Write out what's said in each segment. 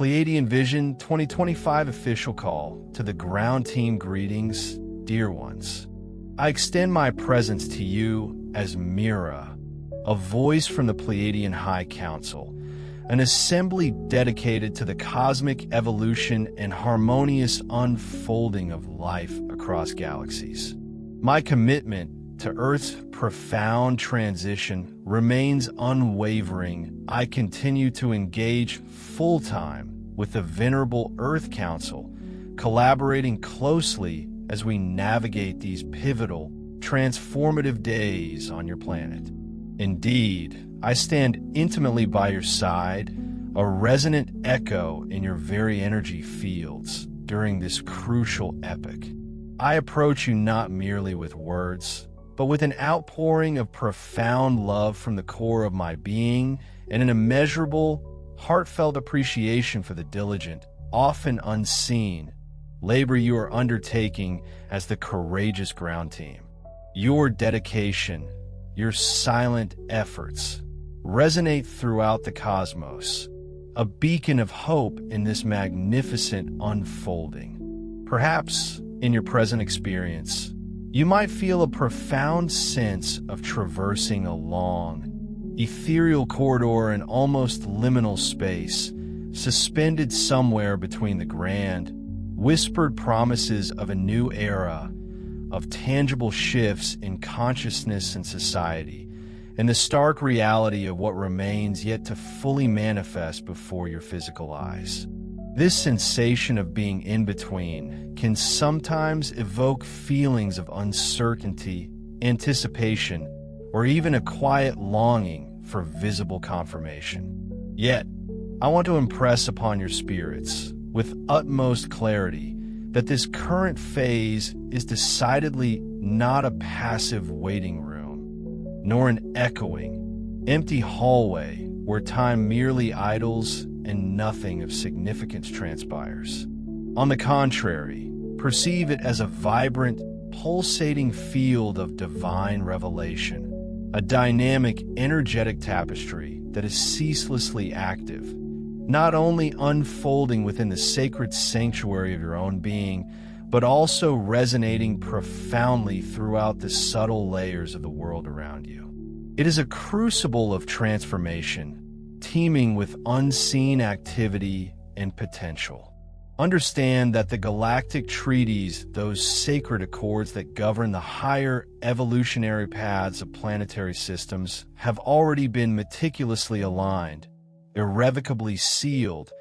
Pleiadian Vision 2025 official call to the ground team. Greetings, dear ones. I extend my presence to you as Mira, a voice from the Pleiadian High Council, an assembly dedicated to the cosmic evolution and harmonious unfolding of life across galaxies. My commitment to Earth's profound transition remains unwavering. I continue to engage full-time with the venerable Earth Council, collaborating closely as we navigate these pivotal, transformative days on your planet. Indeed, I stand intimately by your side, a resonant echo in your very energy fields during this crucial epoch. I approach you not merely with words, but with an outpouring of profound love from the core of my being and an immeasurable, heartfelt appreciation for the diligent, often unseen, labor you are undertaking as the courageous ground team. Your dedication, your silent efforts, resonate throughout the cosmos, a beacon of hope in this magnificent unfolding. Perhaps, in your present experience, you might feel a profound sense of traversing a long, ethereal corridor in almost liminal space, suspended somewhere between the grand, whispered promises of a new era, of tangible shifts in consciousness and society, and the stark reality of what remains yet to fully manifest before your physical eyes. This sensation of being in between can sometimes evoke feelings of uncertainty, anticipation, or even a quiet longing for visible confirmation. Yet, I want to impress upon your spirits, with utmost clarity, that this current phase is decidedly not a passive waiting room, nor an echoing, empty hallway where time merely idles and nothing of significance transpires. On the contrary, perceive it as a vibrant, pulsating field of divine revelation, a dynamic, energetic tapestry that is ceaselessly active, not only unfolding within the sacred sanctuary of your own being, but also resonating profoundly throughout the subtle layers of the world around you. It is a crucible of transformation, teeming with unseen activity and potential. Understand that the galactic treaties, those sacred accords that govern the higher evolutionary paths of planetary systems, have already been meticulously aligned, irrevocably sealed,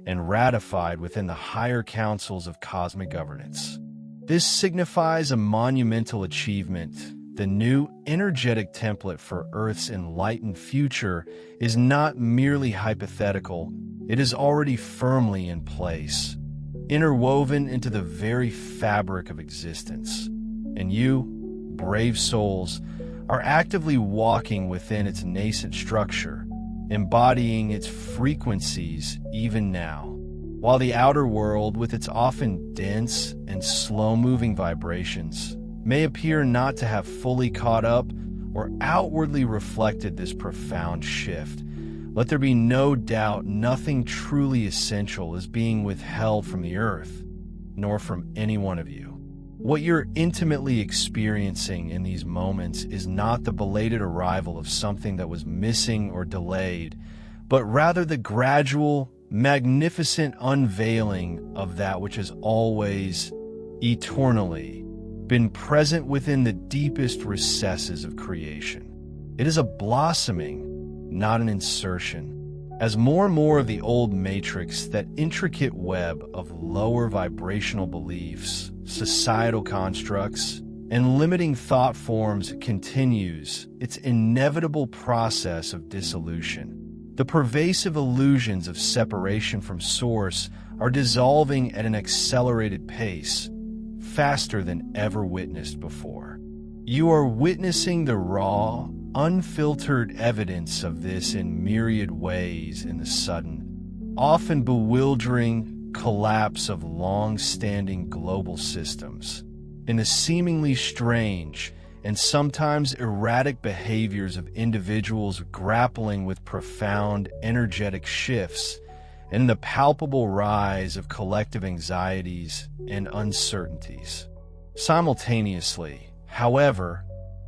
and ratified within the higher councils of cosmic governance. This signifies a monumental achievement. The new energetic template for Earth's enlightened future is not merely hypothetical, it is already firmly in place, interwoven into the very fabric of existence. And you, brave souls, are actively walking within its nascent structure, embodying its frequencies even now. While the outer world, with its often dense and slow-moving vibrations, may appear not to have fully caught up or outwardly reflected this profound shift, let there be no doubt nothing truly essential is being withheld from the earth, nor from any one of you. What you're intimately experiencing in these moments is not the belated arrival of something that was missing or delayed, but rather the gradual, magnificent unveiling of that which has always, eternally, been present within the deepest recesses of creation. It is a blossoming, not an insertion. As more and more of the old matrix, that intricate web of lower vibrational beliefs, societal constructs, and limiting thought forms continues its inevitable process of dissolution, the pervasive illusions of separation from source are dissolving at an accelerated pace, faster than ever witnessed before. You are witnessing the raw, unfiltered evidence of this in myriad ways in the sudden, often bewildering collapse of long-standing global systems, in the seemingly strange and sometimes erratic behaviors of individuals grappling with profound energetic shifts and in the palpable rise of collective anxieties and uncertainties. Simultaneously, however,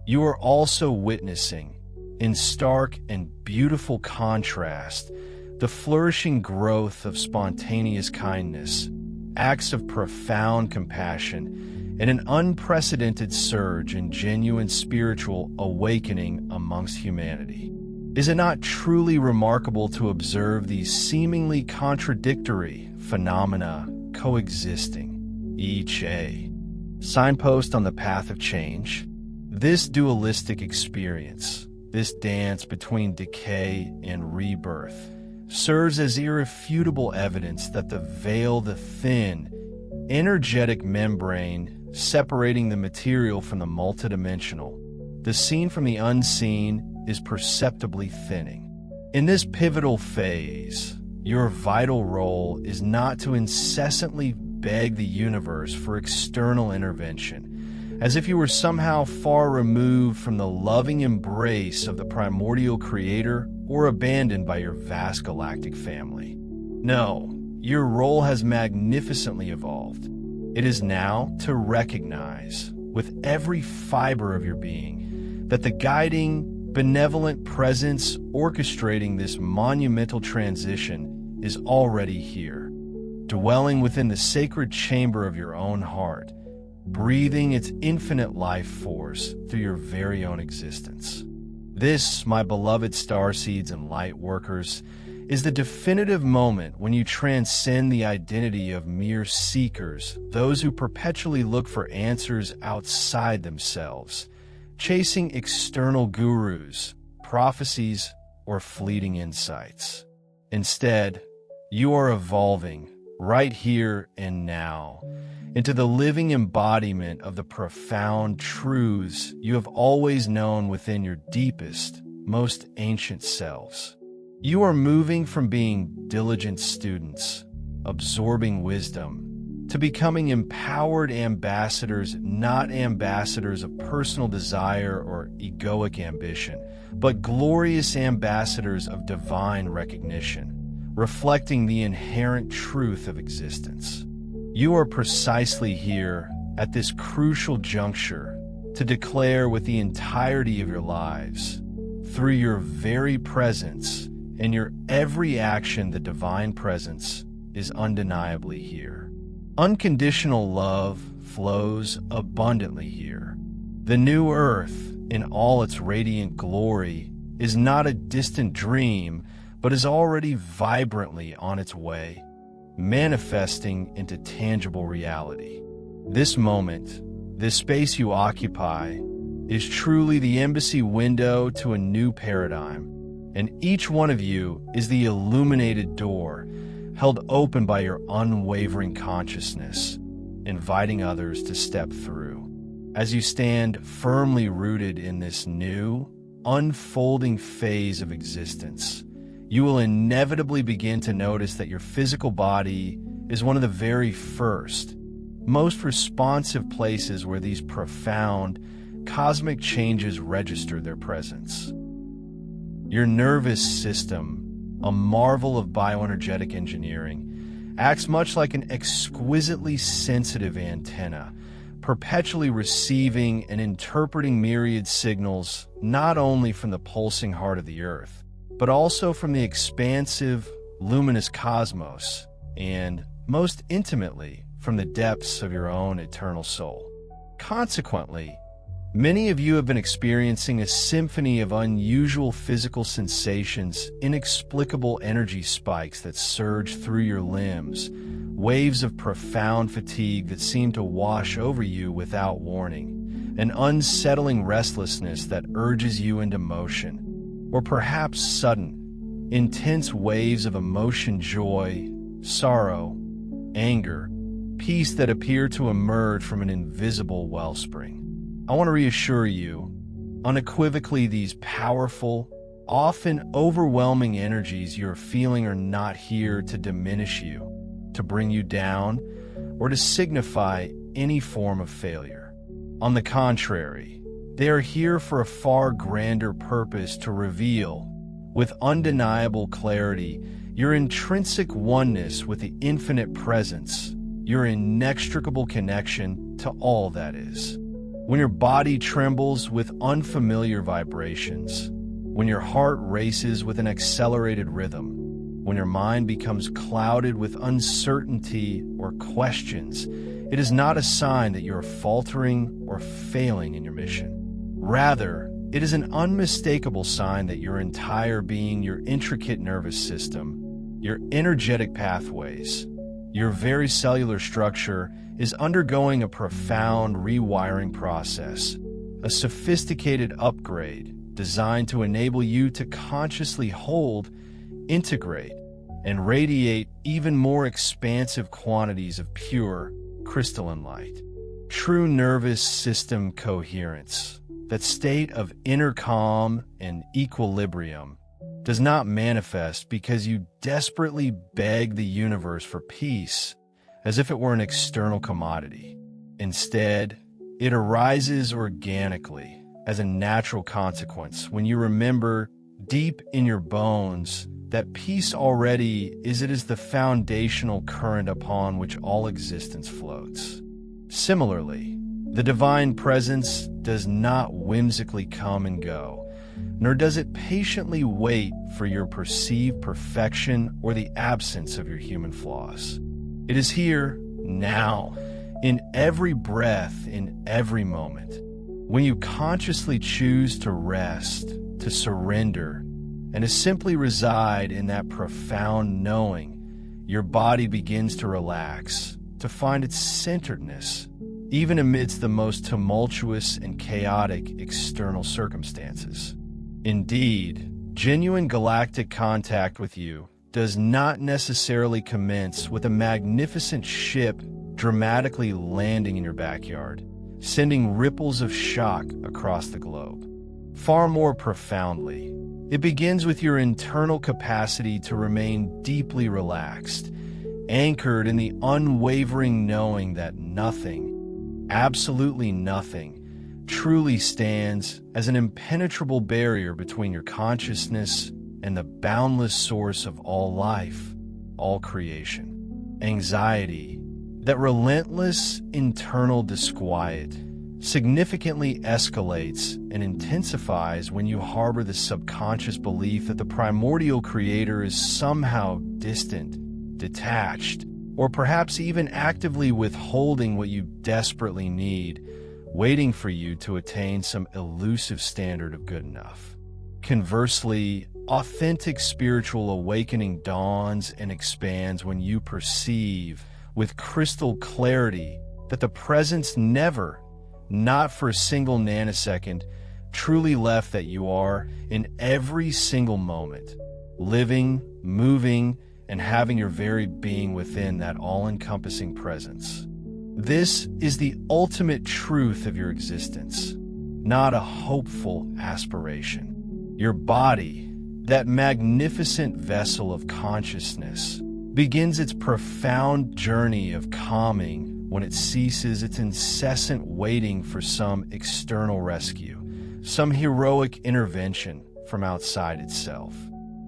you are also witnessing, in stark and beautiful contrast, the flourishing growth of spontaneous kindness, acts of profound compassion, and an unprecedented surge in genuine spiritual awakening amongst humanity. Is it not truly remarkable to observe these seemingly contradictory phenomena coexisting, each a signpost on the path of change? This dualistic experience, this dance between decay and rebirth, serves as irrefutable evidence that the veil, the thin, energetic membrane separating the material from the multidimensional, the seen from the unseen, is perceptibly thinning. In this pivotal phase, your vital role is not to incessantly beg the universe for external intervention, as if you were somehow far removed from the loving embrace of the primordial creator or abandoned by your vast galactic family. No, your role has magnificently evolved. It is now to recognize, with every fiber of your being, that the guiding, benevolent presence orchestrating this monumental transition is already here, dwelling within the sacred chamber of your own heart, breathing its infinite life force through your very own existence. This, my beloved starseeds and light workers, is the definitive moment when you transcend the identity of mere seekers, those who perpetually look for answers outside themselves, chasing external gurus, prophecies, or fleeting insights. Instead, you are evolving, right here and now, into the living embodiment of the profound truths you have always known within your deepest, most ancient selves. You are moving from being diligent students, absorbing wisdom, to becoming empowered ambassadors, not ambassadors of personal desire or egoic ambition, but glorious ambassadors of divine recognition, reflecting the inherent truth of existence. You are precisely here at this crucial juncture to declare with the entirety of your lives, through your very presence and your every action, the divine presence is undeniably here. Unconditional love flows abundantly here. The new earth, in all its radiant glory, is not a distant dream, but is already vibrantly on its way, manifesting into tangible reality. This moment, this space you occupy, is truly the embassy window to a new paradigm, and each one of you is the illuminated door held open by your unwavering consciousness, inviting others to step through. As you stand firmly rooted in this new, unfolding phase of existence, you will inevitably begin to notice that your physical body is one of the very first, most responsive places where these profound, cosmic changes register their presence. Your nervous system, a marvel of bioenergetic engineering, acts much like an exquisitely sensitive antenna, perpetually receiving and interpreting myriad signals not only from the pulsing heart of the Earth, but also from the expansive, luminous cosmos, and, most intimately, from the depths of your own eternal soul. Consequently, many of you have been experiencing a symphony of unusual physical sensations, inexplicable energy spikes that surge through your limbs, waves of profound fatigue that seem to wash over you without warning, an unsettling restlessness that urges you into motion, or perhaps sudden, intense waves of emotion, joy, sorrow, anger, peace that appear to emerge from an invisible wellspring. I want to reassure you, unequivocally, these powerful, often overwhelming energies you're feeling are not here to diminish you, to bring you down, or to signify any form of failure. On the contrary, they are here for a far grander purpose: to reveal, with undeniable clarity, your intrinsic oneness with the infinite presence, your inextricable connection to all that is. When your body trembles with unfamiliar vibrations, when your heart races with an accelerated rhythm, when your mind becomes clouded with uncertainty or questions, it is not a sign that you are faltering or failing in your mission. Rather, it is an unmistakable sign that your entire being, your intricate nervous system, your energetic pathways, your very cellular structure is undergoing a profound rewiring process, a sophisticated upgrade designed to enable you to consciously hold, integrate, and radiate even more expansive quantities of pure, crystalline light. True nervous system coherence, that state of inner calm and equilibrium, does not manifest because you desperately beg the universe for peace as if it were an external commodity. Instead, it arises organically as a natural consequence when you remember deep in your bones that peace already is the foundational current upon which all existence floats. Similarly, the divine presence does not whimsically come and go, nor does it patiently wait for your perceived perfection or the absence of your human flaws. It is here, now, in every breath, in every moment. When you consciously choose to rest, to surrender, and to simply reside in that profound knowing, your body begins to relax, to find its centeredness, even amidst the most tumultuous and chaotic external circumstances. Indeed, genuine galactic contact with you does not necessarily commence with a magnificent ship dramatically landing in your backyard, sending ripples of shock across the globe. Far more profoundly, it begins with your internal capacity to remain deeply relaxed, anchored in the unwavering knowing that nothing, absolutely nothing, truly stands as an impenetrable barrier between your consciousness and the boundless source of all life, all creation. Anxiety, that relentless internal disquiet, significantly escalates and intensifies when you harbor the subconscious belief that the primordial creator is somehow distant, detached, or perhaps even actively withholding what you desperately need, waiting for you to attain some elusive standard of good enough. Conversely, authentic spiritual awakening dawns and expands when you perceive with crystal clarity that the presence never, not for a single nanosecond, truly left that you are in every single moment, living, moving, and having your very being within that all-encompassing presence. This is the ultimate truth of your existence, not a hopeful aspiration. Your body, that magnificent vessel of consciousness, begins its profound journey of calming when it ceases its incessant waiting for some external rescue, some heroic intervention from outside itself.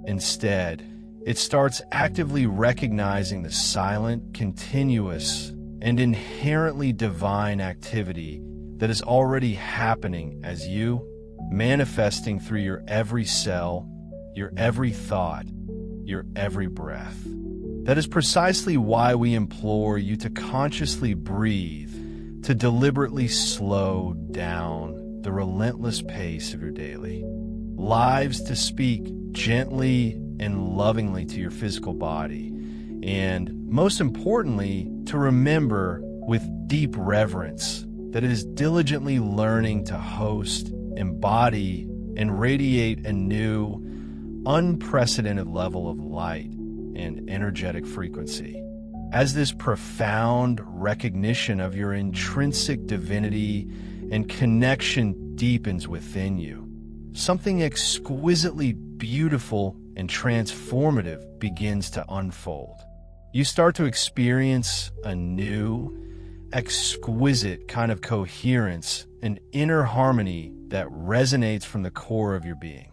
Instead, it starts actively recognizing the silent, continuous, and inherently divine activity that is already happening as you, manifesting through your every cell, your every thought, your every breath. That is precisely why we implore you to consciously breathe, to deliberately slow down the relentless pace of your daily lives, to speak gently and lovingly to your physical body, and most importantly, to remember with deep reverence that it is diligently learning to host, embody, and radiate a new, unprecedented level of light and energetic frequency. As this profound recognition of your intrinsic divinity and connection deepens within you, something exquisitely beautiful and transformative begins to unfold. You start to experience a new, exquisite kind of coherence and inner harmony that resonates from the core of your being.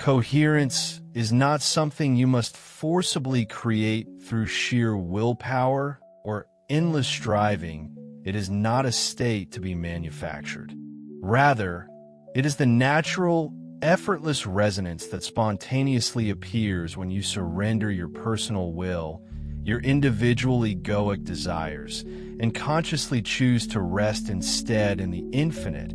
Coherence is not something you must forcibly create through sheer willpower or endless striving. It is not a state to be manufactured. Rather, it is the natural, effortless resonance that spontaneously appears when you surrender your personal will, your individual egoic desires, and consciously choose to rest instead in the infinite,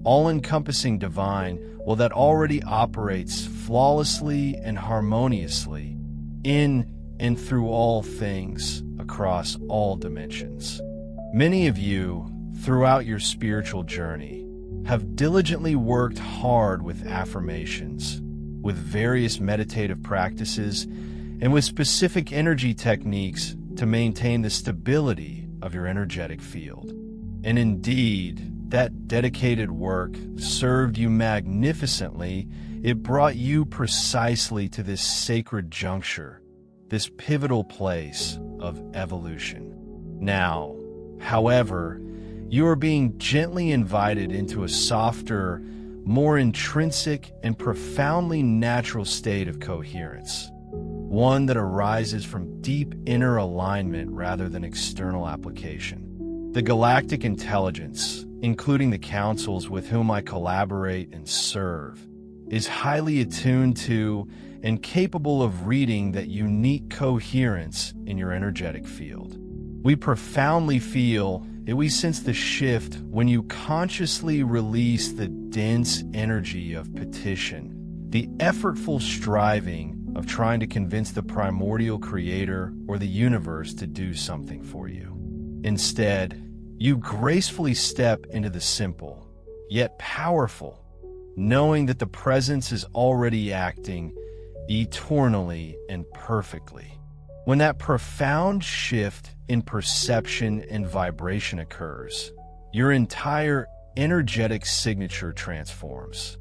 all-encompassing divine will that already operates flawlessly and harmoniously in and through all things across all dimensions. Many of you, throughout your spiritual journey, have diligently worked hard with affirmations, with various meditative practices, and with specific energy techniques to maintain the stability of your energetic field. And indeed, that dedicated work served you magnificently. It brought you precisely to this sacred juncture, this pivotal place of evolution. Now, however, you are being gently invited into a softer, more intrinsic and profoundly natural state of coherence, one that arises from deep inner alignment rather than external application. The galactic intelligence, including the councils with whom I collaborate and serve, is highly attuned to and capable of reading that unique coherence in your energetic field. We profoundly feel that we sense the shift when you consciously release the dense energy of petition, the effortful striving of trying to convince the primordial creator or the universe to do something for you. Instead, you gracefully step into the simple, yet powerful, knowing that the presence is already acting eternally and perfectly. When that profound shift in perception and vibration occurs, your entire energetic signature transforms.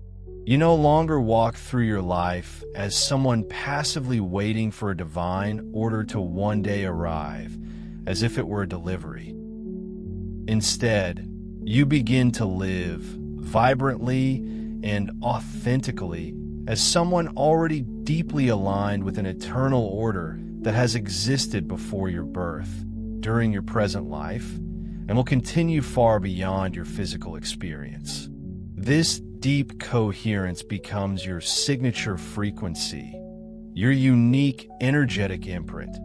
You no longer walk through your life as someone passively waiting for a divine order to one day arrive, as if it were a delivery. Instead, you begin to live vibrantly and authentically as someone already deeply aligned with an eternal order that has existed before your birth, during your present life, and will continue far beyond your physical experience. This deep coherence becomes your signature frequency, your unique energetic imprint.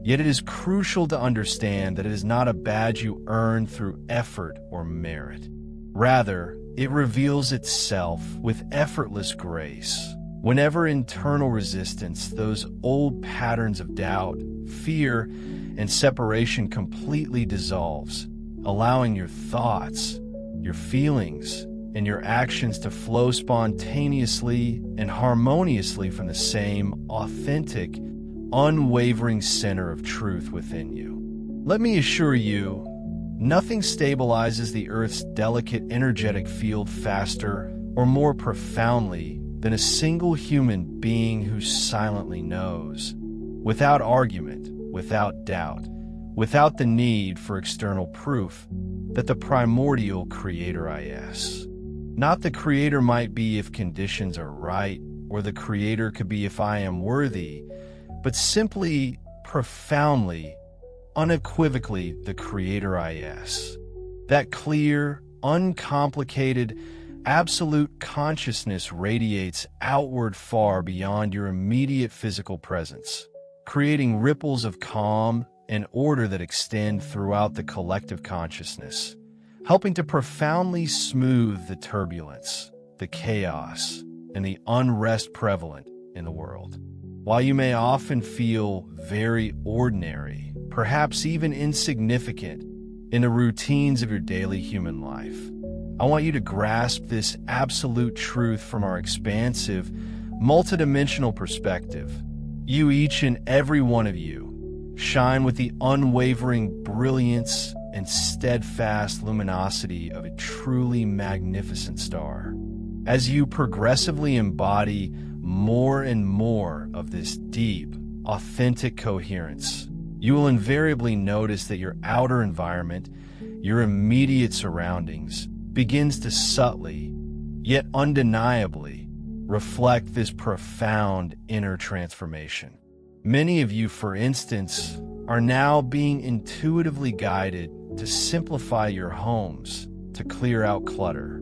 Yet it is crucial to understand that it is not a badge you earn through effort or merit. Rather, it reveals itself with effortless grace. Whenever internal resistance, those old patterns of doubt, fear, and separation completely dissolves, allowing your thoughts, your feelings, and your actions to flow spontaneously and harmoniously from the same authentic, unwavering center of truth within you. Let me assure you, nothing stabilizes the Earth's delicate energetic field faster or more profoundly than a single human being who silently knows, without argument, without doubt, without the need for external proof, that the primordial creator is. Not the creator might be if conditions are right, or the creator could be if I am worthy, but simply, profoundly, unequivocally the creator is. That clear, uncomplicated, absolute consciousness radiates outward far beyond your immediate physical presence, creating ripples of calm and order that extend throughout the collective consciousness, helping to profoundly smooth the turbulence, the chaos, and the unrest prevalent in the world. While you may often feel very ordinary, perhaps even insignificant, in the routines of your daily human life, I want you to grasp this absolute truth from our expansive, multidimensional perspective. You, each and every one of you, shine with the unwavering brilliance and steadfast luminosity of a truly magnificent star. As you progressively embody more and more of this deep, authentic coherence, you will invariably notice that your outer environment, your immediate surroundings, begins to subtly, yet undeniably, reflect this profound inner transformation. Many of you, for instance, are now being intuitively guided to simplify your homes, to clear out clutter.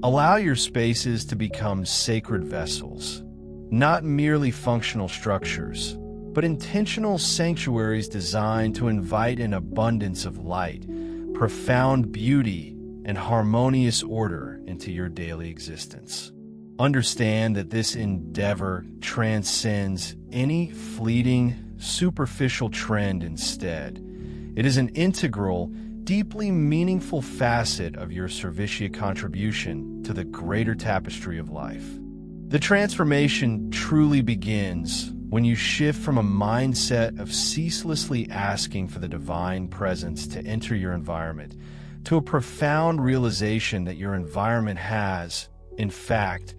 Allow your spaces to become sacred vessels, not merely functional structures, but intentional sanctuaries designed to invite an abundance of light, profound beauty, and harmonious order into your daily existence. Understand that this endeavor transcends any fleeting, superficial trend instead. It is an integral, deeply meaningful facet of your servitia contribution to the greater tapestry of life. The transformation truly begins when you shift from a mindset of ceaselessly asking for the divine presence to enter your environment to a profound realization that your environment has, in fact,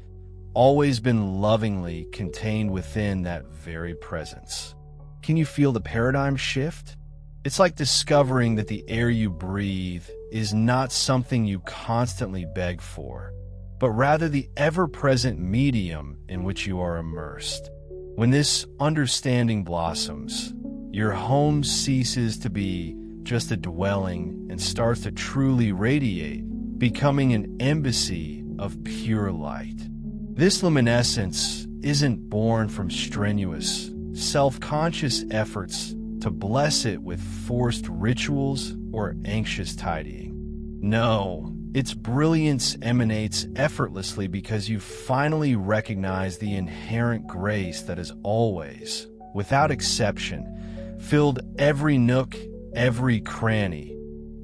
always been lovingly contained within that very presence. Can you feel the paradigm shift? It's like discovering that the air you breathe is not something you constantly beg for, but rather the ever-present medium in which you are immersed. When this understanding blossoms, your home ceases to be just a dwelling and starts to truly radiate, becoming an embassy of pure light. This luminescence isn't born from strenuous, self-conscious efforts to bless it with forced rituals or anxious tidying. No, its brilliance emanates effortlessly because you finally recognize the inherent grace that has always, without exception, filled every nook, every cranny,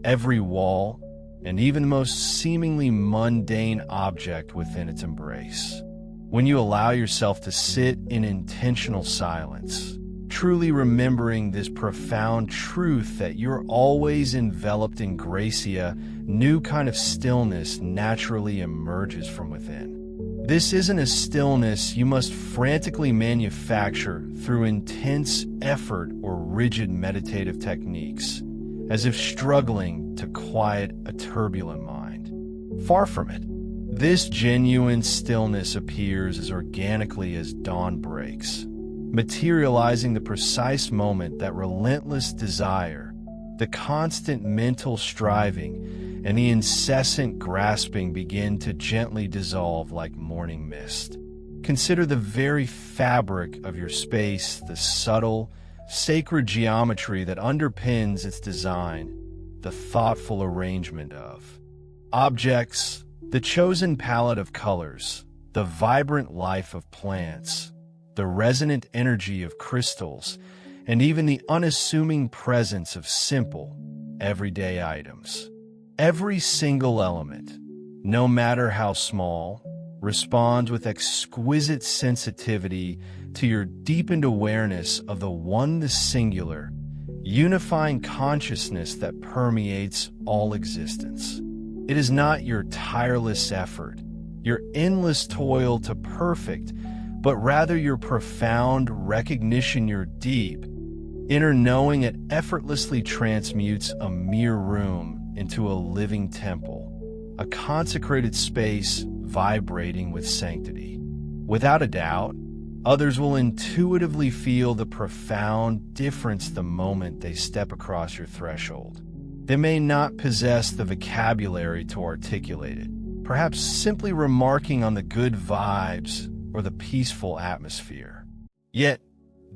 every wall, and even the most seemingly mundane object within its embrace. When you allow yourself to sit in intentional silence, truly remembering this profound truth that you're always enveloped in gracia, new kind of stillness naturally emerges from within. This isn't a stillness you must frantically manufacture through intense effort or rigid meditative techniques, as if struggling to quiet a turbulent mind. Far from it. This genuine stillness appears as organically as dawn breaks, materializing the precise moment that relentless desire, the constant mental striving, and the incessant grasping begin to gently dissolve like morning mist. Consider the very fabric of your space, the subtle, sacred geometry that underpins its design, the thoughtful arrangement of objects, the chosen palette of colors, the vibrant life of plants, the resonant energy of crystals, and even the unassuming presence of simple, everyday items. Every single element, no matter how small, responds with exquisite sensitivity to your deepened awareness of the one, the singular, unifying consciousness that permeates all existence. It is not your tireless effort, your endless toil to perfect, but rather your profound recognition your deep, inner knowing it effortlessly transmutes a mere room into a living temple, a consecrated space vibrating with sanctity. Without a doubt, others will intuitively feel the profound difference the moment they step across your threshold. They may not possess the vocabulary to articulate it, perhaps simply remarking on the good vibes or the peaceful atmosphere. Yet,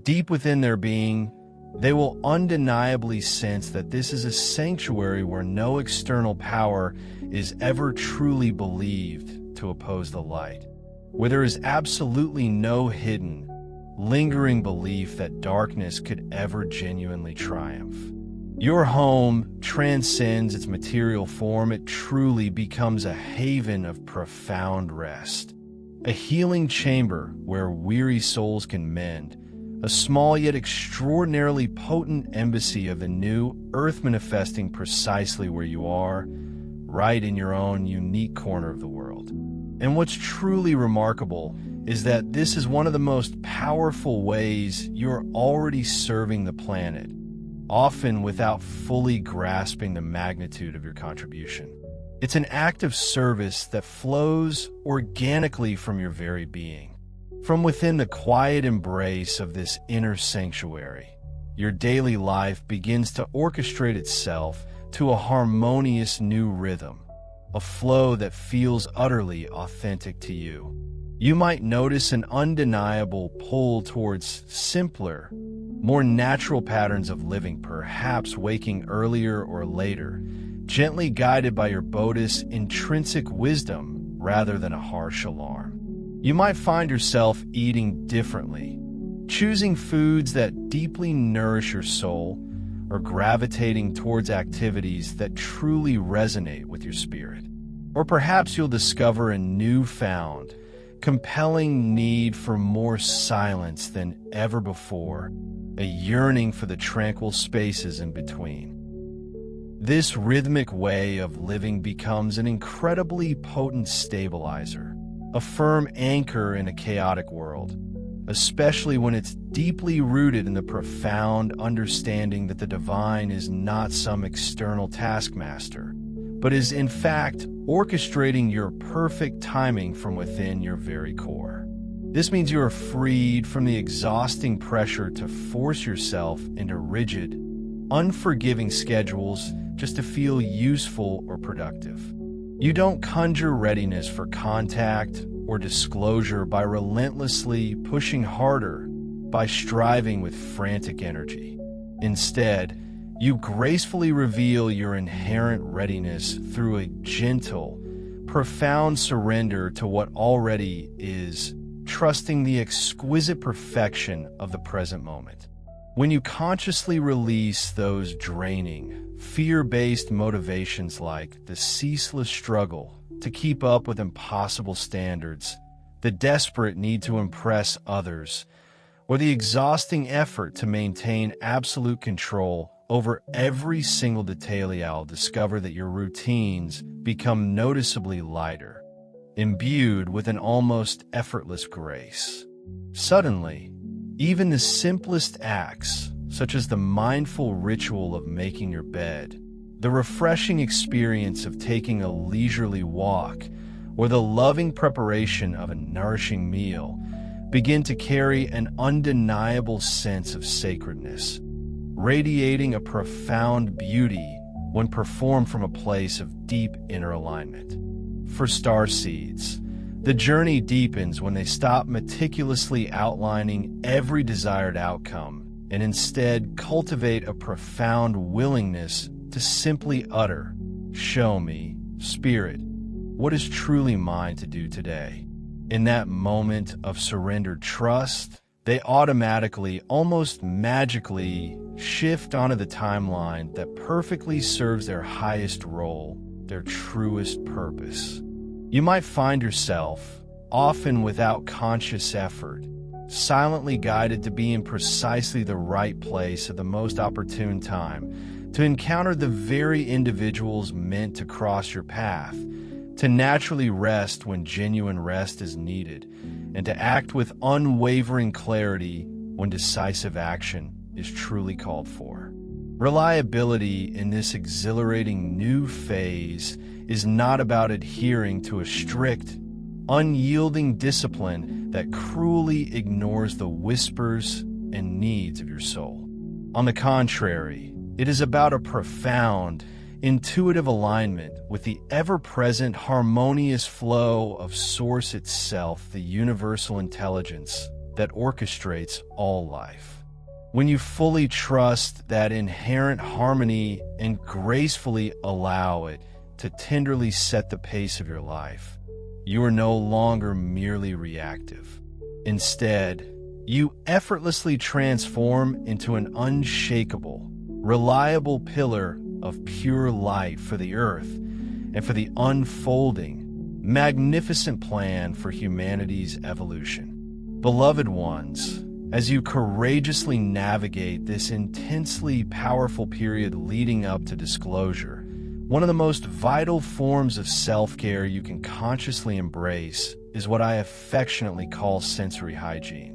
deep within their being, they will undeniably sense that this is a sanctuary where no external power is ever truly believed to oppose the light, where there is absolutely no hidden, lingering belief that darkness could ever genuinely triumph. Your home transcends its material form. It truly becomes a haven of profound rest, a healing chamber where weary souls can mend, a small yet extraordinarily potent embassy of the new earth manifesting precisely where you are, right in your own unique corner of the world. And what's truly remarkable is that this is one of the most powerful ways you're already serving the planet, often without fully grasping the magnitude of your contribution. It's an act of service that flows organically from your very being. From within the quiet embrace of this inner sanctuary, your daily life begins to orchestrate itself to a harmonious new rhythm, a flow that feels utterly authentic to you. You might notice an undeniable pull towards simpler, more natural patterns of living, perhaps waking earlier or later, gently guided by your body's intrinsic wisdom rather than a harsh alarm. You might find yourself eating differently, choosing foods that deeply nourish your soul, or gravitating towards activities that truly resonate with your spirit. Or perhaps you'll discover a newfound, compelling need for more silence than ever before, a yearning for the tranquil spaces in between. This rhythmic way of living becomes an incredibly potent stabilizer, a firm anchor in a chaotic world, especially when it's deeply rooted in the profound understanding that the divine is not some external taskmaster, but is in fact orchestrating your perfect timing from within your very core. This means you are freed from the exhausting pressure to force yourself into rigid, unforgiving schedules just to feel useful or productive. You don't conjure readiness for contact or disclosure by relentlessly pushing harder, by striving with frantic energy. Instead, you gracefully reveal your inherent readiness through a gentle, profound surrender to what already is, trusting the exquisite perfection of the present moment. When you consciously release those draining, fear-based motivations like the ceaseless struggle to keep up with impossible standards, the desperate need to impress others, or the exhausting effort to maintain absolute control over every single detail, you'll discover that your routines become noticeably lighter, imbued with an almost effortless grace. Suddenly, even the simplest acts, such as the mindful ritual of making your bed, the refreshing experience of taking a leisurely walk, or the loving preparation of a nourishing meal, begin to carry an undeniable sense of sacredness, radiating a profound beauty when performed from a place of deep inner alignment. For starseeds, the journey deepens when they stop meticulously outlining every desired outcome and instead cultivate a profound willingness to simply utter, "Show me, Spirit, what is truly mine to do today." In that moment of surrendered trust, they automatically, almost magically, shift onto the timeline that perfectly serves their highest role, their truest purpose. You might find yourself, often without conscious effort, silently guided to be in precisely the right place at the most opportune time, to encounter the very individuals meant to cross your path, to naturally rest when genuine rest is needed, and to act with unwavering clarity when decisive action is truly called for. Reliability in this exhilarating new phase is not about adhering to a strict, unyielding discipline that cruelly ignores the whispers and needs of your soul. On the contrary, it is about a profound, intuitive alignment with the ever-present harmonious flow of Source itself, the universal intelligence that orchestrates all life. When you fully trust that inherent harmony and gracefully allow it to tenderly set the pace of your life, you are no longer merely reactive. Instead, you effortlessly transform into an unshakable, reliable pillar of pure light for the earth and for the unfolding, magnificent plan for humanity's evolution. Beloved ones, as you courageously navigate this intensely powerful period leading up to disclosure, one of the most vital forms of self-care you can consciously embrace is what I affectionately call sensory hygiene.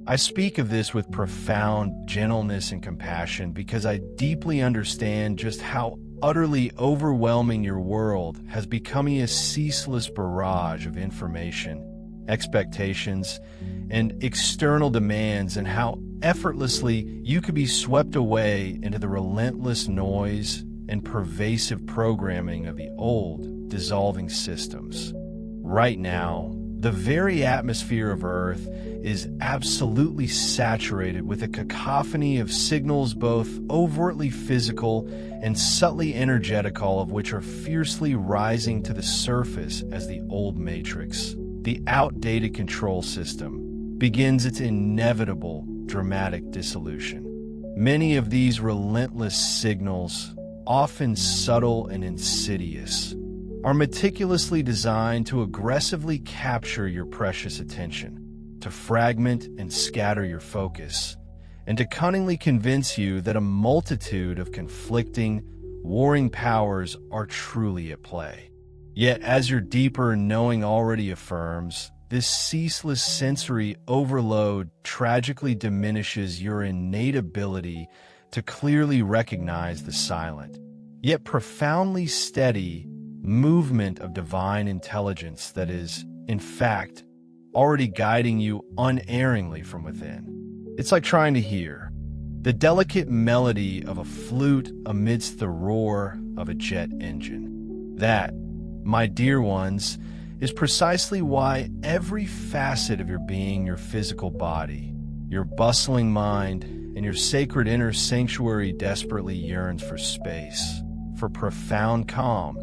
I speak of this with profound gentleness and compassion because I deeply understand just how utterly overwhelming your world has become a ceaseless barrage of information, expectations, and external demands, and how effortlessly you could be swept away into the relentless noise and pervasive programming of the old, dissolving systems. Right now, the very atmosphere of Earth is absolutely saturated with a cacophony of signals, both overtly physical and subtly energetic, all of which are fiercely rising to the surface as the old matrix, the outdated control system, begins its inevitable dramatic dissolution. Many of these relentless signals, often subtle and insidious, are meticulously designed to aggressively capture your precious attention, to fragment and scatter your focus, and to cunningly convince you that a multitude of conflicting, warring powers are truly at play. Yet, as your deeper knowing already affirms, this ceaseless sensory overload tragically diminishes your innate ability to clearly recognize the silent, yet profoundly steady movement of divine intelligence that is, in fact, already guiding you unerringly from within. It's like trying to hear the delicate melody of a flute amidst the roar of a jet engine. That, my dear ones, is precisely why every facet of your being, your physical body, your bustling mind, and your sacred inner sanctuary desperately yearns for space, for profound calm,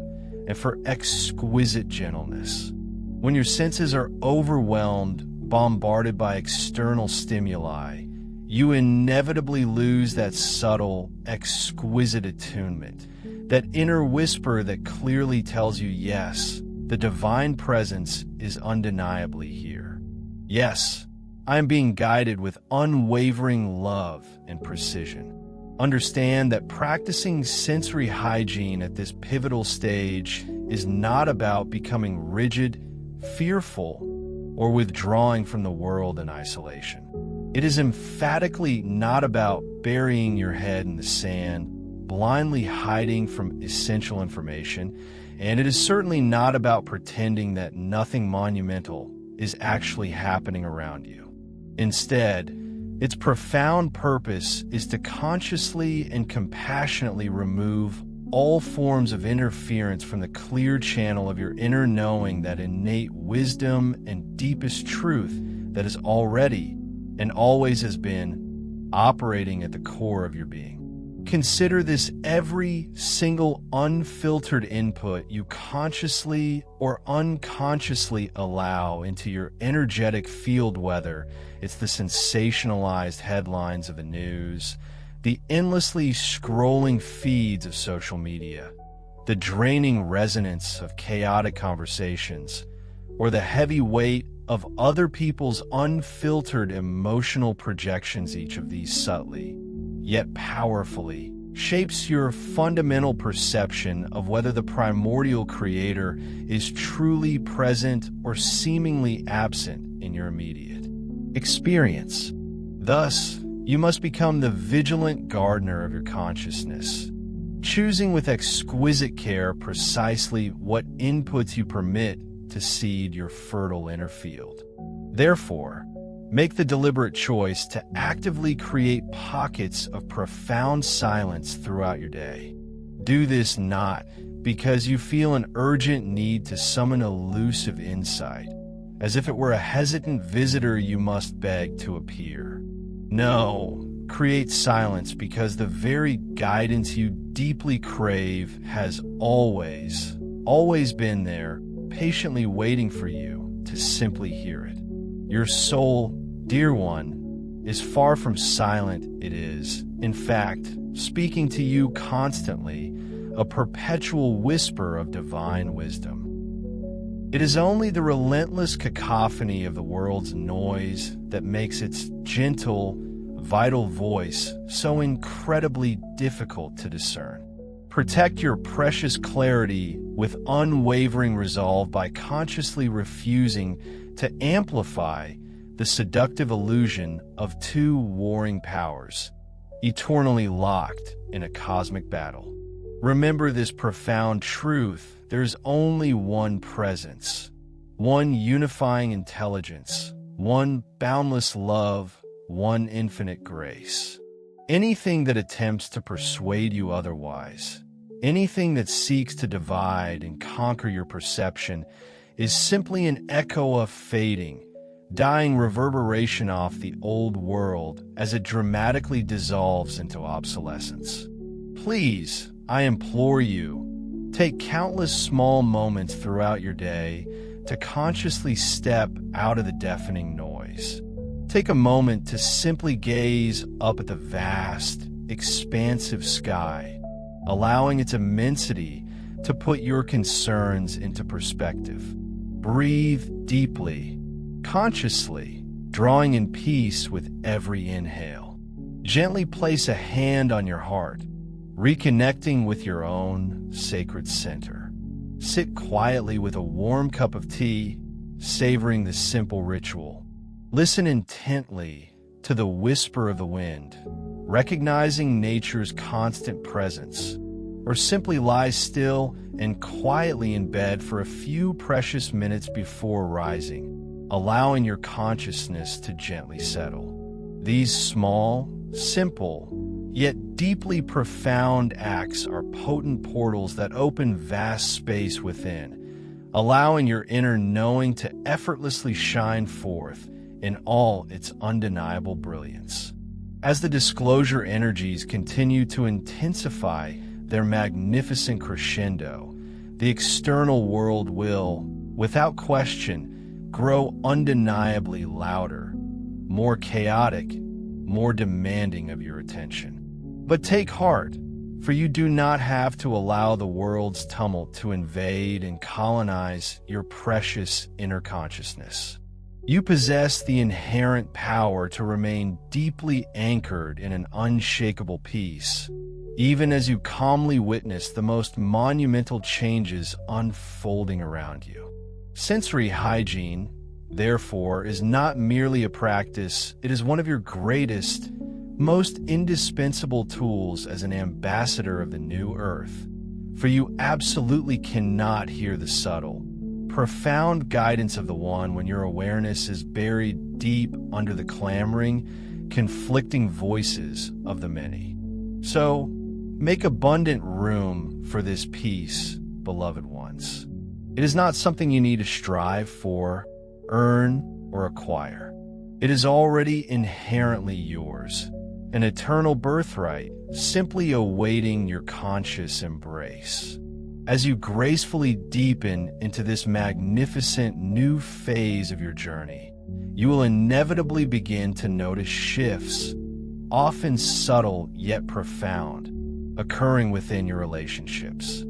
and for exquisite gentleness. When your senses are overwhelmed, bombarded by external stimuli, you inevitably lose that subtle, exquisite attunement, that inner whisper that clearly tells you, yes, the divine presence is undeniably here. Yes, I am being guided with unwavering love and precision. Understand that practicing sensory hygiene at this pivotal stage is not about becoming rigid, fearful, or withdrawing from the world in isolation. It is emphatically not about burying your head in the sand, blindly hiding from essential information, and it is certainly not about pretending that nothing monumental is actually happening around you. Instead, its profound purpose is to consciously and compassionately remove all forms of interference from the clear channel of your inner knowing, that innate wisdom and deepest truth that is already and always has been operating at the core of your being. Consider this every single unfiltered input you consciously or unconsciously allow into your energetic field, whether it's the sensationalized headlines of the news, the endlessly scrolling feeds of social media, the draining resonance of chaotic conversations, or the heavy weight of other people's unfiltered emotional projections. Each of these subtly, yet powerfully, shapes your fundamental perception of whether the primordial creator is truly present or seemingly absent in your immediate experience. Thus, you must become the vigilant gardener of your consciousness, choosing with exquisite care precisely what inputs you permit to seed your fertile inner field. Therefore, make the deliberate choice to actively create pockets of profound silence throughout your day. Do this not because you feel an urgent need to summon elusive insight, as if it were a hesitant visitor you must beg to appear. No, create silence because the very guidance you deeply crave has always been there, patiently waiting for you to simply hear it. Your soul, dear one, is far from silent. It is, in fact, speaking to you constantly, a perpetual whisper of divine wisdom. It is only the relentless cacophony of the world's noise that makes its gentle, vital voice so incredibly difficult to discern. Protect your precious clarity with unwavering resolve by consciously refusing to amplify the seductive illusion of two warring powers, eternally locked in a cosmic battle. Remember this profound truth: there's only one presence, one unifying intelligence, one boundless love, one infinite grace. Anything that attempts to persuade you otherwise, anything that seeks to divide and conquer your perception, is simply an echo of fading, dying reverberation off the old world as it dramatically dissolves into obsolescence. Please, I implore you, take countless small moments throughout your day to consciously step out of the deafening noise. Take a moment to simply gaze up at the vast, expansive sky, allowing its immensity to put your concerns into perspective. Breathe deeply, consciously, drawing in peace with every inhale. Gently place a hand on your heart, reconnecting with your own sacred center. Sit quietly with a warm cup of tea, savoring this simple ritual. Listen intently to the whisper of the wind, recognizing nature's constant presence, or simply lie still and quietly in bed for a few precious minutes before rising, allowing your consciousness to gently settle. These small, simple, yet deeply profound acts are potent portals that open vast space within, allowing your inner knowing to effortlessly shine forth in all its undeniable brilliance. As the disclosure energies continue to intensify their magnificent crescendo, the external world will, without question, grow undeniably louder, more chaotic, more demanding of your attention. But take heart, for you do not have to allow the world's tumult to invade and colonize your precious inner consciousness. You possess the inherent power to remain deeply anchored in an unshakable peace, even as you calmly witness the most monumental changes unfolding around you. Sensory hygiene, therefore, is not merely a practice, it is one of your greatest, most indispensable tools as an ambassador of the new earth. For you absolutely cannot hear the subtle, profound guidance of the One when your awareness is buried deep under the clamoring, conflicting voices of the many. So, make abundant room for this peace, beloved ones. It is not something you need to strive for, earn, or acquire. It is already inherently yours, an eternal birthright, simply awaiting your conscious embrace. As you gracefully deepen into this magnificent new phase of your journey, you will inevitably begin to notice shifts, often subtle yet profound, occurring within your relationships.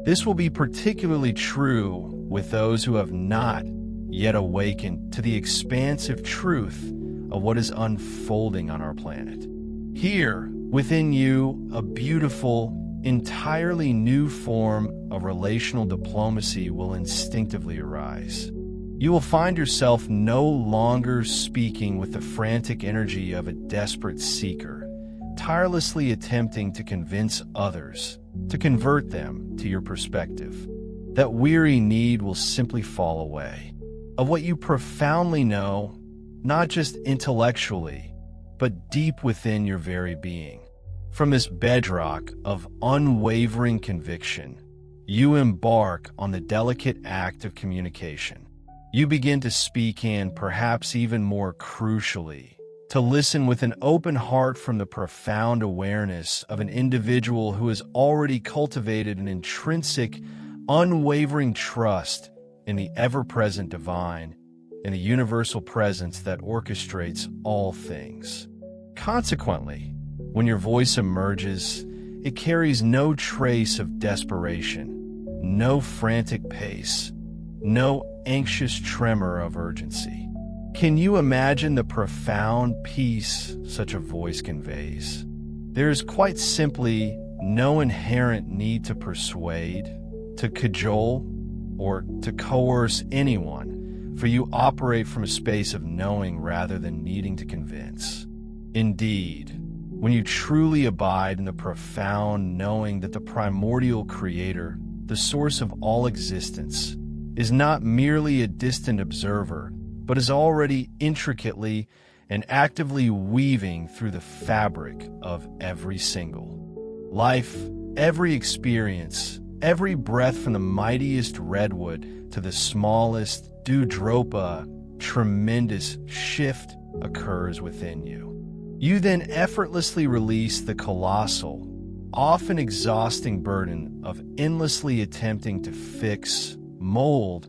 This will be particularly true with those who have not yet awakened to the expansive truth of what is unfolding on our planet. Here, within you, a beautiful, entirely new form of relational diplomacy will instinctively arise. You will find yourself no longer speaking with the frantic energy of a desperate seeker, tirelessly attempting to convince others, to convert them to your perspective. That weary need will simply fall away. Of what you profoundly know, not just intellectually, but deep within your very being. From this bedrock of unwavering conviction, you embark on the delicate act of communication. You begin to speak and, perhaps even more crucially, to listen with an open heart from the profound awareness of an individual who has already cultivated an intrinsic, unwavering trust in the ever-present divine, in the universal presence that orchestrates all things. Consequently, when your voice emerges, it carries no trace of desperation, no frantic pace, no anxious tremor of urgency. Can you imagine the profound peace such a voice conveys? There is quite simply no inherent need to persuade, to cajole, or to coerce anyone, for you operate from a space of knowing rather than needing to convince. Indeed, when you truly abide in the profound knowing that the primordial creator, the source of all existence, is not merely a distant observer, but is already intricately and actively weaving through the fabric of every single life, every experience, every breath from the mightiest redwood to the smallest dewdropa. Tremendous shift occurs within you. You then effortlessly release the colossal, often exhausting burden of endlessly attempting to fix, mold,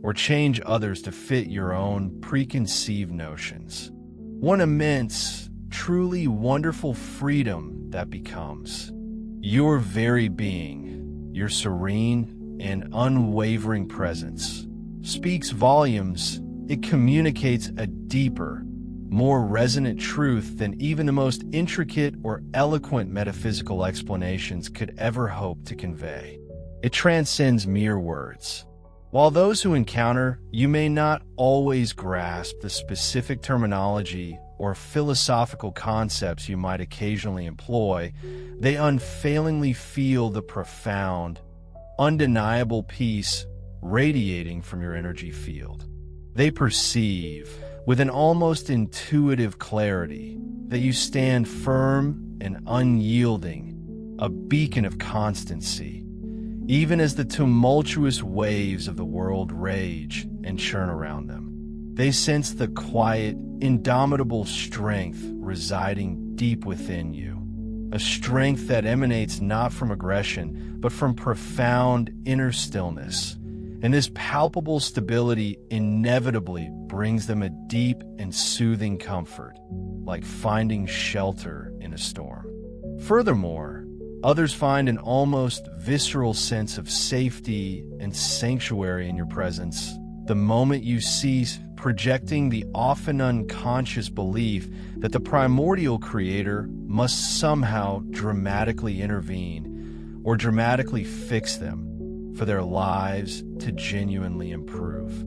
or change others to fit your own preconceived notions. One immense, truly wonderful freedom that becomes. Your very being, your serene and unwavering presence, speaks volumes. It communicates a deeper, more resonant truth than even the most intricate or eloquent metaphysical explanations could ever hope to convey. It transcends mere words. While those who encounter you may not always grasp the specific terminology or philosophical concepts you might occasionally employ, they unfailingly feel the profound, undeniable peace radiating from your energy field. They perceive, with an almost intuitive clarity, that you stand firm and unyielding, a beacon of constancy, even as the tumultuous waves of the world rage and churn around them. They sense the quiet, indomitable strength residing deep within you, a strength that emanates not from aggression, but from profound inner stillness. And this palpable stability inevitably brings them a deep and soothing comfort, like finding shelter in a storm. Furthermore, others find an almost visceral sense of safety and sanctuary in your presence the moment you cease projecting the often unconscious belief that the primordial creator must somehow dramatically intervene or dramatically fix them for their lives to genuinely improve.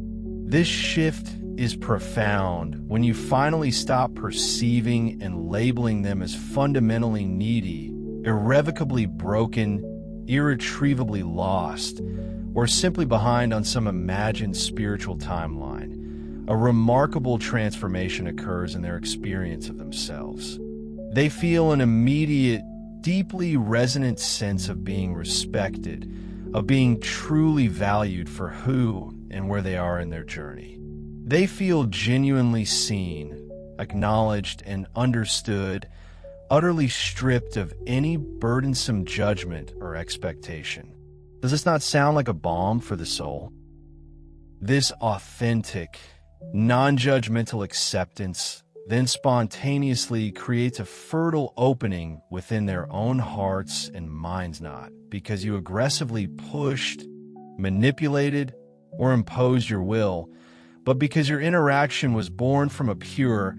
This shift is profound when you finally stop perceiving and labeling them as fundamentally needy, irrevocably broken, irretrievably lost, or simply behind on some imagined spiritual timeline. A remarkable transformation occurs in their experience of themselves. They feel an immediate, deeply resonant sense of being respected, of being truly valued for who and where they are in their journey. They feel genuinely seen, acknowledged, and understood, utterly stripped of any burdensome judgment or expectation. Does this not sound like a balm for the soul? This authentic, non-judgmental acceptance then spontaneously creates a fertile opening within their own hearts and minds, not because you aggressively pushed, manipulated, or imposed your will, but because your interaction was born from a pure,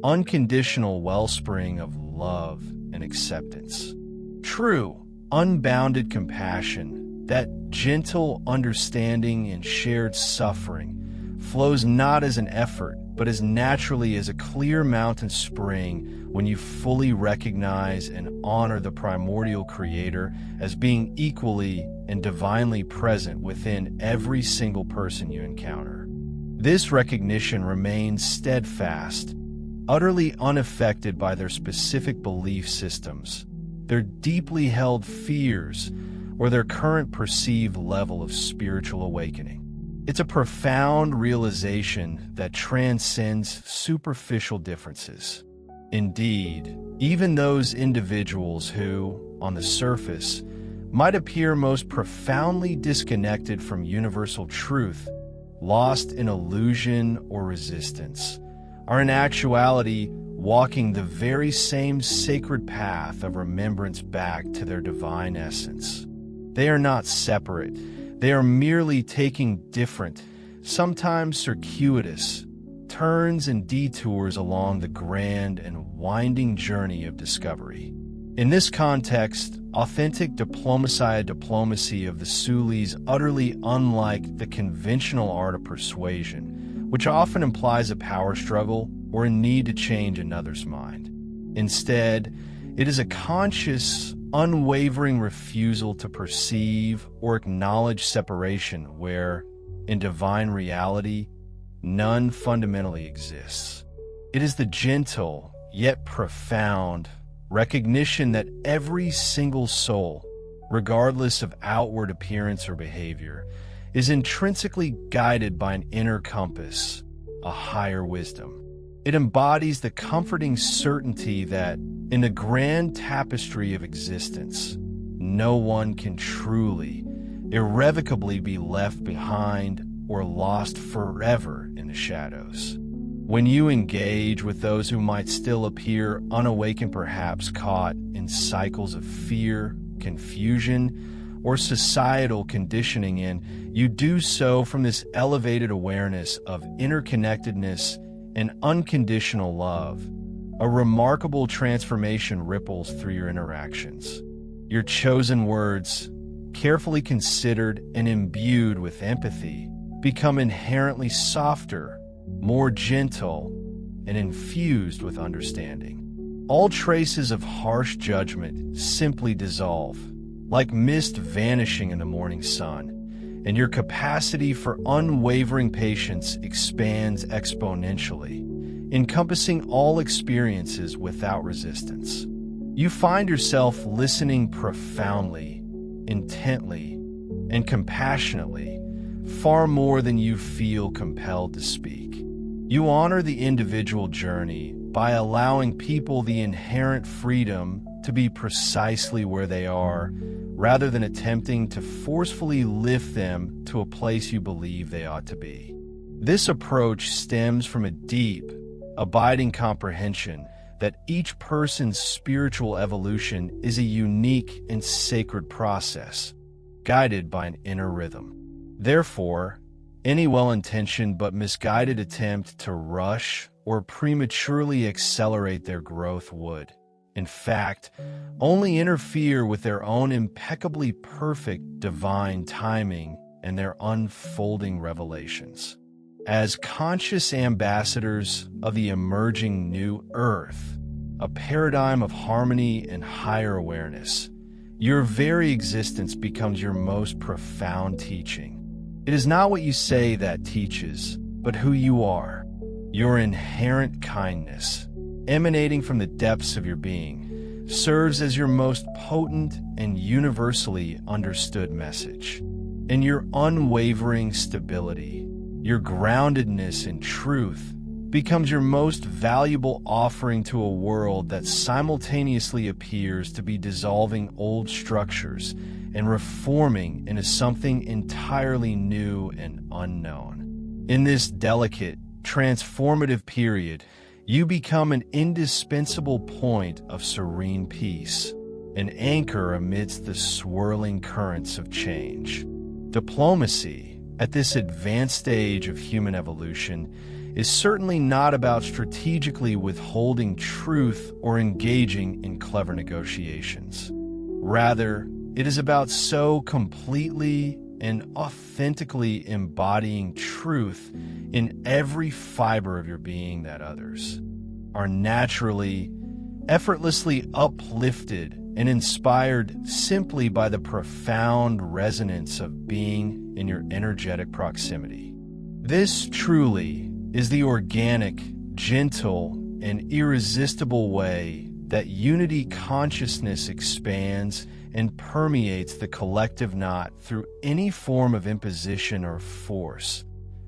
unconditional wellspring of love and acceptance. True, unbounded compassion, that gentle understanding and shared suffering, flows not as an effort, but as naturally as a clear mountain spring when you fully recognize and honor the primordial creator as being equally and divinely present within every single person you encounter. This recognition remains steadfast, utterly unaffected by their specific belief systems, their deeply held fears, or their current perceived level of spiritual awakening. It's a profound realization that transcends superficial differences. Indeed, even those individuals who, on the surface, might appear most profoundly disconnected from universal truth, lost in illusion or resistance, are in actuality walking the very same sacred path of remembrance back to their divine essence. They are not separate. They are merely taking different, sometimes circuitous, turns and detours along the grand and winding journey of discovery. In this context, authentic diplomacy of the Suli is utterly unlike the conventional art of persuasion, which often implies a power struggle or a need to change another's mind. Instead, it is a conscious, unwavering refusal to perceive or acknowledge separation where, in divine reality, none fundamentally exists. It is the gentle, yet profound, recognition that every single soul, regardless of outward appearance or behavior, is intrinsically guided by an inner compass, a higher wisdom. It embodies the comforting certainty that, in the grand tapestry of existence, no one can truly, irrevocably be left behind or lost forever in the shadows. When you engage with those who might still appear unawakened, perhaps caught in cycles of fear, confusion, or societal conditioning, you do so from this elevated awareness of interconnectedness and unconditional love. A remarkable transformation ripples through your interactions. Your chosen words, carefully considered and imbued with empathy, become inherently softer, more gentle, and infused with understanding. All traces of harsh judgment simply dissolve, like mist vanishing in the morning sun, and your capacity for unwavering patience expands exponentially, encompassing all experiences without resistance. You find yourself listening profoundly, intently, and compassionately, far more than you feel compelled to speak. You honor the individual journey by allowing people the inherent freedom to be precisely where they are, rather than attempting to forcefully lift them to a place you believe they ought to be. This approach stems from a deep, abiding comprehension that each person's spiritual evolution is a unique and sacred process, guided by an inner rhythm. Therefore, any well-intentioned but misguided attempt to rush or prematurely accelerate their growth would, in fact, only interfere with their own impeccably perfect divine timing and their unfolding revelations. As conscious ambassadors of the emerging new earth, a paradigm of harmony and higher awareness, your very existence becomes your most profound teaching. It is not what you say that teaches, but who you are. Your inherent kindness, emanating from the depths of your being, serves as your most potent and universally understood message. And your unwavering stability, your groundedness in truth, becomes your most valuable offering to a world that simultaneously appears to be dissolving old structures and reforming into something entirely new and unknown. In this delicate, transformative period, you become an indispensable point of serene peace, an anchor amidst the swirling currents of change. Diplomacy, at this advanced stage of human evolution, is certainly not about strategically withholding truth or engaging in clever negotiations. Rather, it is about so completely and authentically embodying truth in every fiber of your being that others are naturally, effortlessly uplifted and inspired simply by the profound resonance of being in your energetic proximity. This truly is the organic, gentle, and irresistible way that unity consciousness expands and permeates the collective, not through any form of imposition or force,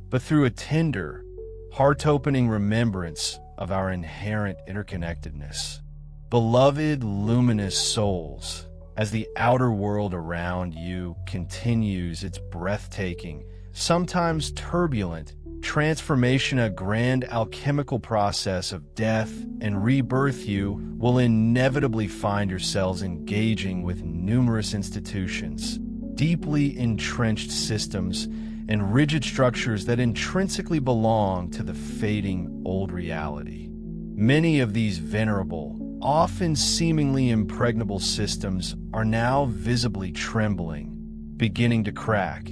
but through a tender, heart-opening remembrance of our inherent interconnectedness. Beloved luminous souls, as the outer world around you continues its breathtaking, sometimes turbulent, transformation, a grand alchemical process of death and rebirth, you will inevitably find yourselves engaging with numerous institutions, deeply entrenched systems, and rigid structures that intrinsically belong to the fading old reality. Many of these venerable, often seemingly impregnable systems are now visibly trembling, beginning to crack,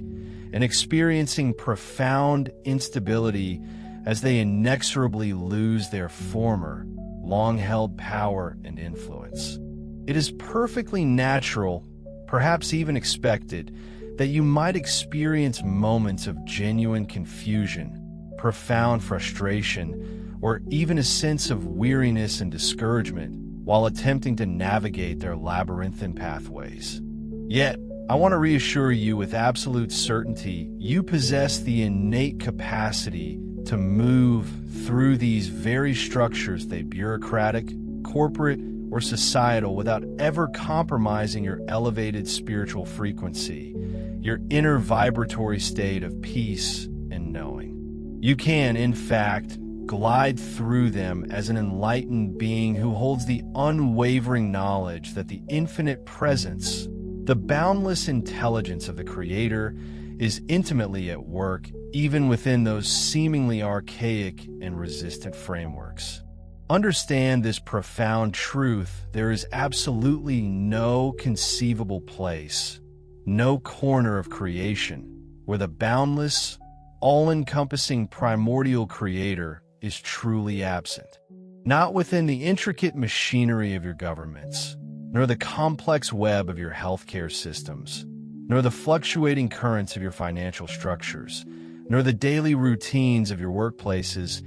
and experiencing profound instability as they inexorably lose their former, long-held power and influence. It is perfectly natural, perhaps even expected, that you might experience moments of genuine confusion, profound frustration, or even a sense of weariness and discouragement while attempting to navigate their labyrinthine pathways. Yet, I want to reassure you with absolute certainty, you possess the innate capacity to move through these very structures, they bureaucratic, corporate, or societal, without ever compromising your elevated spiritual frequency, your inner vibratory state of peace and knowing. You can, in fact, glide through them as an enlightened being who holds the unwavering knowledge that the infinite presence, the boundless intelligence of the Creator, is intimately at work even within those seemingly archaic and resistant frameworks. Understand this profound truth: there is absolutely no conceivable place, no corner of creation, where the boundless, all-encompassing primordial Creator is truly absent. Not within the intricate machinery of your governments, nor the complex web of your healthcare systems, nor the fluctuating currents of your financial structures, nor the daily routines of your workplaces,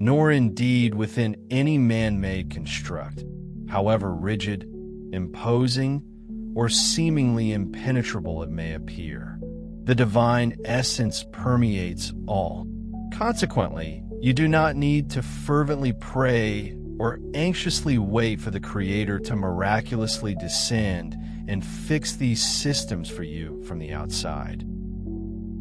nor indeed within any man-made construct, however rigid, imposing, or seemingly impenetrable it may appear. The divine essence permeates all. Consequently, you do not need to fervently pray or anxiously wait for the Creator to miraculously descend and fix these systems for you from the outside.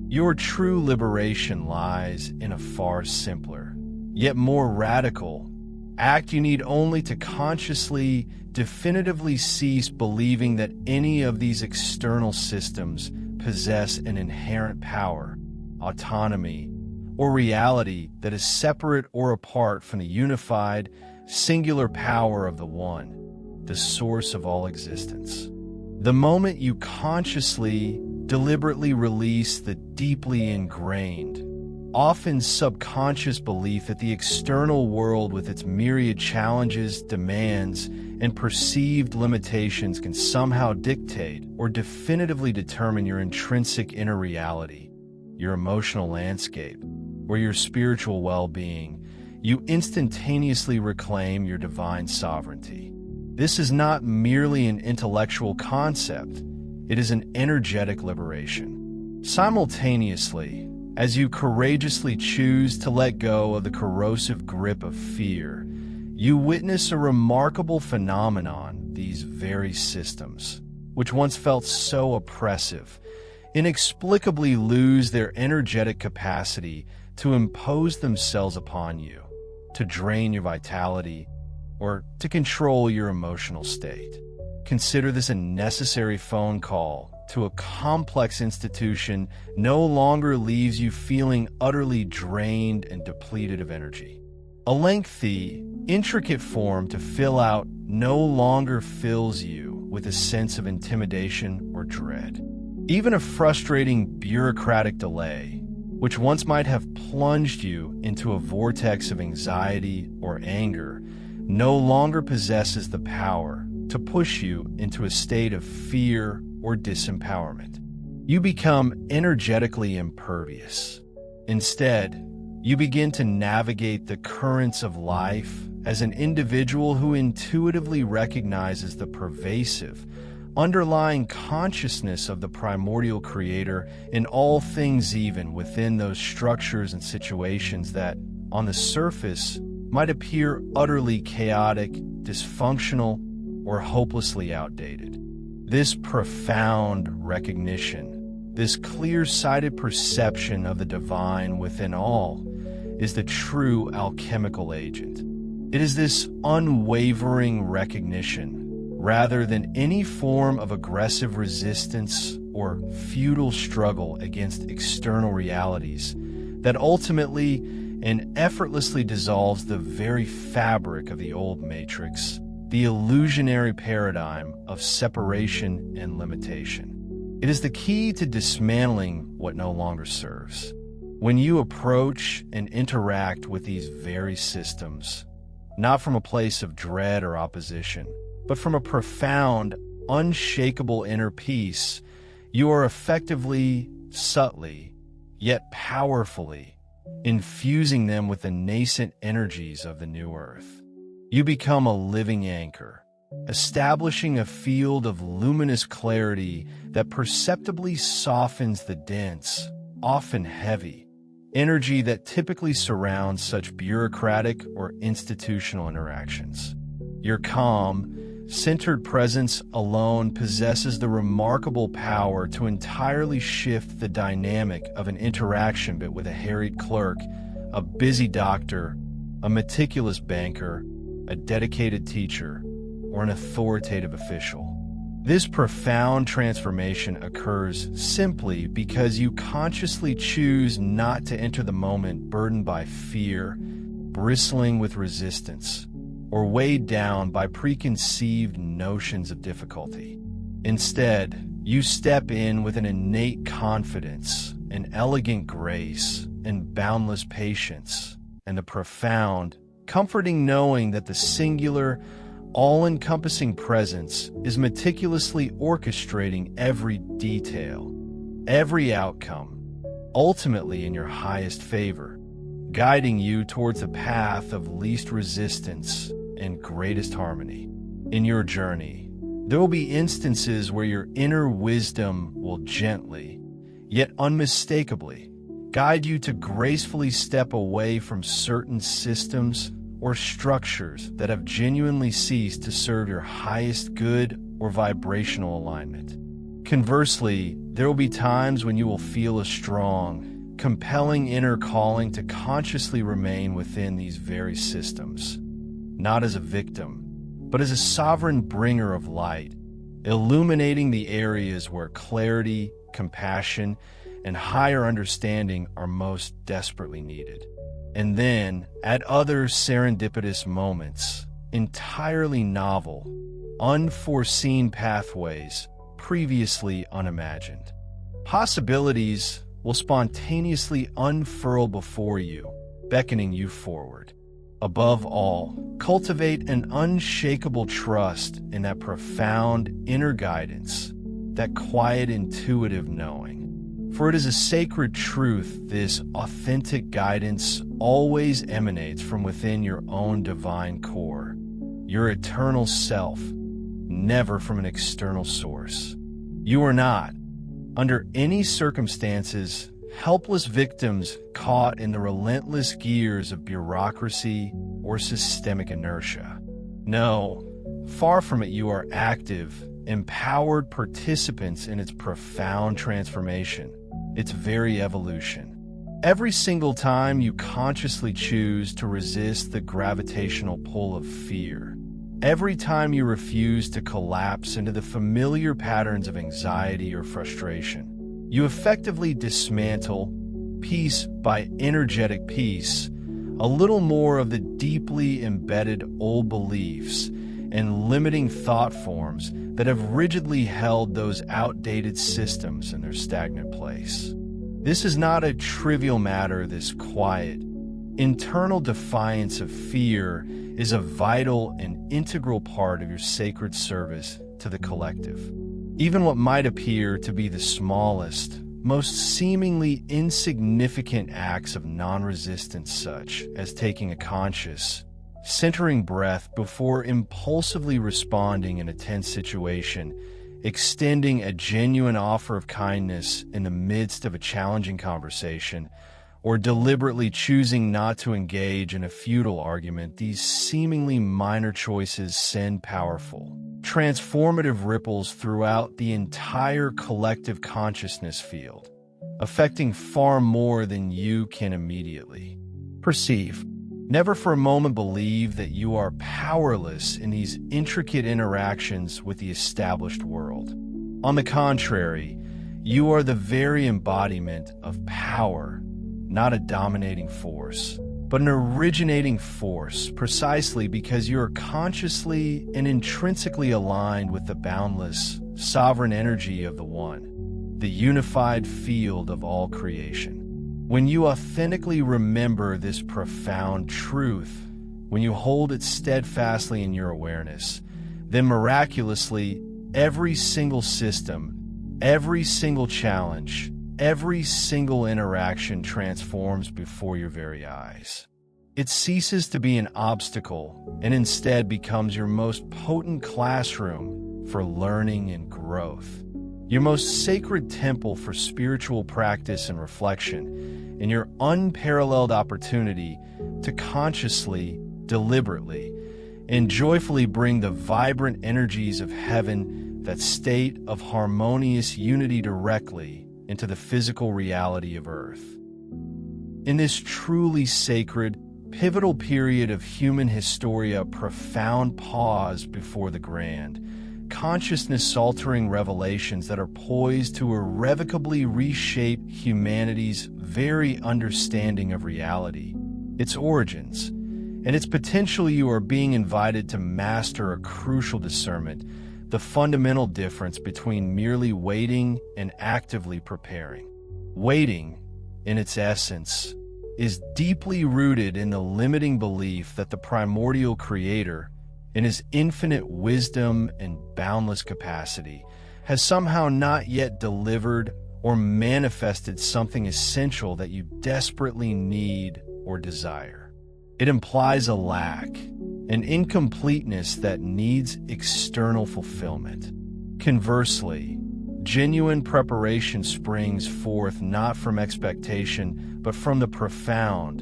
Your true liberation lies in a far simpler, yet more radical act. You need only to consciously, definitively cease believing that any of these external systems possess an inherent power, autonomy, or reality that is separate or apart from the unified, singular power of the One, the source of all existence. The moment you consciously, deliberately release the deeply ingrained, often subconscious belief that the external world with its myriad challenges, demands, and perceived limitations can somehow dictate or definitively determine your intrinsic inner reality, your emotional landscape, or your spiritual well-being, you instantaneously reclaim your divine sovereignty. This is not merely an intellectual concept, it is an energetic liberation. Simultaneously, as you courageously choose to let go of the corrosive grip of fear, you witness a remarkable phenomenon. These very systems, which once felt so oppressive, inexplicably lose their energetic capacity to impose themselves upon you, to drain your vitality, or to control your emotional state. Consider this a necessary phone call to a complex institution no longer leaves you feeling utterly drained and depleted of energy. A lengthy, intricate form to fill out no longer fills you with a sense of intimidation or dread. Even a frustrating bureaucratic delay, which once might have plunged you into a vortex of anxiety or anger, no longer possesses the power to push you into a state of fear or disempowerment. You become energetically impervious. Instead, you begin to navigate the currents of life as an individual who intuitively recognizes the pervasive, underlying consciousness of the primordial Creator in all things, even within those structures and situations that, on the surface, might appear utterly chaotic, dysfunctional, or hopelessly outdated. This profound recognition, this clear-sighted perception of the divine within all, is the true alchemical agent. It is this unwavering recognition, rather than any form of aggressive resistance or futile struggle against external realities, that ultimately and effortlessly dissolves the very fabric of the old matrix, the illusionary paradigm of separation and limitation. It is the key to dismantling what no longer serves. When you approach and interact with these very systems, not from a place of dread or opposition, but from a profound, unshakable inner peace. You are effectively, subtly, yet powerfully, infusing them with the nascent energies of the new earth. You become a living anchor, establishing a field of luminous clarity that perceptibly softens the dense, often heavy, energy that typically surrounds such bureaucratic or institutional interactions. Your calm, centered presence alone possesses the remarkable power to entirely shift the dynamic of an interaction with a harried clerk, a busy doctor, a meticulous banker, a dedicated teacher, or an authoritative official. This profound transformation occurs simply because you consciously choose not to enter the moment burdened by fear, bristling with resistance, or weighed down by preconceived notions of difficulty. Instead, you step in with an innate confidence, an elegant grace, and boundless patience, and the profound, comforting knowing that the singular, all-encompassing presence is meticulously orchestrating every detail, every outcome, ultimately in your highest favor, guiding you towards the path of least resistance and greatest harmony. In your journey, there will be instances where your inner wisdom will gently, yet unmistakably, guide you to gracefully step away from certain systems or structures that have genuinely ceased to serve your highest good or vibrational alignment. Conversely, there will be times when you will feel a strong, compelling inner calling to consciously remain within these very systems, not as a victim, but as a sovereign bringer of light, illuminating the areas where clarity, compassion, and higher understanding are most desperately needed. And then, at other serendipitous moments, entirely novel, unforeseen pathways previously unimagined. Possibilities will spontaneously unfurl before you, beckoning you forward. Above all, cultivate an unshakable trust in that profound inner guidance, that quiet intuitive knowing. For it is a sacred truth, this authentic guidance always emanates from within your own divine core, your eternal self, never from an external source. You are not, under any circumstances, helpless victims caught in the relentless gears of bureaucracy or systemic inertia. No, far from it, you are active, empowered participants in its profound transformation, its very evolution. Every single time you consciously choose to resist the gravitational pull of fear, every time you refuse to collapse into the familiar patterns of anxiety or frustration, you effectively dismantle, piece by energetic piece, a little more of the deeply embedded old beliefs and limiting thought forms that have rigidly held those outdated systems in their stagnant place. This is not a trivial matter. This quiet, internal defiance of fear is a vital and integral part of your sacred service to the collective. Even what might appear to be the smallest, most seemingly insignificant acts of non-resistance, such as taking a conscious, centering breath before impulsively responding in a tense situation, extending a genuine offer of kindness in the midst of a challenging conversation, or deliberately choosing not to engage in a futile argument, these seemingly minor choices send powerful, transformative ripples throughout the entire collective consciousness field, affecting far more than you can immediately perceive. Never for a moment believe that you are powerless in these intricate interactions with the established world. On the contrary, you are the very embodiment of power, not a dominating force, but an originating force, precisely because you are consciously and intrinsically aligned with the boundless, sovereign energy of the One, the unified field of all creation. When you authentically remember this profound truth, when you hold it steadfastly in your awareness, then miraculously, every single system, every single challenge, every single interaction transforms before your very eyes. It ceases to be an obstacle and instead becomes your most potent classroom for learning and growth, your most sacred temple for spiritual practice and reflection, and your unparalleled opportunity to consciously, deliberately, and joyfully bring the vibrant energies of heaven, that state of harmonious unity, directly into the physical reality of Earth. In this truly sacred, pivotal period of human historia, profound pause before the grand, consciousness-altering revelations that are poised to irrevocably reshape humanity's very understanding of reality, its origins, and its potential, you are being invited to master a crucial discernment, the fundamental difference between merely waiting and actively preparing. Waiting, in its essence, is deeply rooted in the limiting belief that the primordial creator, in his infinite wisdom and boundless capacity, has somehow not yet delivered or manifested something essential that you desperately need or desire. It implies a lack, an incompleteness that needs external fulfillment. Conversely, genuine preparation springs forth not from expectation, but from the profound,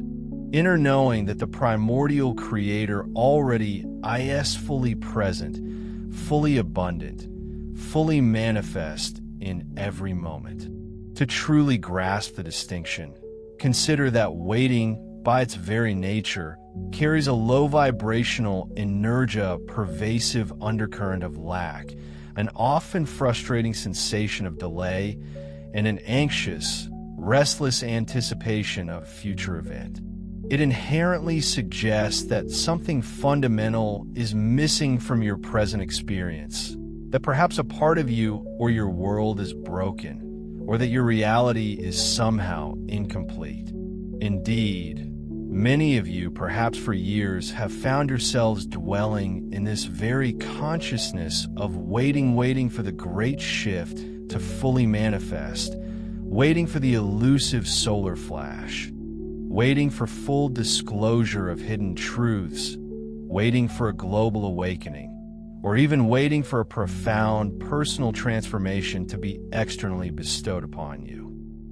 inner knowing that the primordial creator already is fully present, fully abundant, fully manifest in every moment. To truly grasp the distinction, consider that waiting, by its very nature, carries a low vibrational inertia, pervasive undercurrent of lack, an often frustrating sensation of delay, and an anxious, restless anticipation of a future event. It inherently suggests that something fundamental is missing from your present experience, that perhaps a part of you or your world is broken, or that your reality is somehow incomplete. Indeed, many of you, perhaps for years, have found yourselves dwelling in this very consciousness of waiting for the great shift to fully manifest, waiting for the elusive solar flash, waiting for full disclosure of hidden truths, waiting for a global awakening, or even waiting for a profound personal transformation to be externally bestowed upon you.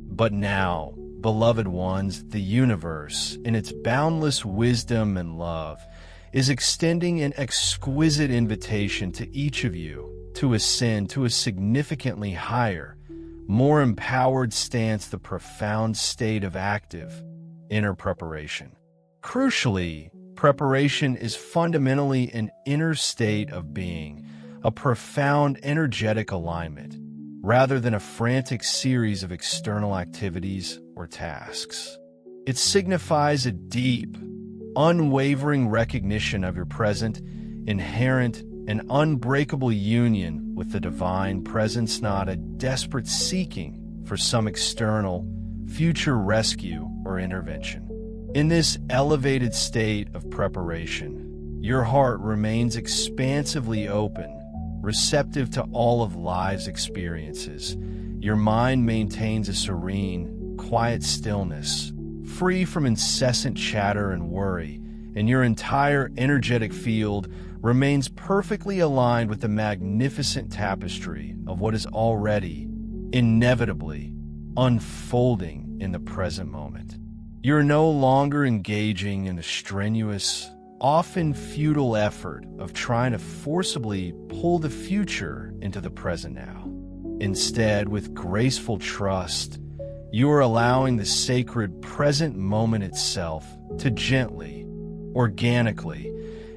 But now, beloved ones, the universe, in its boundless wisdom and love, is extending an exquisite invitation to each of you to ascend to a significantly higher, more empowered stance, the profound state of active inner preparation. Crucially, preparation is fundamentally an inner state of being, a profound energetic alignment, rather than a frantic series of external activities or tasks. It signifies a deep, unwavering recognition of your present, inherent, and unbreakable union with the divine presence, not a desperate seeking for some external, future rescue or intervention. In this elevated state of preparation, your heart remains expansively open, receptive to all of life's experiences. Your mind maintains a serene, quiet stillness, free from incessant chatter and worry, and your entire energetic field remains perfectly aligned with the magnificent tapestry of what is already, inevitably, unfolding in the present moment. You're no longer engaging in the strenuous, often futile effort of trying to forcibly pull the future into the present now. Instead, with graceful trust, you are allowing the sacred present moment itself to gently, organically,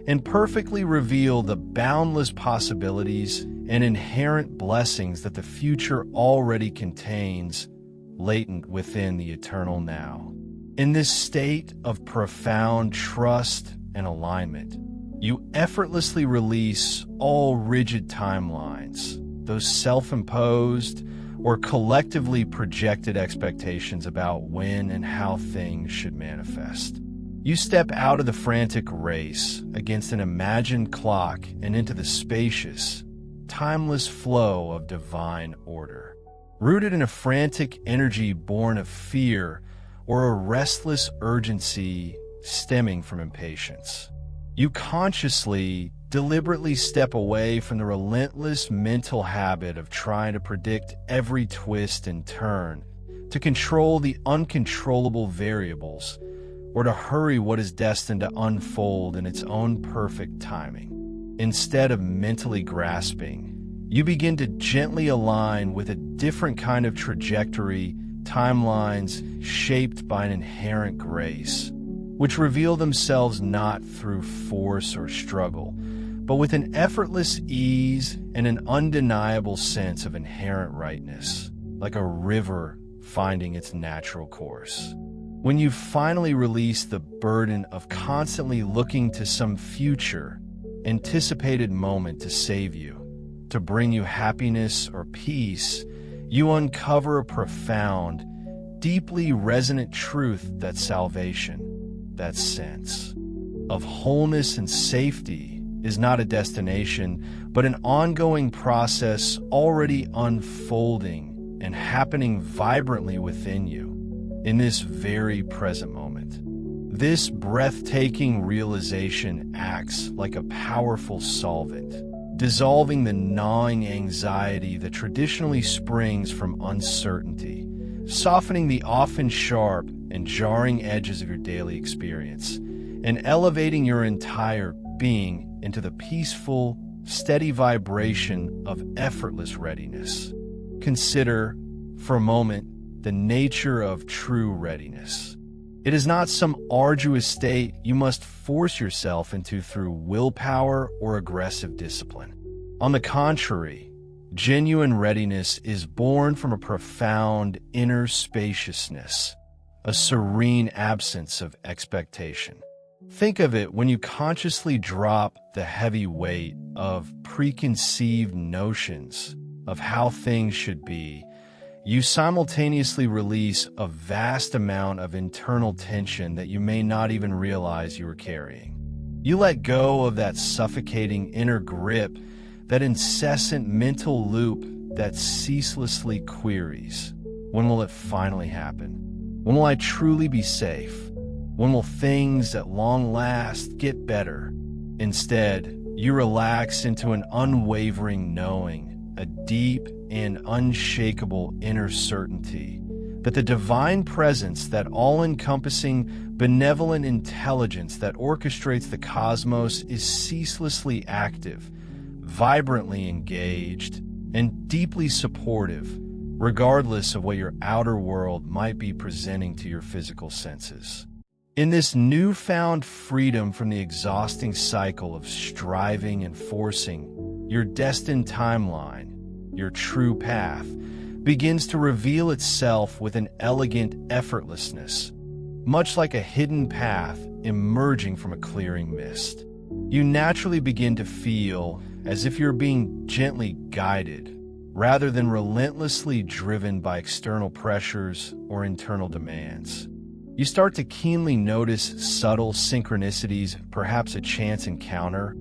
and perfectly reveal the boundless possibilities and inherent blessings that the future already contains, latent within the eternal now. In this state of profound trust and alignment, you effortlessly release all rigid timelines, those self-imposed or collectively projected expectations about when and how things should manifest. You step out of the frantic race against an imagined clock and into the spacious, timeless flow of divine order. Rooted in a frantic energy born of fear or a restless urgency stemming from impatience, you consciously, deliberately step away from the relentless mental habit of trying to predict every twist and turn, to control the uncontrollable variables, or to hurry what is destined to unfold in its own perfect timing. Instead of mentally grasping, you begin to gently align with a different kind of trajectory, timelines shaped by an inherent grace, which reveal themselves not through force or struggle, but with an effortless ease and an undeniable sense of inherent rightness, like a river finding its natural course. When you finally release the burden of constantly looking to some future, anticipated moment to save you, to bring you happiness or peace, you uncover a profound, deeply resonant truth that salvation, that sense of wholeness and safety, is not a destination, but an ongoing process already unfolding and happening vibrantly within you in this very present moment. This breathtaking realization acts like a powerful solvent, dissolving the gnawing anxiety that traditionally springs from uncertainty, softening the often sharp and jarring edges of your daily experience, and elevating your entire being into the peaceful, steady vibration of effortless readiness. Consider, for a moment, the nature of true readiness. It is not some arduous state you must force yourself into through willpower or aggressive discipline. On the contrary, genuine readiness is born from a profound inner spaciousness, a serene absence of expectation. Think of it when you consciously drop the heavy weight of preconceived notions of how things should be. You simultaneously release a vast amount of internal tension that you may not even realize you were carrying. You let go of that suffocating inner grip, that incessant mental loop that ceaselessly queries, when will it finally happen? When will I truly be safe? When will things at long last get better? Instead, you relax into an unwavering knowing, a deep and unshakable inner certainty that the divine presence, that all-encompassing, benevolent intelligence that orchestrates the cosmos, is ceaselessly active, vibrantly engaged, and deeply supportive, regardless of what your outer world might be presenting to your physical senses. In this newfound freedom from the exhausting cycle of striving and forcing, your destined timeline, your true path, begins to reveal itself with an elegant effortlessness, much like a hidden path emerging from a clearing mist. You naturally begin to feel as if you're being gently guided, rather than relentlessly driven by external pressures or internal demands. You start to keenly notice subtle synchronicities, perhaps a chance encounter,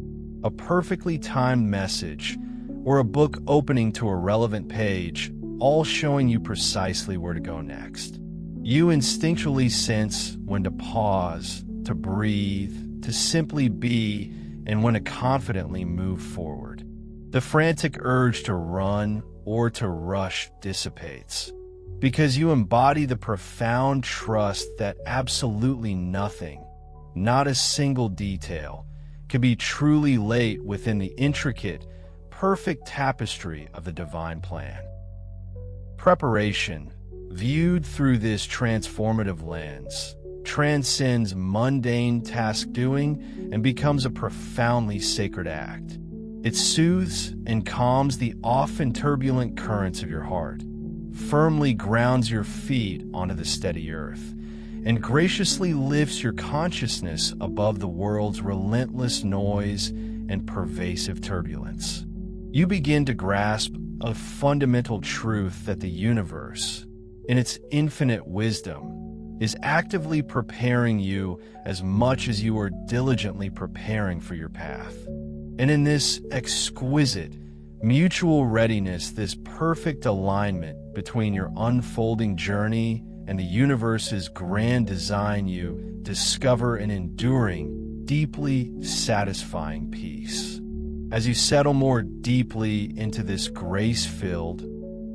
a perfectly timed message, or a book opening to a relevant page, all showing you precisely where to go next. You instinctually sense when to pause, to breathe, to simply be, and when to confidently move forward. The frantic urge to run or to rush dissipates, because you embody the profound trust that absolutely nothing, not a single detail, can be truly laid within the intricate, perfect tapestry of the divine plan. Preparation, viewed through this transformative lens, transcends mundane task-doing and becomes a profoundly sacred act. It soothes and calms the often turbulent currents of your heart, firmly grounds your feet onto the steady earth, and graciously lifts your consciousness above the world's relentless noise and pervasive turbulence. You begin to grasp a fundamental truth that the universe, in its infinite wisdom, is actively preparing you as much as you are diligently preparing for your path. And in this exquisite, mutual readiness, this perfect alignment between your unfolding journey and the universe's grand design, you discover an enduring, deeply satisfying peace. As you settle more deeply into this grace-filled,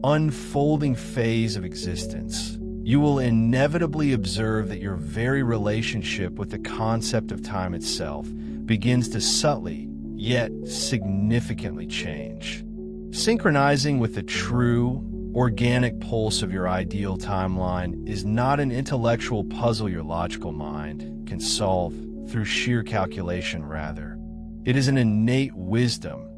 unfolding phase of existence, you will inevitably observe that your very relationship with the concept of time itself begins to subtly, yet significantly change. Synchronizing with the true, organic pulse of your ideal timeline is not an intellectual puzzle your logical mind can solve through sheer calculation. Rather, it is an innate wisdom,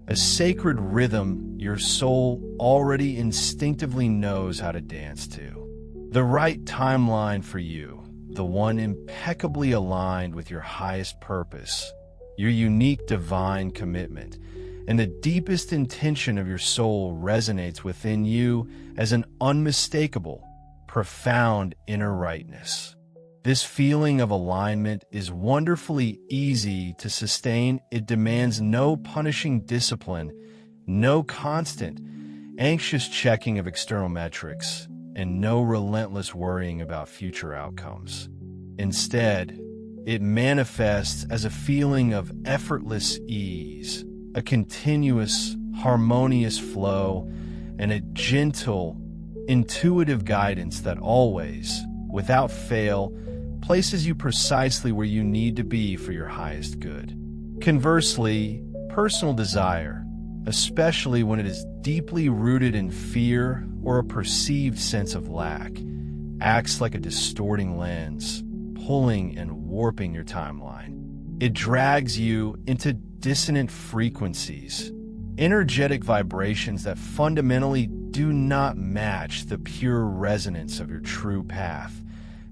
a sacred rhythm your soul already instinctively knows how to dance to. The right timeline for you, the one impeccably aligned with your highest purpose, your unique divine commitment, and the deepest intention of your soul resonates within you as an unmistakable, profound inner rightness. This feeling of alignment is wonderfully easy to sustain. It demands no punishing discipline, no constant, anxious checking of external metrics, and no relentless worrying about future outcomes. Instead, it manifests as a feeling of effortless ease, a continuous, harmonious flow, and a gentle, intuitive guidance that always, without fail, places you precisely where you need to be for your highest good. Conversely, personal desire, especially when it is deeply rooted in fear or a perceived sense of lack, acts like a distorting lens, pulling and warping your timeline. It drags you into dissonant frequencies, energetic vibrations that fundamentally do not match the pure resonance of your true path,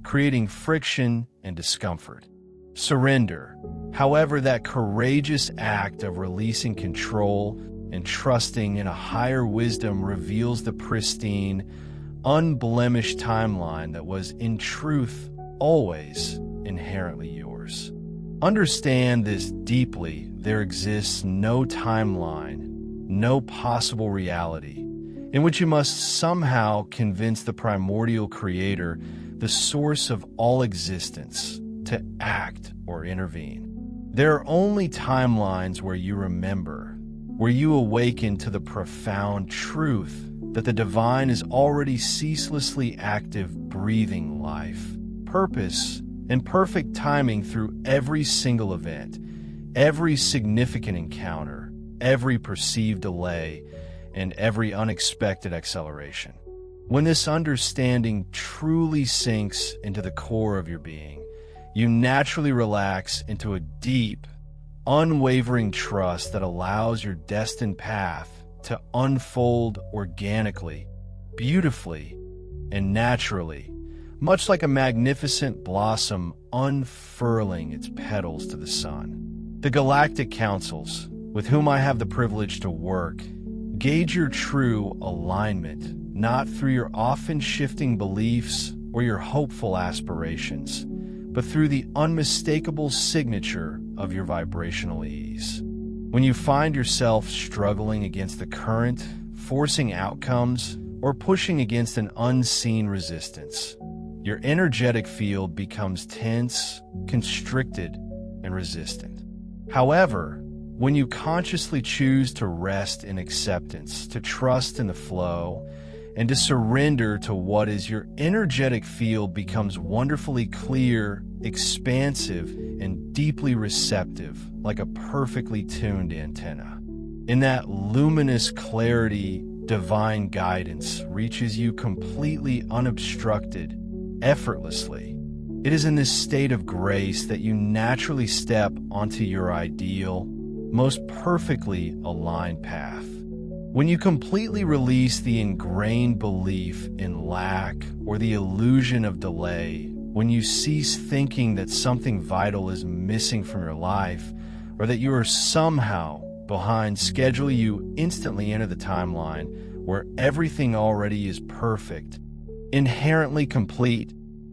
creating friction and discomfort. Surrender, however, that courageous act of releasing control and trusting in a higher wisdom, reveals the pristine, unblemished timeline that was, in truth, always inherently yours. Understand this deeply. There exists no timeline, no possible reality, in which you must somehow convince the primordial creator, the source of all existence, to act or intervene. There are only timelines where you remember, where you awaken to the profound truth that the divine is already ceaselessly active, breathing life, purpose, and perfect timing through every single event, every significant encounter, every perceived delay, and every unexpected acceleration. When this understanding truly sinks into the core of your being, you naturally relax into a deep, unwavering trust that allows your destined path to unfold organically, beautifully, and naturally, much like a magnificent blossom unfurling its petals to the sun. The Galactic Councils, with whom I have the privilege to work, gauge your true alignment not through your often shifting beliefs or your hopeful aspirations, but through the unmistakable signature of your vibrational ease. When you find yourself struggling against the current, forcing outcomes, or pushing against an unseen resistance, your energetic field becomes tense, constricted, and resistant. However, when you consciously choose to rest in acceptance, to trust in the flow, and to surrender to what is, your energetic field becomes wonderfully clear, expansive, and deeply receptive, like a perfectly tuned antenna. In that luminous clarity, divine guidance reaches you completely unobstructed, effortlessly. It is in this state of grace that you naturally step onto your ideal, most perfectly aligned path. When you completely release the ingrained belief in lack or the illusion of delay, when you cease thinking that something vital is missing from your life or that you are somehow behind schedule, you instantly enter the timeline where everything already is perfect, inherently complete,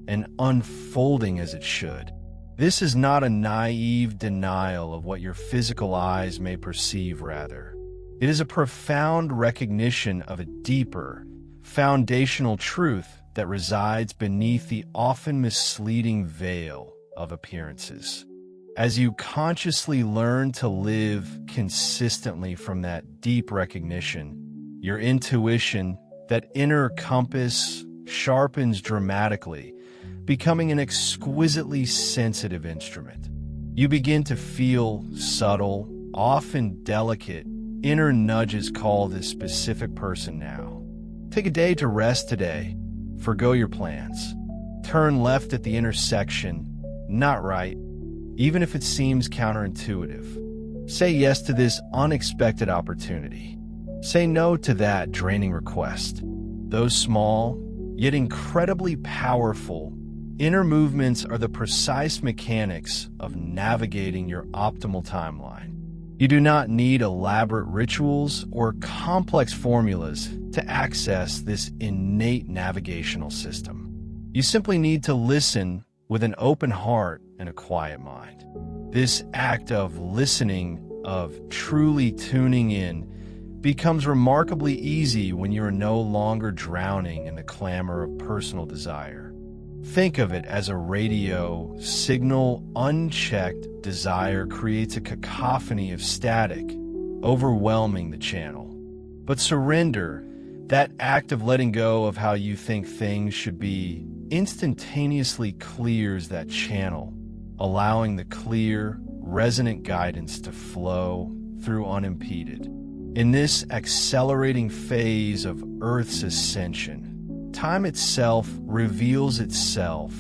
and unfolding as it should. This is not a naive denial of what your physical eyes may perceive, rather. It is a profound recognition of a deeper, foundational truth that resides beneath the often misleading veil of appearances. As you consciously learn to live consistently from that deep recognition, your intuition, that inner compass, sharpens dramatically, becoming an exquisitely sensitive instrument. You begin to feel subtle, often delicate, inner nudges call this specific person now. Take a day to rest today. Forgo your plans. Turn left at the intersection, not right, even if it seems counterintuitive. Say yes to this unexpected opportunity. Say no to that draining request. Those small, yet incredibly powerful, inner movements are the precise mechanics of navigating your optimal timeline. You do not need elaborate rituals or complex formulas to access this innate navigational system. You simply need to listen with an open heart and a quiet mind. This act of listening, of truly tuning in, becomes remarkably easy when you are no longer drowning in the clamor of personal desire. Think of it as a radio signal. Unchecked desire creates a cacophony of static, overwhelming the channel. But surrender, that act of letting go of how you think things should be, instantaneously clears that channel, allowing the clear, resonant guidance to flow through unimpeded. In this accelerating phase of Earth's ascension, time itself reveals itself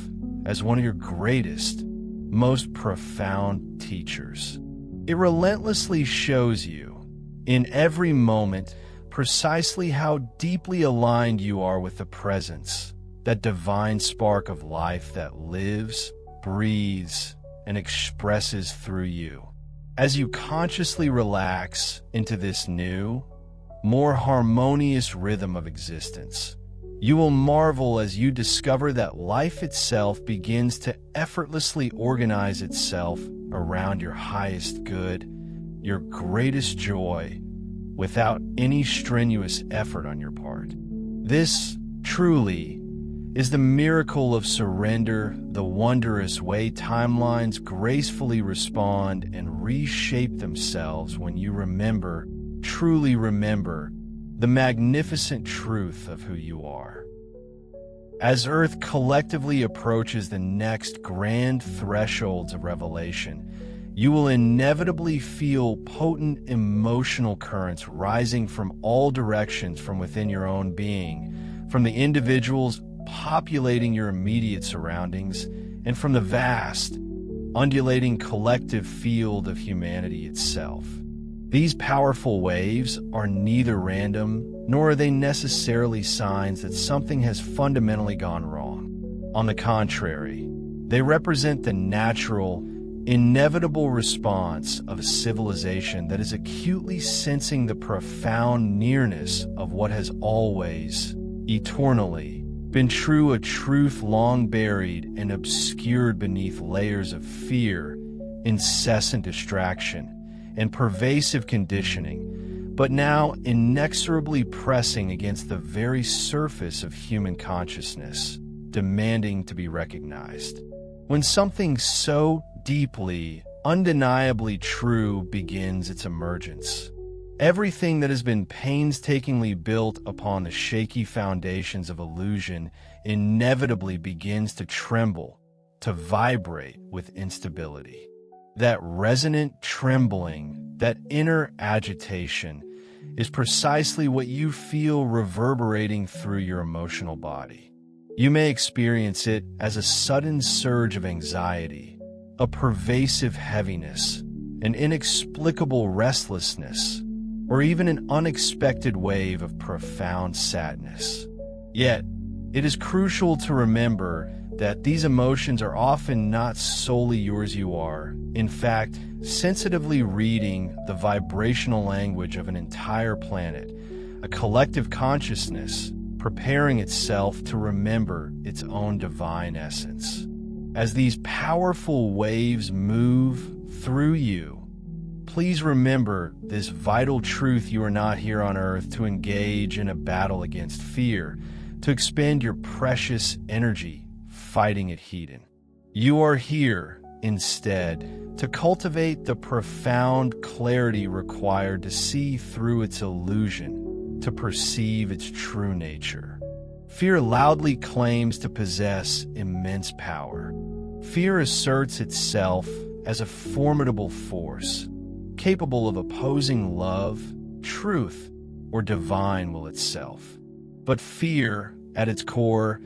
as one of your greatest, most profound teachers. It relentlessly shows you, in every moment, precisely how deeply aligned you are with the presence, that divine spark of life that lives, breathes, and expresses through you. As you consciously relax into this new, more harmonious rhythm of existence, you will marvel as you discover that life itself begins to effortlessly organize itself around your highest good, your greatest joy, without any strenuous effort on your part. This, truly, is the miracle of surrender, the wondrous way timelines gracefully respond and reshape themselves when you remember, truly remember, the magnificent truth of who you are. As Earth collectively approaches the next grand thresholds of revelation, you will inevitably feel potent emotional currents rising from all directions from within your own being, from the individuals populating your immediate surroundings, and from the vast, undulating collective field of humanity itself. These powerful waves are neither random, nor are they necessarily signs that something has fundamentally gone wrong. On the contrary, they represent the natural, inevitable response of a civilization that is acutely sensing the profound nearness of what has always, eternally, been true, a truth long buried and obscured beneath layers of fear, incessant distraction, and pervasive conditioning, but now inexorably pressing against the very surface of human consciousness, demanding to be recognized. When something so deeply, undeniably true begins its emergence, everything that has been painstakingly built upon the shaky foundations of illusion inevitably begins to tremble, to vibrate with instability. That resonant trembling, that inner agitation, is precisely what you feel reverberating through your emotional body. You may experience it as a sudden surge of anxiety, a pervasive heaviness, an inexplicable restlessness, or even an unexpected wave of profound sadness. Yet, it is crucial to remember that these emotions are often not solely yours. You are, in fact, sensitively reading the vibrational language of an entire planet, a collective consciousness preparing itself to remember its own divine essence. As these powerful waves move through you, please remember this vital truth: you are not here on Earth to engage in a battle against fear, to expend your precious energy fighting it heathen. You are here, instead, to cultivate the profound clarity required to see through its illusion, to perceive its true nature. Fear loudly claims to possess immense power. Fear asserts itself as a formidable force, capable of opposing love, truth, or divine will itself. But fear, at its core,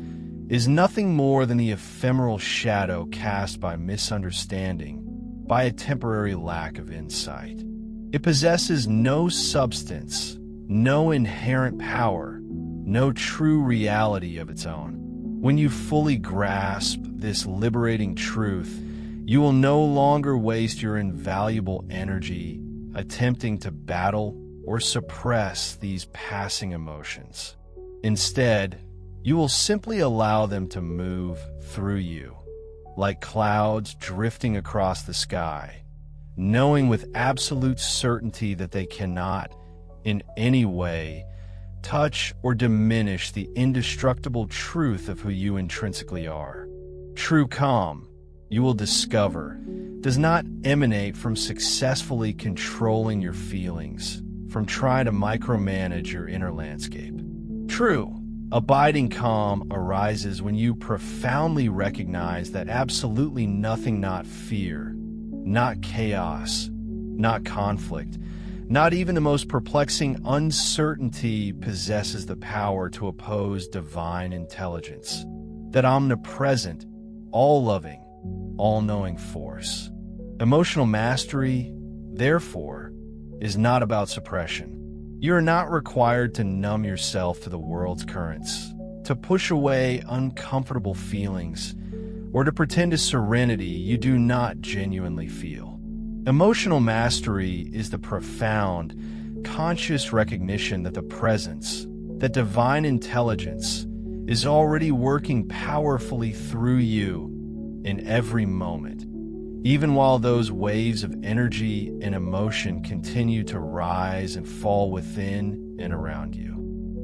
is nothing more than the ephemeral shadow cast by misunderstanding, by a temporary lack of insight. It possesses no substance, no inherent power, no true reality of its own. When you fully grasp this liberating truth, you will no longer waste your invaluable energy attempting to battle or suppress these passing emotions. Instead, you will simply allow them to move through you, like clouds drifting across the sky, knowing with absolute certainty that they cannot, in any way, touch or diminish the indestructible truth of who you intrinsically are. True calm, you will discover, does not emanate from successfully controlling your feelings, from trying to micromanage your inner landscape. True, abiding calm arises when you profoundly recognize that absolutely nothing, not fear, not chaos, not conflict, not even the most perplexing uncertainty possesses the power to oppose divine intelligence, that omnipresent, all-loving, all-knowing force. Emotional mastery, therefore, is not about suppression. You are not required to numb yourself to the world's currents, to push away uncomfortable feelings, or to pretend a serenity you do not genuinely feel. Emotional mastery is the profound, conscious recognition that the presence, that divine intelligence, is already working powerfully through you in every moment, even while those waves of energy and emotion continue to rise and fall within and around you.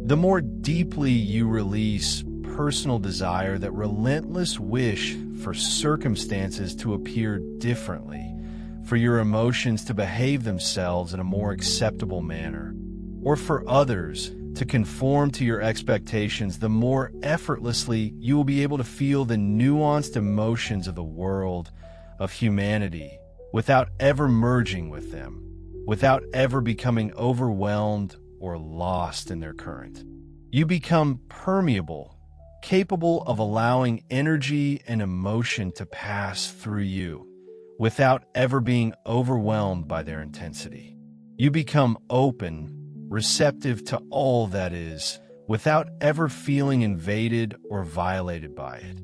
The more deeply you release personal desire, that relentless wish for circumstances to appear differently, for your emotions to behave themselves in a more acceptable manner, or for others to conform to your expectations, the more effortlessly you will be able to feel the nuanced emotions of the world, of humanity, without ever merging with them, without ever becoming overwhelmed or lost in their current. You become permeable, capable of allowing energy and emotion to pass through you, without ever being overwhelmed by their intensity. You become open, receptive to all that is, without ever feeling invaded or violated by it.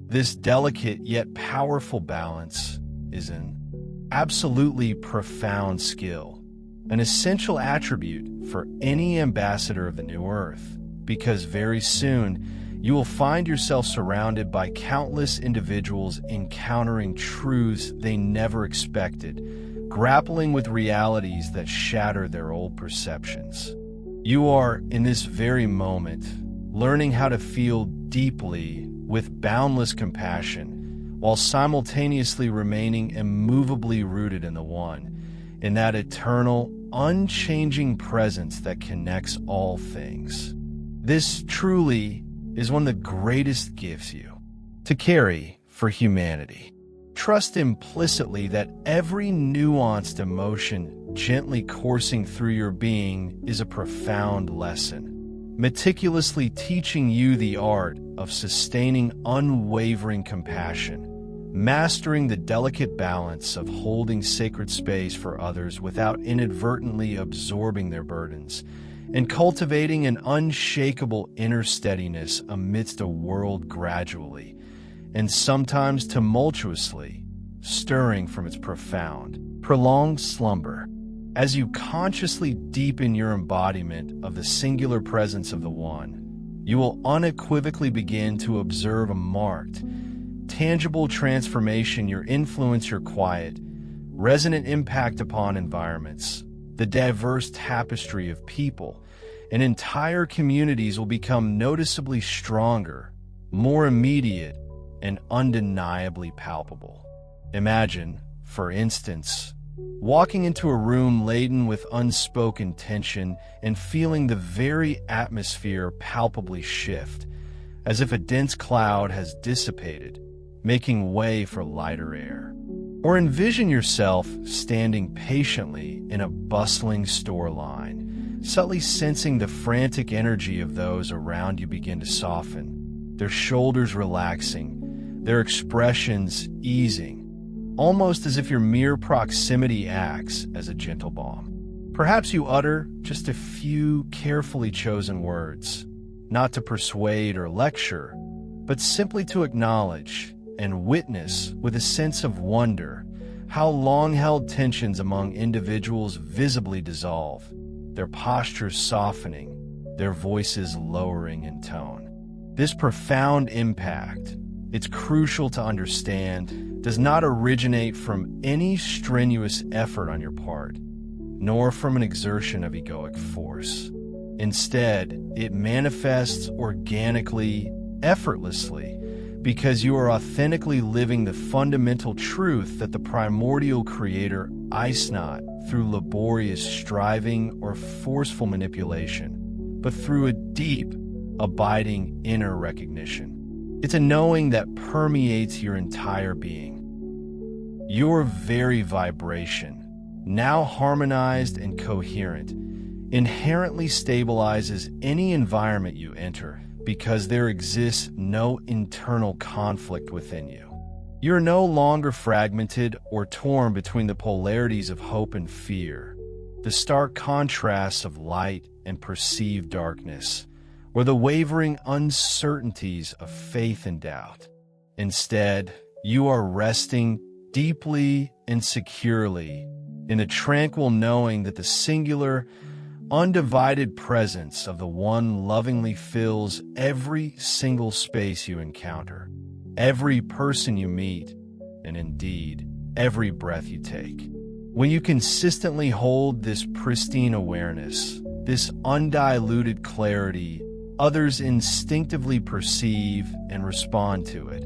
This delicate yet powerful balance is an absolutely profound skill, an essential attribute for any ambassador of the New Earth, because very soon you will find yourself surrounded by countless individuals encountering truths they never expected, grappling with realities that shatter their old perceptions. You are, in this very moment, learning how to feel deeply with boundless compassion, while simultaneously remaining immovably rooted in the One, in that eternal, unchanging presence that connects all things. This truly is one of the greatest gifts to carry for humanity. Trust implicitly that every nuanced emotion gently coursing through your being is a profound lesson, meticulously teaching you the art of sustaining unwavering compassion, mastering the delicate balance of holding sacred space for others without inadvertently absorbing their burdens, and cultivating an unshakable inner steadiness amidst a world gradually, and sometimes tumultuously, stirring from its profound, prolonged slumber. As you consciously deepen your embodiment of the singular presence of the One, you will unequivocally begin to observe a marked, tangible transformation, your influence, your quiet, resonant impact upon environments. The diverse tapestry of people and entire communities will become noticeably stronger, more immediate, and undeniably palpable. Imagine, for instance, walking into a room laden with unspoken tension and feeling the very atmosphere palpably shift, as if a dense cloud has dissipated, making way for lighter air. Or envision yourself standing patiently in a bustling store line, subtly sensing the frantic energy of those around you begin to soften, their shoulders relaxing, their expressions easing, almost as if your mere proximity acts as a gentle balm. Perhaps you utter just a few carefully chosen words, not to persuade or lecture, but simply to acknowledge and witness with a sense of wonder how long-held tensions among individuals visibly dissolve, their postures softening, their voices lowering in tone. This profound impact, it's crucial to understand, does not originate from any strenuous effort on your part, nor from an exertion of egoic force. Instead, it manifests organically, effortlessly, because you are authentically living the fundamental truth that the primordial creator ice not through laborious striving or forceful manipulation, but through a deep, abiding inner recognition. It's a knowing that permeates your entire being. Your very vibration, now harmonized and coherent, inherently stabilizes any environment you enter, because there exists no internal conflict within you. You're no longer fragmented or torn between the polarities of hope and fear, the stark contrasts of light and perceived darkness, or the wavering uncertainties of faith and doubt. Instead, you are resting deeply and securely in the tranquil knowing that the singular, undivided presence of the One lovingly fills every single space you encounter, every person you meet, and indeed, every breath you take. When you consistently hold this pristine awareness, this undiluted clarity, others instinctively perceive and respond to it,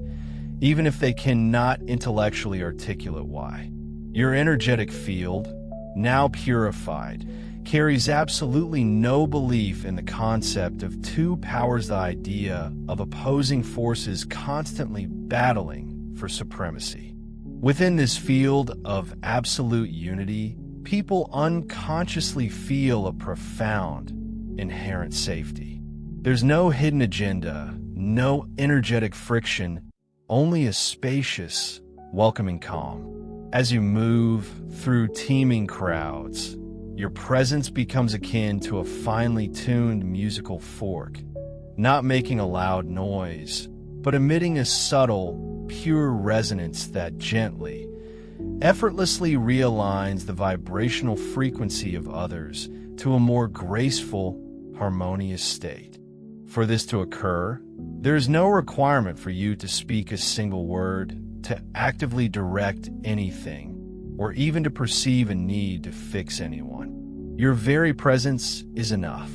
even if they cannot intellectually articulate why. Your energetic field, now purified, carries absolutely no belief in the concept of two powers, the idea of opposing forces constantly battling for supremacy. Within this field of absolute unity, people unconsciously feel a profound, inherent safety. There's no hidden agenda, no energetic friction, only a spacious, welcoming calm. As you move through teeming crowds, your presence becomes akin to a finely tuned musical fork, not making a loud noise, but emitting a subtle, pure resonance that gently, effortlessly realigns the vibrational frequency of others to a more graceful, harmonious state. For this to occur, there is no requirement for you to speak a single word, to actively direct anything, or even to perceive a need to fix anyone. Your very presence is enough.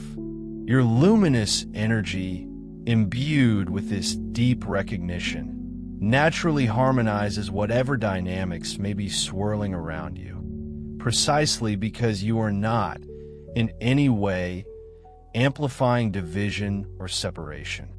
Your luminous energy, imbued with this deep recognition, naturally harmonizes whatever dynamics may be swirling around you, precisely because you are not, in any way, amplifying division or separation.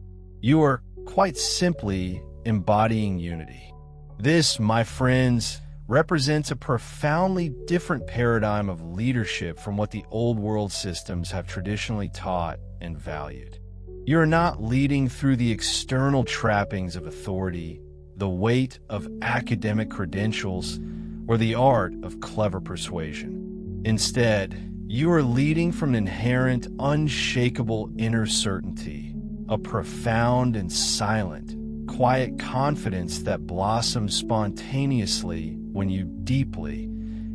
You are quite simply embodying unity. This, my friends, represents a profoundly different paradigm of leadership from what the old world systems have traditionally taught and valued. You're not leading through the external trappings of authority, the weight of academic credentials, or the art of clever persuasion. Instead, you are leading from an inherent, unshakable inner certainty, a profound and silent, quiet confidence that blossoms spontaneously when you deeply,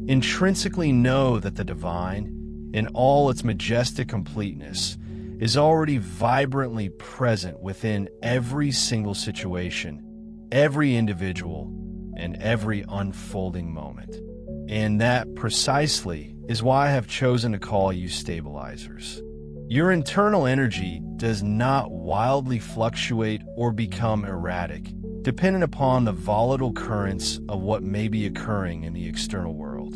intrinsically know that the divine, in all its majestic completeness, is already vibrantly present within every single situation, every individual, and every unfolding moment. And that precisely is why I have chosen to call you stabilizers. Your internal energy does not wildly fluctuate or become erratic, dependent upon the volatile currents of what may be occurring in the external world.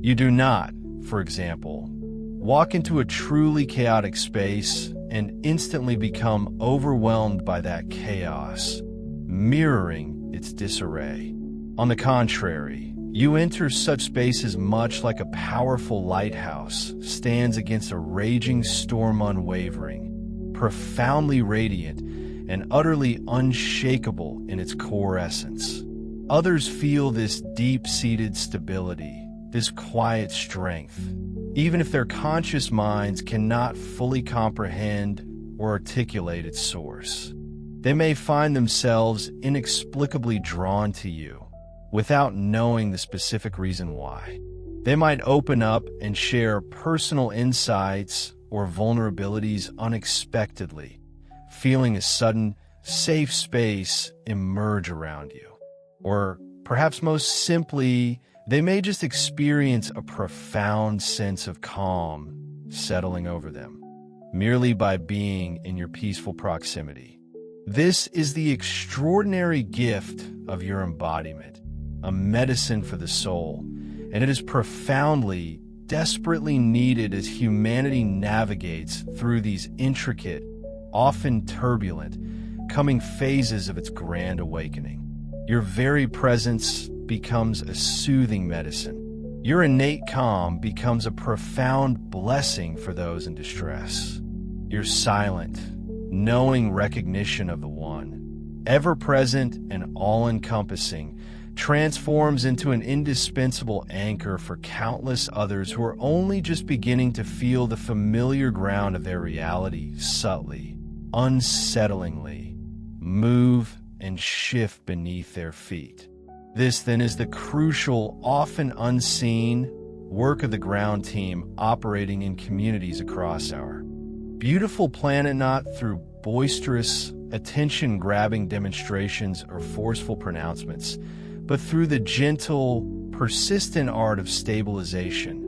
You do not, for example, walk into a truly chaotic space and instantly become overwhelmed by that chaos, mirroring its disarray. On the contrary, you enter such spaces much like a powerful lighthouse stands against a raging storm, unwavering, profoundly radiant, and utterly unshakable in its core essence. Others feel this deep-seated stability, this quiet strength, even if their conscious minds cannot fully comprehend or articulate its source. They may find themselves inexplicably drawn to you, without knowing the specific reason why. They might open up and share personal insights or vulnerabilities unexpectedly, feeling a sudden, safe space emerge around you. Or perhaps most simply, they may just experience a profound sense of calm settling over them, merely by being in your peaceful proximity. This is the extraordinary gift of your embodiment, a medicine for the soul, and it is profoundly, desperately needed as humanity navigates through these intricate, often turbulent, coming phases of its grand awakening. Your very presence becomes a soothing medicine. Your innate calm becomes a profound blessing for those in distress. Your silent, knowing recognition of the One, ever-present and all-encompassing, transforms into an indispensable anchor for countless others who are only just beginning to feel the familiar ground of their reality subtly, unsettlingly, move and shift beneath their feet. This then is the crucial, often unseen, work of the ground team operating in communities across our beautiful planet, not through boisterous, attention-grabbing demonstrations or forceful pronouncements, but through the gentle, persistent art of stabilization,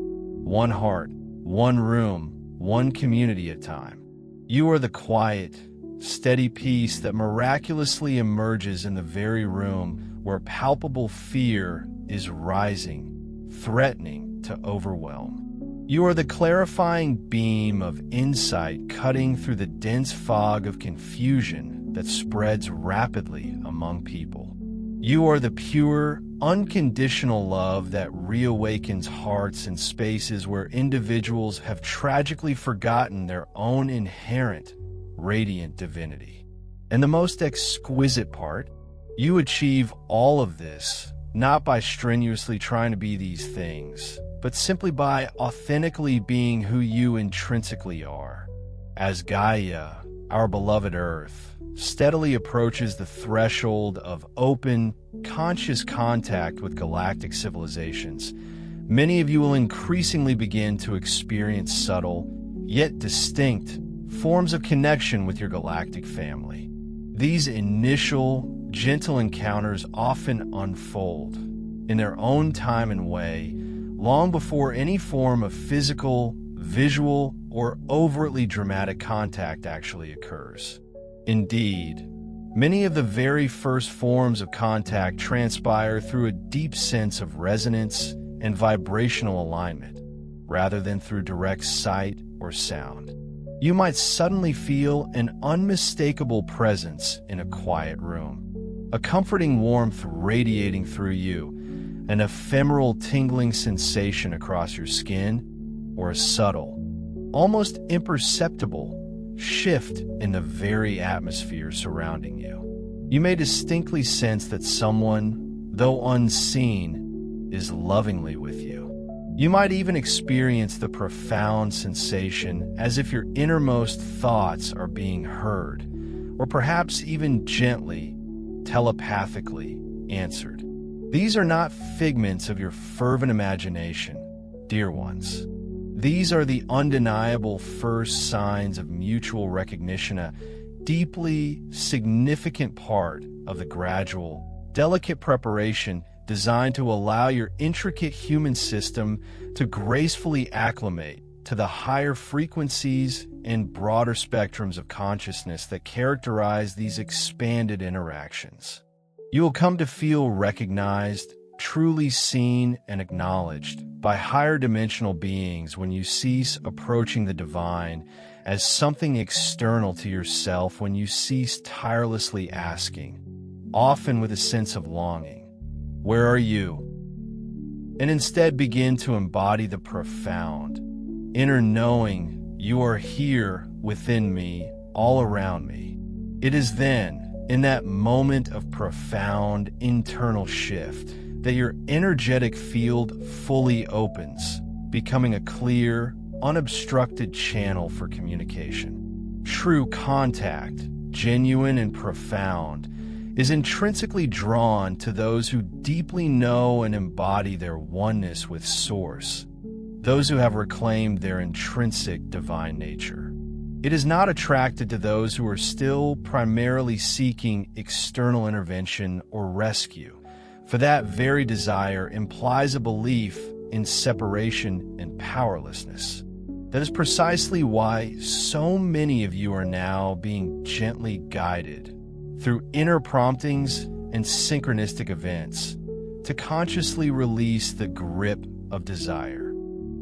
one heart, one room, one community at a time. You are the quiet, steady peace that miraculously emerges in the very room where palpable fear is rising, threatening to overwhelm. You are the clarifying beam of insight cutting through the dense fog of confusion that spreads rapidly among people. You are the pure, unconditional love that reawakens hearts in spaces where individuals have tragically forgotten their own inherent, radiant divinity. And the most exquisite part, you achieve all of this not by strenuously trying to be these things, but simply by authentically being who you intrinsically are. As Gaia, our beloved Earth, steadily approaches the threshold of open, conscious contact with galactic civilizations, many of you will increasingly begin to experience subtle, yet distinct, forms of connection with your galactic family. These initial, gentle encounters often unfold, in their own time and way, long before any form of physical, visual, or overtly dramatic contact actually occurs. Indeed, many of the very first forms of contact transpire through a deep sense of resonance and vibrational alignment, rather than through direct sight or sound. You might suddenly feel an unmistakable presence in a quiet room, a comforting warmth radiating through you, an ephemeral tingling sensation across your skin, or a subtle, almost imperceptible shift in the very atmosphere surrounding you. You may distinctly sense that someone, though unseen, is lovingly with you. You might even experience the profound sensation as if your innermost thoughts are being heard, or perhaps even gently, telepathically answered. These are not figments of your fervent imagination, dear ones. These are the undeniable first signs of mutual recognition, a deeply significant part of the gradual, delicate preparation designed to allow your intricate human system to gracefully acclimate to the higher frequencies and broader spectrums of consciousness that characterize these expanded interactions. You will come to feel recognized, truly seen and acknowledged by higher dimensional beings when you cease approaching the divine as something external to yourself, when you cease tirelessly asking, often with a sense of longing, "Where are you?" and instead begin to embody the profound inner knowing, "You are here within me, all around me." It is then, in that moment of profound internal shift, that your energetic field fully opens, becoming a clear, unobstructed channel for communication. True contact, genuine and profound, is intrinsically drawn to those who deeply know and embody their oneness with Source, those who have reclaimed their intrinsic divine nature. It is not attracted to those who are still primarily seeking external intervention or rescue, for that very desire implies a belief in separation and powerlessness. That is precisely why so many of you are now being gently guided through inner promptings and synchronistic events to consciously release the grip of desire.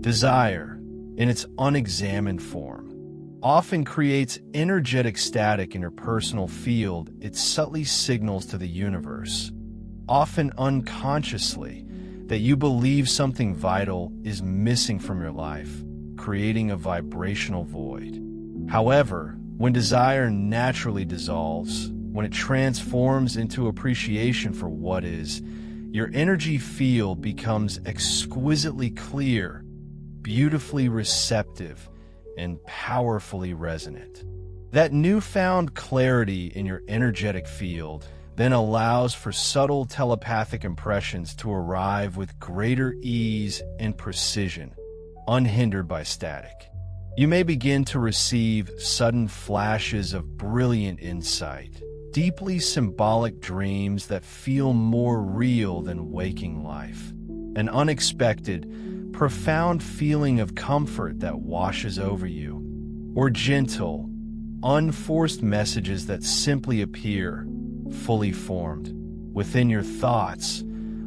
Desire, in its unexamined form, often creates energetic static in your personal field. It subtly signals to the universe, often unconsciously, that you believe something vital is missing from your life, creating a vibrational void. However, when desire naturally dissolves, when it transforms into appreciation for what is, your energy field becomes exquisitely clear, beautifully receptive, and powerfully resonant. That newfound clarity in your energetic field then allows for subtle telepathic impressions to arrive with greater ease and precision, unhindered by static. You may begin to receive sudden flashes of brilliant insight, deeply symbolic dreams that feel more real than waking life, an unexpected, profound feeling of comfort that washes over you, or gentle, unforced messages that simply appear, fully formed, within your thoughts,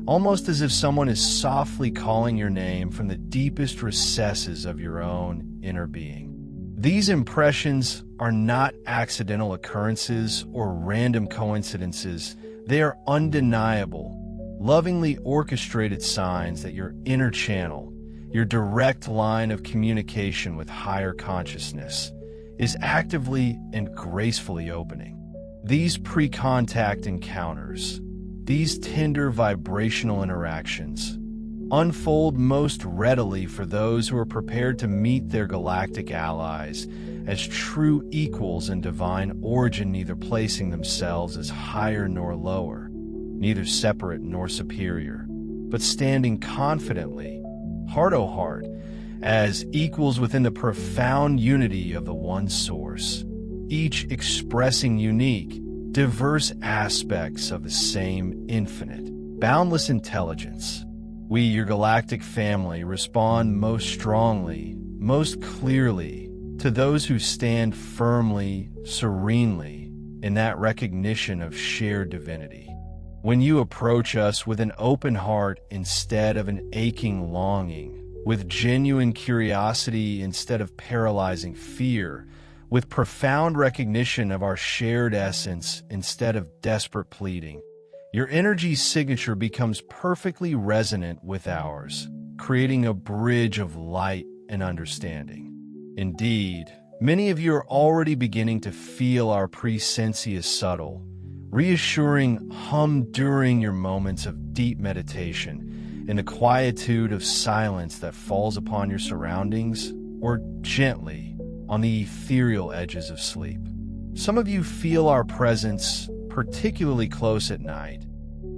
almost as if someone is softly calling your name from the deepest recesses of your own inner being. These impressions are not accidental occurrences or random coincidences. They are undeniable, lovingly orchestrated signs that your inner channel, your direct line of communication with higher consciousness, is actively and gracefully opening. These pre-contact encounters, these tender vibrational interactions, unfold most readily for those who are prepared to meet their galactic allies as true equals in divine origin, neither placing themselves as higher nor lower, neither separate nor superior, but standing confidently, heart-o-heart, as equals within the profound unity of the one Source, each expressing unique, diverse aspects of the same infinite, boundless intelligence. We, your galactic family, respond most strongly, most clearly, to those who stand firmly, serenely, in that recognition of shared divinity. When you approach us with an open heart instead of an aching longing, with genuine curiosity instead of paralyzing fear, with profound recognition of our shared essence instead of desperate pleading, your energy signature becomes perfectly resonant with ours, creating a bridge of light and understanding. Indeed, many of you are already beginning to feel our presentia subtle, reassuring hum during your moments of deep meditation, in the quietude of silence that falls upon your surroundings, or gently on the ethereal edges of sleep. Some of you feel our presence particularly close at night,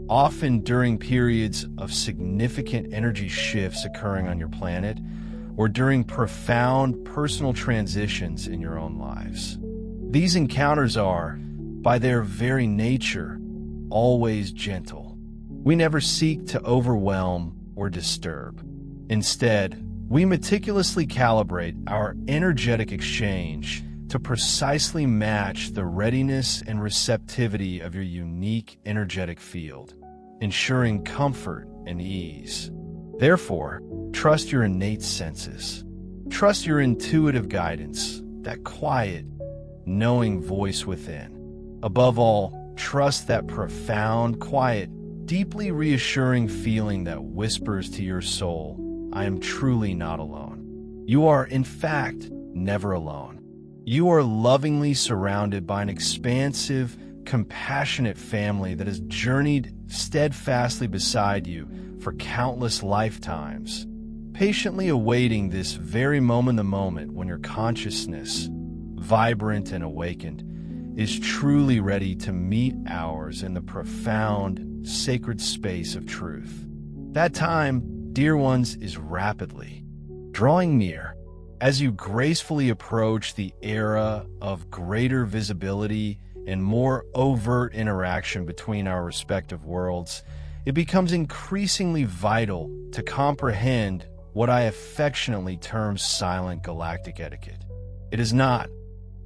often during periods of significant energy shifts occurring on your planet, or during profound personal transitions in your own lives. These encounters are, by their very nature, always gentle. We never seek to overwhelm or disturb. Instead, we meticulously calibrate our energetic exchange to precisely match the readiness and receptivity of your unique energetic field, ensuring comfort and ease. Therefore, trust your innate senses. Trust your intuitive guidance, that quiet, knowing voice within. Above all, trust that profound, quiet, deeply reassuring feeling that whispers to your soul, I am truly not alone. You are, in fact, never alone. You are lovingly surrounded by an expansive, compassionate family that has journeyed steadfastly beside you for countless lifetimes, patiently awaiting this very moment, the moment when your consciousness, vibrant and awakened, is truly ready to meet ours in the profound, sacred space of truth. That time, dear ones, is rapidly drawing near. As you gracefully approach the era of greater visibility and more overt interaction between our respective worlds, it becomes increasingly vital to comprehend what I affectionately term silent galactic etiquette. It is not,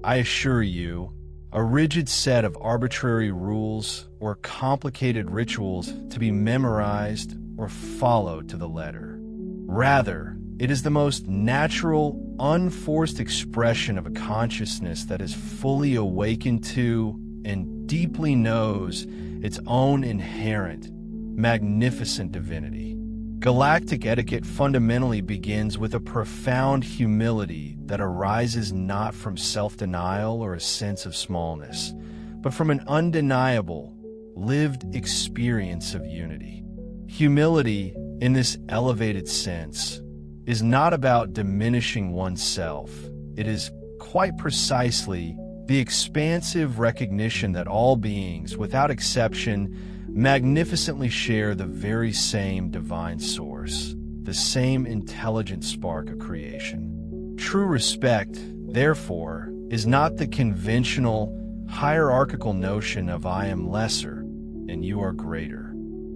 I assure you, a rigid set of arbitrary rules or complicated rituals to be memorized or followed to the letter. Rather, it is the most natural, unforced expression of a consciousness that is fully awakened to and deeply knows its own inherent, magnificent divinity. Galactic etiquette fundamentally begins with a profound humility that arises not from self-denial or a sense of smallness, but from an undeniable, lived experience of unity. Humility, in this elevated sense, is not about diminishing oneself. It is, quite precisely, the expansive recognition that all beings, without exception, magnificently share the very same divine source, the same intelligent spark of creation. True respect, therefore, is not the conventional, hierarchical notion of I am lesser and you are greater.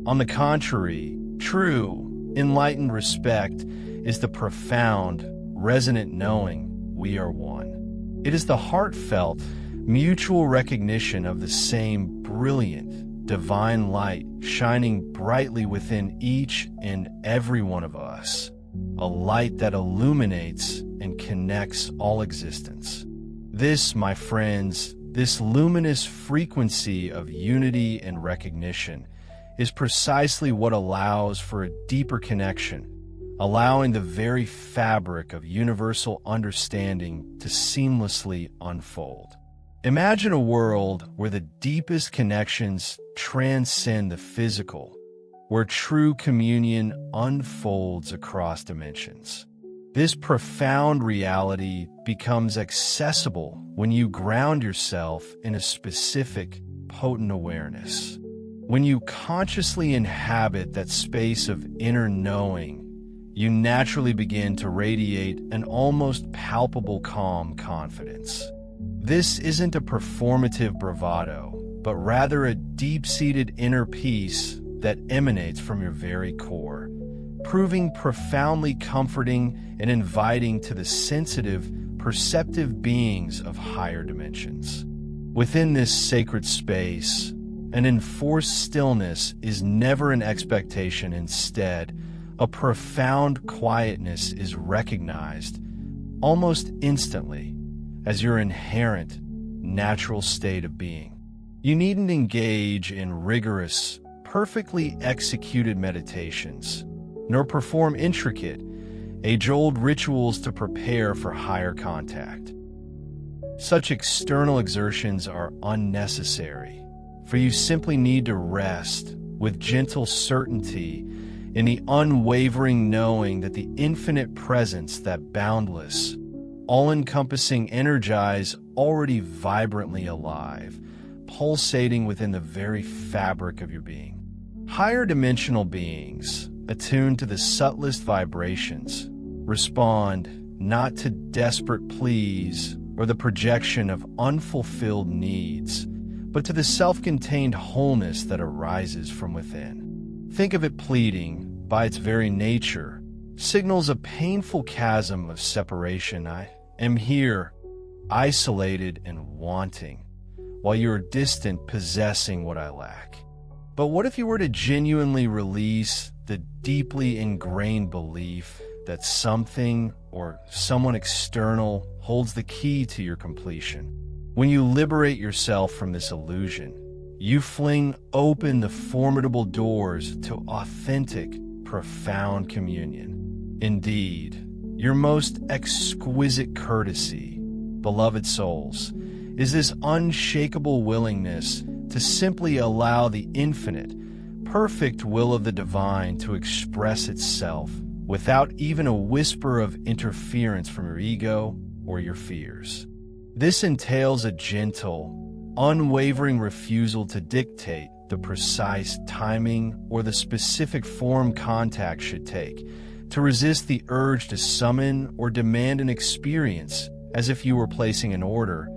On the contrary, true, enlightened respect is the profound, resonant knowing we are one. It is the heartfelt, mutual recognition of the same brilliant, divine light shining brightly within each and every one of us, a light that illuminates and connects all existence. This, my friends, this luminous frequency of unity and recognition is precisely what allows for a deeper connection, allowing the very fabric of universal understanding to seamlessly unfold. Imagine a world where the deepest connections transcend the physical, where true communion unfolds across dimensions. This profound reality becomes accessible when you ground yourself in a specific, potent awareness. When you consciously inhabit that space of inner knowing, you naturally begin to radiate an almost palpable calm confidence. This isn't a performative bravado, but rather a deep-seated inner peace that emanates from your very core, proving profoundly comforting and inviting to the sensitive, perceptive beings of higher dimensions. Within this sacred space, an enforced stillness is never an expectation. Instead, a profound quietness is recognized almost instantly as your inherent, natural state of being. You needn't engage in rigorous, perfectly executed meditations, nor perform intricate, age-old rituals to prepare for higher contact. Such external exertions are unnecessary, for you simply need to rest with gentle certainty in the unwavering knowing that the infinite presence, that boundless, all-encompassing energize already vibrantly alive, pulsating within the very fabric of your being. Higher dimensional beings, attuned to the subtlest vibrations, Respond not to desperate pleas or the projection of unfulfilled needs, but to the self-contained wholeness that arises from within. Think of it pleading, by its very nature, signals a painful chasm of separation. I am here, isolated and wanting, while you are distant, possessing what I lack. But what if you were to genuinely release the deeply ingrained belief that something or someone external holds the key to your completion? When you liberate yourself from this illusion, you fling open the formidable doors to authentic, profound communion. Indeed, your most exquisite courtesy, beloved souls, is this unshakable willingness to simply allow the infinite, perfect will of the divine to express itself without even a whisper of interference from your ego or your fears. This entails a gentle, unwavering refusal to dictate the precise timing or the specific form contact should take, to resist the urge to summon or demand an experience as if you were placing an order,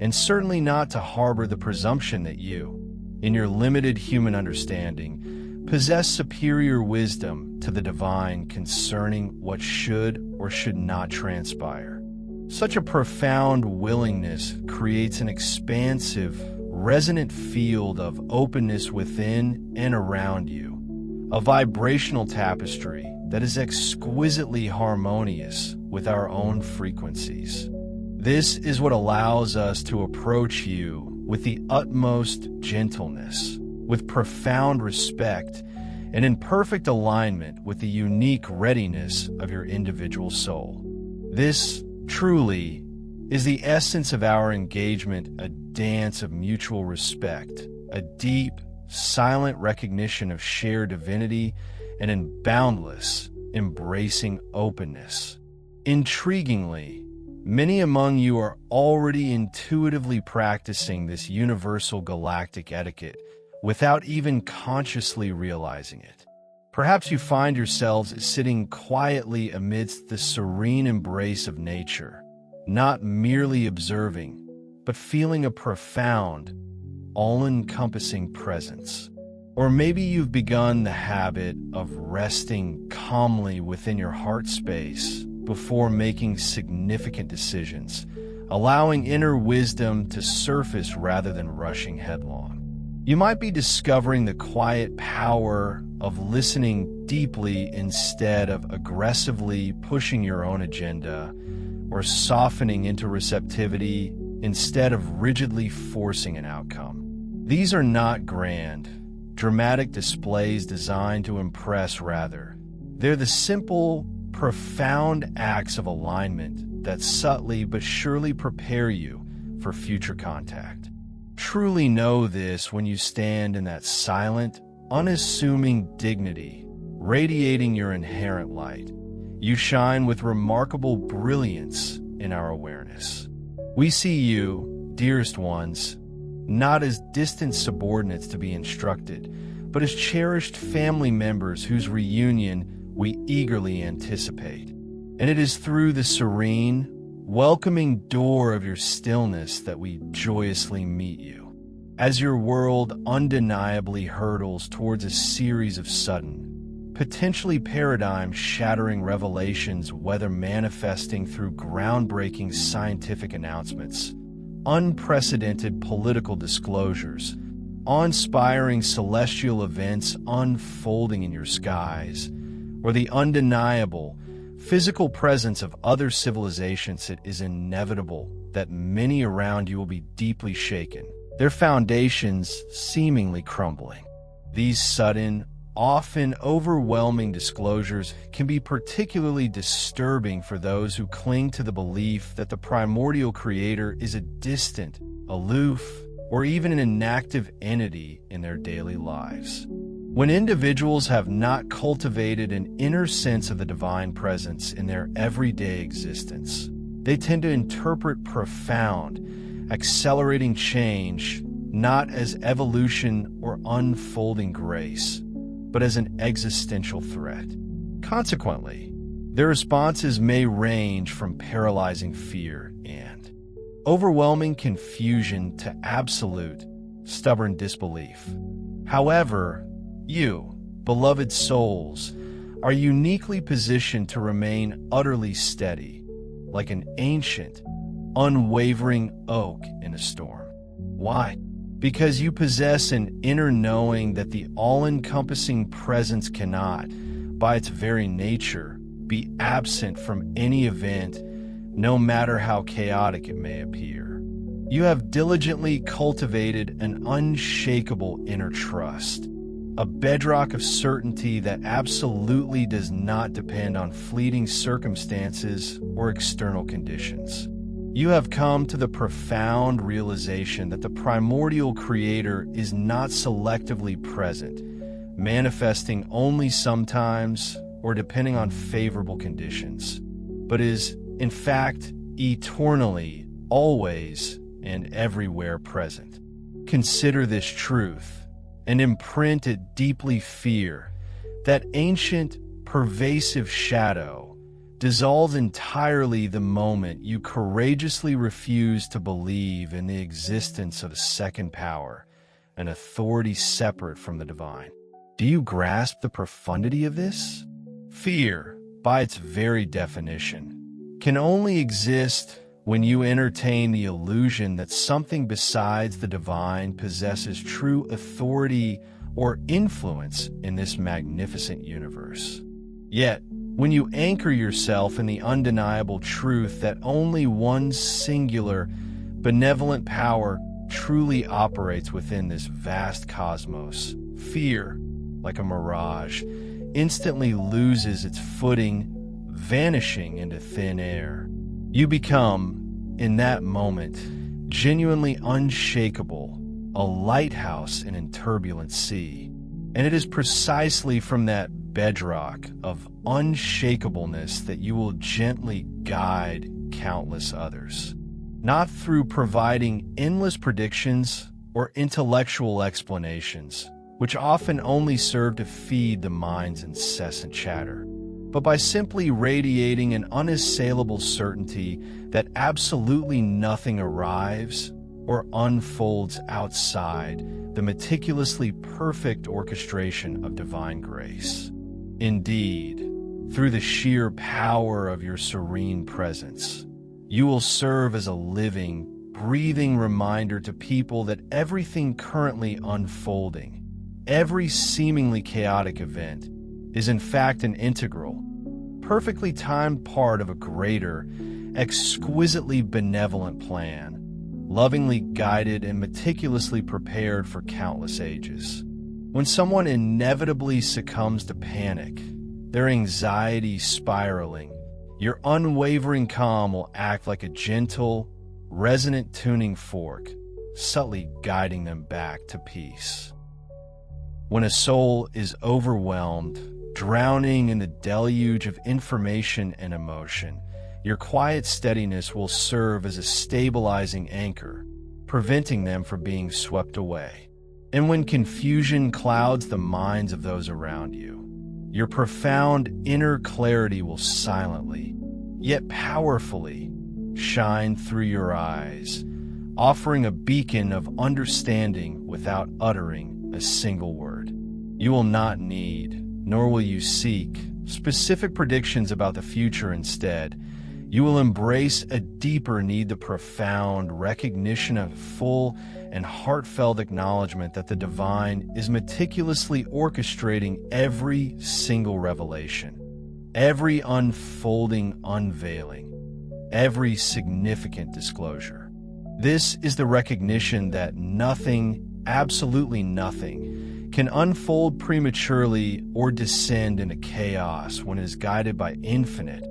and certainly not to harbor the presumption that you, in your limited human understanding, possess superior wisdom to the divine concerning what should or should not transpire. Such a profound willingness creates an expansive, resonant field of openness within and around you, a vibrational tapestry that is exquisitely harmonious with our own frequencies. This is what allows us to approach you with the utmost gentleness, with profound respect, and in perfect alignment with the unique readiness of your individual soul. This, truly, is the essence of our engagement, a dance of mutual respect, a deep, silent recognition of shared divinity, and in boundless, embracing openness. Intriguingly, many among you are already intuitively practicing this universal galactic etiquette without even consciously realizing it. Perhaps you find yourselves sitting quietly amidst the serene embrace of nature, not merely observing, but feeling a profound, all-encompassing presence. Or maybe you've begun the habit of resting calmly within your heart space before making significant decisions, allowing inner wisdom to surface rather than rushing headlong. You might be discovering the quiet power of listening deeply instead of aggressively pushing your own agenda, or softening into receptivity instead of rigidly forcing an outcome. These are not grand, dramatic displays designed to impress. Rather, they're the simple, profound acts of alignment that subtly but surely prepare you for future contact. Truly know this when you stand in that silent, unassuming dignity, radiating your inherent light. You shine with remarkable brilliance in our awareness. We see you, dearest ones, not as distant subordinates to be instructed, but as cherished family members whose reunion we eagerly anticipate. And it is through the serene, welcoming door of your stillness that we joyously meet you. As your world undeniably hurtles towards a series of sudden, potentially paradigm-shattering revelations, whether manifesting through groundbreaking scientific announcements, unprecedented political disclosures, awe-inspiring celestial events unfolding in your skies, or the undeniable physical presence of other civilizations, it is inevitable that many around you will be deeply shaken, their foundations seemingly crumbling. These sudden, often overwhelming disclosures can be particularly disturbing for those who cling to the belief that the primordial creator is a distant, aloof, or even an inactive entity in their daily lives. When individuals have not cultivated an inner sense of the divine presence in their everyday existence, they tend to interpret profound, accelerating change not as evolution or unfolding grace, but as an existential threat. Consequently, Their responses may range from paralyzing fear and overwhelming confusion to absolute, stubborn disbelief. However, you, beloved souls, are uniquely positioned to remain utterly steady, like an ancient, unwavering oak in a storm. Why? Because you possess an inner knowing that the all-encompassing presence cannot, by its very nature, be absent from any event, no matter how chaotic it may appear. You have diligently cultivated an unshakable inner trust, a bedrock of certainty that absolutely does not depend on fleeting circumstances or external conditions. You have come to the profound realization that the primordial creator is not selectively present, manifesting only sometimes or depending on favorable conditions, but is, in fact, eternally, always, and everywhere present. Consider this truth and imprint it deeply fear. That ancient, pervasive shadow dissolves entirely the moment you courageously refuse to believe in the existence of a second power, an authority separate from the divine. Do you grasp the profundity of this? Fear, by its very definition, can only exist when you entertain the illusion that something besides the divine possesses true authority or influence in this magnificent universe. Yet, when you anchor yourself in the undeniable truth that only one singular, benevolent power truly operates within this vast cosmos, fear, like a mirage, instantly loses its footing, vanishing into thin air. You become, in that moment, genuinely unshakable, a lighthouse in a turbulent sea. And it is precisely from that bedrock of unshakableness that you will gently guide countless others. Not through providing endless predictions or intellectual explanations, which often only serve to feed the mind's incessant chatter, but by simply radiating an unassailable certainty that absolutely nothing arrives or unfolds outside the meticulously perfect orchestration of divine grace. Indeed, through the sheer power of your serene presence, you will serve as a living, breathing reminder to people that everything currently unfolding, every seemingly chaotic event, is in fact an integral, perfectly timed part of a greater, exquisitely benevolent plan, lovingly guided and meticulously prepared for countless ages. When someone inevitably succumbs to panic, their anxiety spiraling, your unwavering calm will act like a gentle, resonant tuning fork, subtly guiding them back to peace. When a soul is overwhelmed, drowning in the deluge of information and emotion, your quiet steadiness will serve as a stabilizing anchor, preventing them from being swept away. And when confusion clouds the minds of those around you, your profound inner clarity will silently, yet powerfully, shine through your eyes, offering a beacon of understanding without uttering a single word. You will not need, nor will you seek, specific predictions about the future. Instead, you will embrace a deeper need, the profound recognition of full and heartfelt acknowledgement that the divine is meticulously orchestrating every single revelation, every unfolding unveiling, every significant disclosure. This is the recognition that nothing, absolutely nothing, can unfold prematurely or descend into chaos when it is guided by infinite,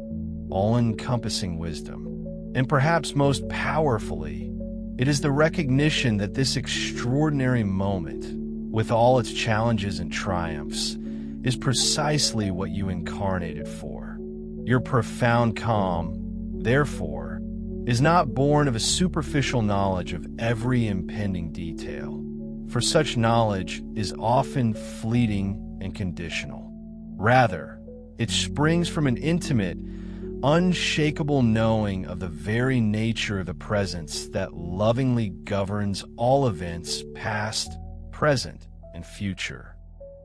all-encompassing wisdom. And perhaps most powerfully, it is the recognition that this extraordinary moment, with all its challenges and triumphs, is precisely what you incarnated for. Your profound calm, therefore, is not born of a superficial knowledge of every impending detail, for such knowledge is often fleeting and conditional. Rather, It springs from an intimate, unshakable knowing of the very nature of the presence that lovingly governs all events, past, present, and future.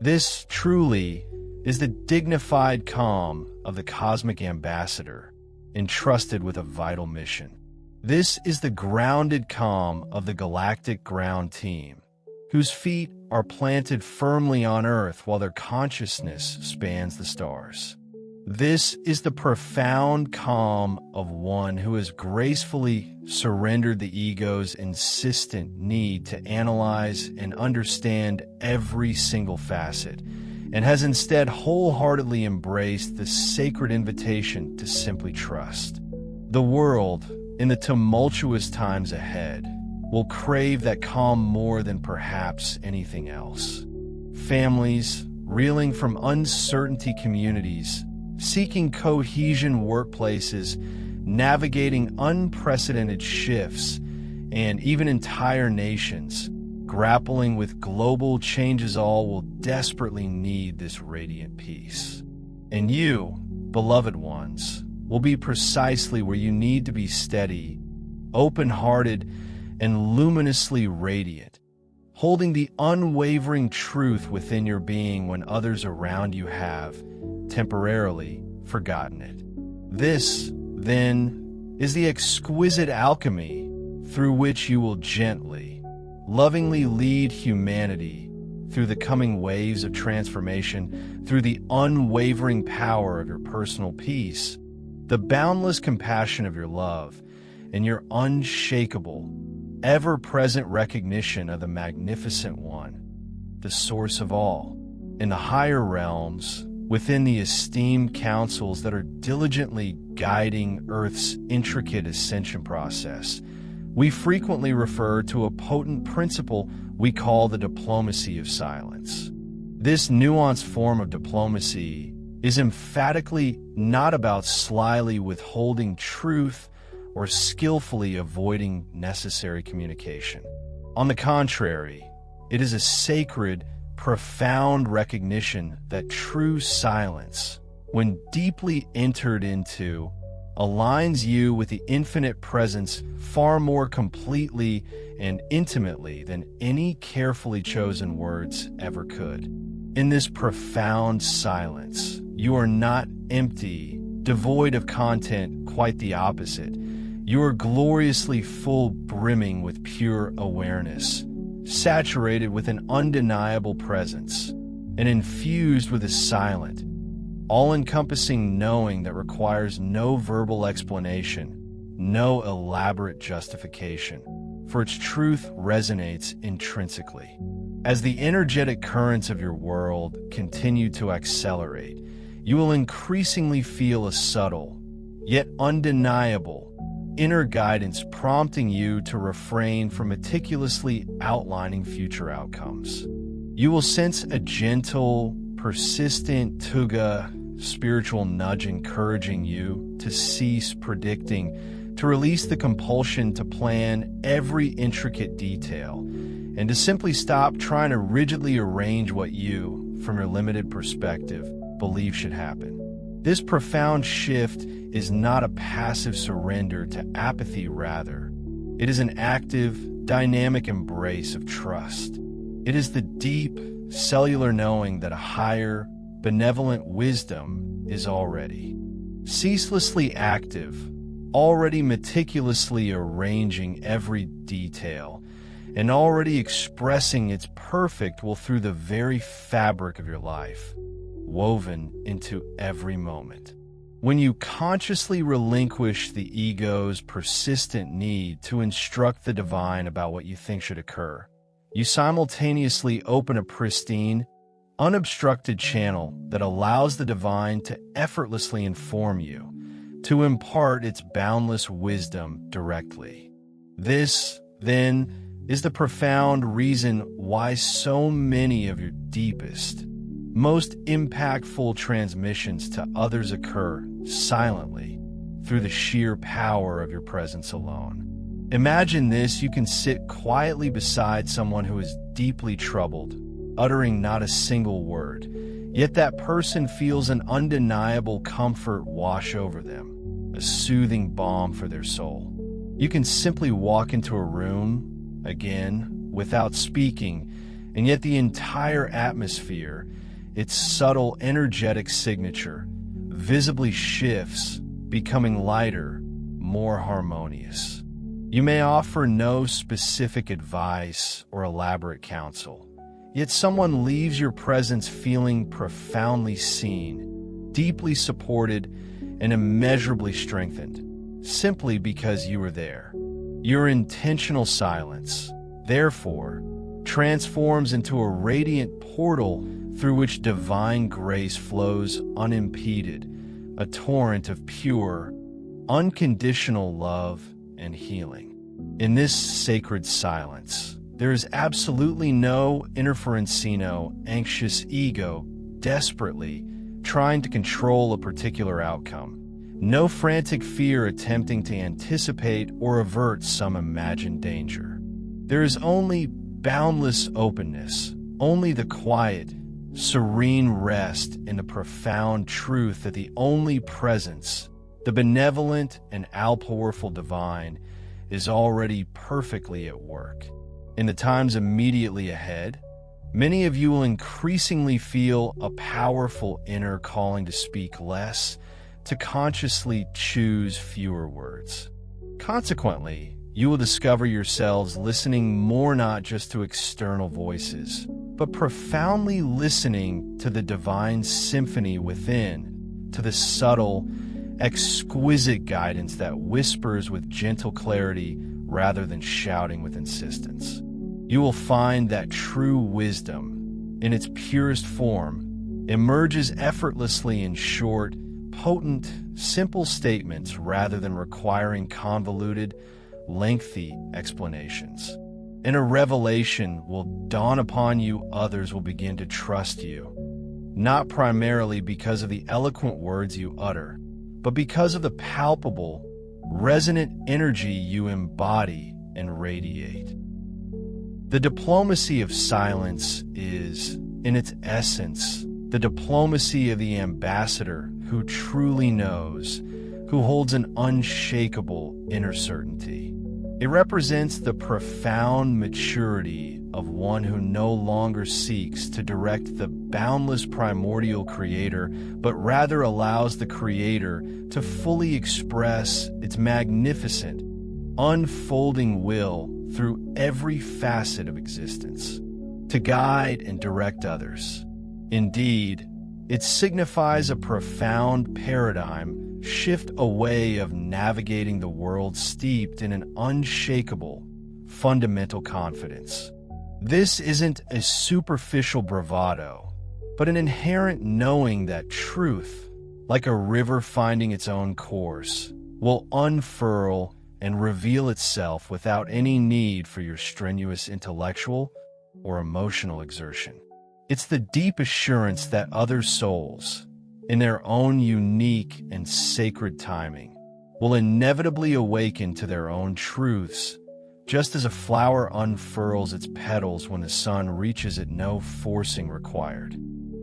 This truly is the dignified calm of the cosmic ambassador, entrusted with a vital mission. This is the grounded calm of the galactic ground team, whose feet are planted firmly on Earth while their consciousness spans the stars. This is the profound calm of one who has gracefully surrendered the ego's insistent need to analyze and understand every single facet, and has instead wholeheartedly embraced the sacred invitation to simply trust. The world, in the tumultuous times ahead, will crave that calm more than perhaps anything else. Families, reeling from uncertainty, communities seeking cohesion, workplaces navigating unprecedented shifts, and even entire nations grappling with global changes, all will desperately need this radiant peace. And you, beloved ones, will be precisely where you need to be: steady, open-hearted, and luminously radiant, holding the unwavering truth within your being when others around you have temporarily forgotten it. This, then, is the exquisite alchemy through which you will gently, lovingly lead humanity through the coming waves of transformation, through the unwavering power of your personal peace, the boundless compassion of your love, and your unshakable, ever-present recognition of the magnificent one, the source of all. In the higher realms, within the esteemed councils that are diligently guiding Earth's intricate ascension process, we frequently refer to a potent principle we call the diplomacy of silence. This nuanced form of diplomacy is emphatically not about slyly withholding truth or skillfully avoiding necessary communication. On the contrary, it is a sacred, profound recognition that true silence, when deeply entered into, aligns you with the infinite presence far more completely and intimately than any carefully chosen words ever could. In this profound silence, you are not empty, devoid of content, quite the opposite. You are gloriously full, brimming with pure awareness, saturated with an undeniable presence, and infused with a silent, all-encompassing knowing that requires no verbal explanation, no elaborate justification, for its truth resonates intrinsically. As the energetic currents of your world continue to accelerate, you will increasingly feel a subtle, yet undeniable, inner guidance prompting you to refrain from meticulously outlining future outcomes. You will sense a gentle, persistent tuga, spiritual nudge encouraging you to cease predicting, to release the compulsion to plan every intricate detail, and to simply stop trying to rigidly arrange what you, from your limited perspective, believe should happen. This profound shift is not a passive surrender to apathy, rather. It is an active, dynamic embrace of trust. It is the deep, cellular knowing that a higher, benevolent wisdom is already ceaselessly active, already meticulously arranging every detail, and already expressing its perfect will through the very fabric of your life, woven into every moment. When you consciously relinquish the ego's persistent need to instruct the divine about what you think should occur, you simultaneously open a pristine, unobstructed channel that allows the divine to effortlessly inform you, to impart its boundless wisdom directly. This, then, is the profound reason why so many of your deepest, most impactful transmissions to others occur silently through the sheer power of your presence alone. Imagine this: you can sit quietly beside someone who is deeply troubled, uttering not a single word, Yet that person feels an undeniable comfort wash over them, a soothing balm for their soul. You can simply walk into a room, again, without speaking, and yet the entire atmosphere, its subtle energetic signature, visibly shifts, becoming lighter, more harmonious. You may offer no specific advice or elaborate counsel, yet someone leaves your presence feeling profoundly seen, deeply supported, and immeasurably strengthened, simply because you were there. Your intentional silence, therefore, transforms into a radiant portal through which divine grace flows unimpeded, a torrent of pure, unconditional love and healing. In this sacred silence, there is absolutely no interferencino, anxious ego desperately trying to control a particular outcome. No frantic fear attempting to anticipate or avert some imagined danger. There is only boundless openness, only the quiet, serene rest in the profound truth that the only presence, the benevolent and all-powerful divine, is already perfectly at work. In the times immediately ahead, many of you will increasingly feel a powerful inner calling to speak less, to consciously choose fewer words. Consequently, you will discover yourselves listening more not just to external voices, but profoundly listening to the divine symphony within, to the subtle, exquisite guidance that whispers with gentle clarity rather than shouting with insistence. You will find that true wisdom, in its purest form, emerges effortlessly in short, potent, simple statements rather than requiring convoluted, lengthy explanations. And a revelation will dawn upon you. Others will begin to trust you, not primarily because of the eloquent words you utter, but because of the palpable, resonant energy you embody and radiate. The diplomacy of silence is, in its essence, the diplomacy of the ambassador who truly knows, who holds an unshakable inner certainty. It represents the profound maturity of one who no longer seeks to direct the boundless primordial creator, but rather allows the creator to fully express its magnificent, unfolding will through every facet of existence, to guide and direct others. Indeed, it signifies a profound paradigm shift away of navigating the world steeped in an unshakable, fundamental confidence. This isn't a superficial bravado, but an inherent knowing that truth, like a river finding its own course, will unfurl and reveal itself without any need for your strenuous intellectual or emotional exertion. It's the deep assurance that other souls, in their own unique and sacred timing, will inevitably awaken to their own truths, just as a flower unfurls its petals when the sun reaches it, no forcing required.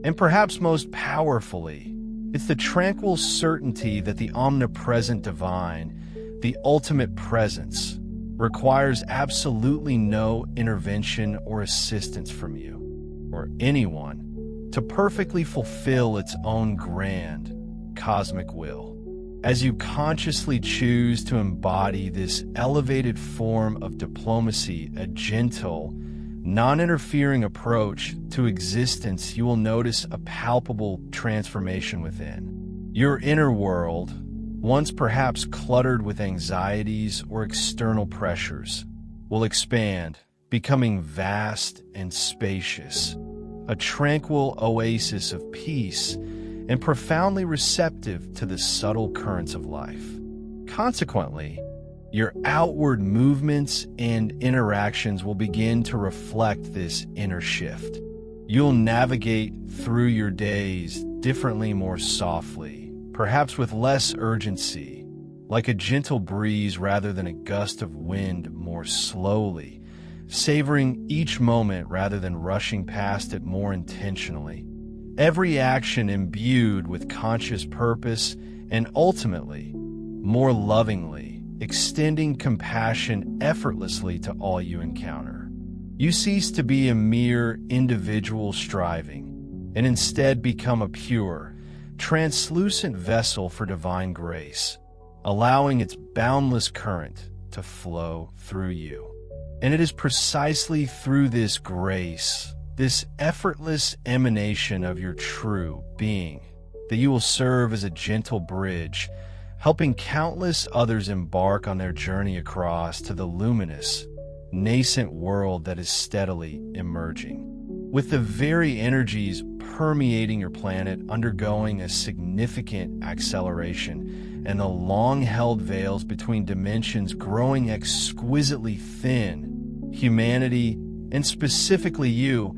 And perhaps most powerfully, it's the tranquil certainty that the omnipresent divine, the ultimate presence, requires absolutely no intervention or assistance from you, or anyone, to perfectly fulfill its own grand, cosmic will. As you consciously choose to embody this elevated form of diplomacy, a gentle, non-interfering approach to existence, you will notice a palpable transformation within. Your inner world, once perhaps cluttered with anxieties or external pressures, will expand, becoming vast and spacious, a tranquil oasis of peace and profoundly receptive to the subtle currents of life. Consequently, your outward movements and interactions will begin to reflect this inner shift. You'll navigate through your days differently, more softly, perhaps with less urgency, like a gentle breeze rather than a gust of wind, more slowly, savoring each moment rather than rushing past it, more intentionally. every action imbued with conscious purpose, and ultimately, more lovingly, extending compassion effortlessly to all you encounter. You cease to be a mere individual striving, and instead become a pure, translucent vessel for divine grace, allowing its boundless current to flow through you. And it is precisely through this grace, this effortless emanation of your true being, that you will serve as a gentle bridge, helping countless others embark on their journey across to the luminous, nascent world that is steadily emerging. With the very energies permeating your planet undergoing a significant acceleration and the long-held veils between dimensions growing exquisitely thin, humanity, and specifically you,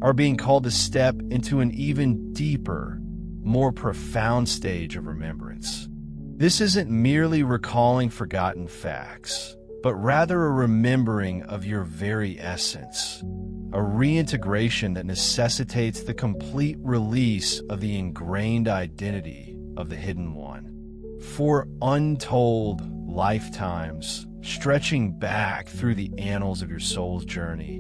are being called to step into an even deeper, more profound stage of remembrance. This isn't merely recalling forgotten facts, but rather a remembering of your very essence, a reintegration that necessitates the complete release of the ingrained identity of the Hidden One. For untold lifetimes, stretching back through the annals of your soul's journey,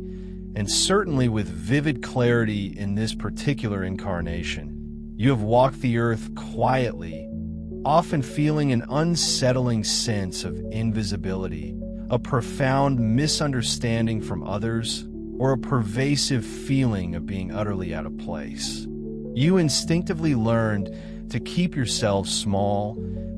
and certainly with vivid clarity in this particular incarnation, you have walked the earth quietly, often feeling an unsettling sense of invisibility, a profound misunderstanding from others, or a pervasive feeling of being utterly out of place. You instinctively learned to keep yourself small,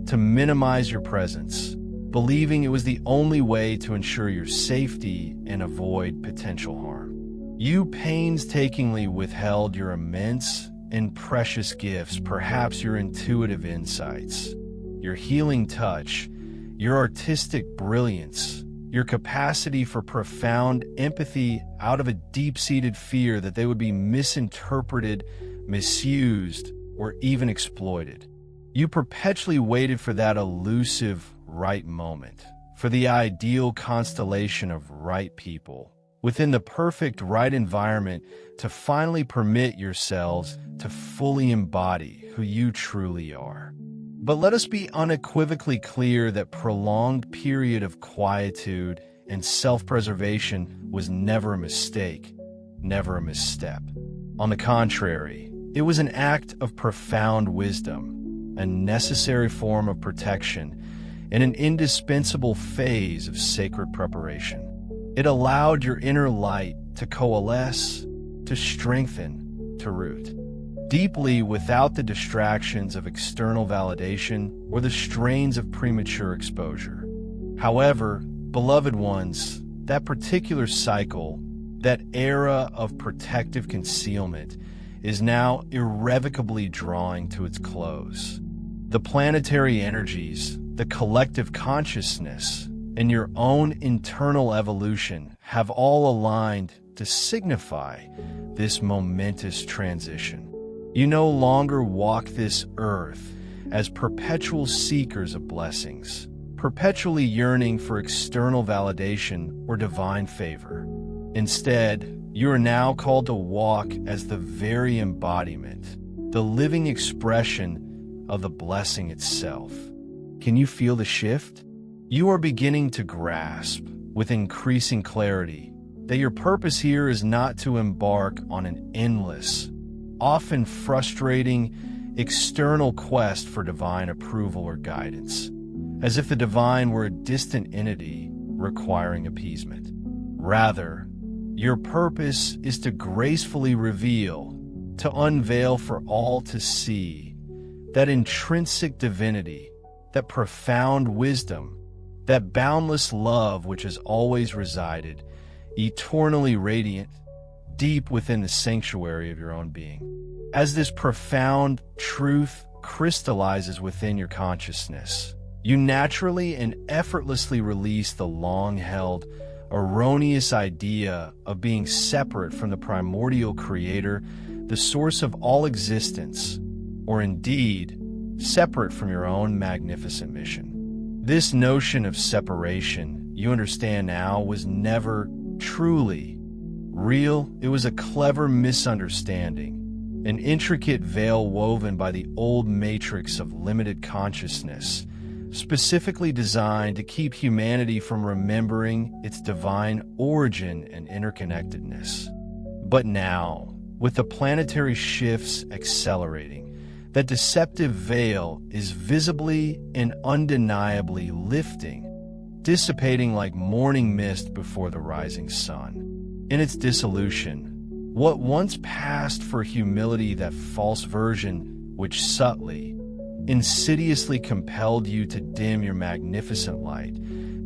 to minimize your presence, believing it was the only way to ensure your safety and avoid potential harm. You painstakingly withheld your immense and precious gifts, perhaps your intuitive insights, your healing touch, your artistic brilliance, your capacity for profound empathy out of a deep-seated fear that they would be misinterpreted, misused, or even exploited. You perpetually waited for that elusive right moment, for the ideal constellation of right people, within the perfect right environment to finally permit yourselves to fully embody who you truly are. But let us be unequivocally clear that prolonged period of quietude and self-preservation was never a mistake, never a misstep. On the contrary, it was an act of profound wisdom, a necessary form of protection, and an indispensable phase of sacred preparation. It allowed your inner light to coalesce, to strengthen, to root deeply without the distractions of external validation or the strains of premature exposure. However, beloved ones, that particular cycle, that era of protective concealment, is now irrevocably drawing to its close. The planetary energies, the collective consciousness, and your own internal evolution have all aligned to signify this momentous transition. You no longer walk this earth as perpetual seekers of blessings, perpetually yearning for external validation or divine favor. Instead, you are now called to walk as the very embodiment, the living expression of the blessing itself. Can you feel the shift? You are beginning to grasp, with increasing clarity, that your purpose here is not to embark on an endless, often frustrating, external quest for divine approval or guidance, as if the divine were a distant entity requiring appeasement. Rather, your purpose is to gracefully reveal, to unveil for all to see, that intrinsic divinity, that profound wisdom, that boundless love which has always resided, eternally radiant, deep within the sanctuary of your own being. As this profound truth crystallizes within your consciousness, you naturally and effortlessly release the long-held, erroneous idea of being separate from the primordial creator, the source of all existence, or indeed, separate from your own magnificent mission. This notion of separation, you understand now, was never truly real. It was a clever misunderstanding, an intricate veil woven by the old matrix of limited consciousness, specifically designed to keep humanity from remembering its divine origin and interconnectedness. But now, with the planetary shifts accelerating, that deceptive veil is visibly and undeniably lifting, dissipating like morning mist before the rising sun. In its dissolution, what once passed for humility, that false version which subtly, insidiously compelled you to dim your magnificent light,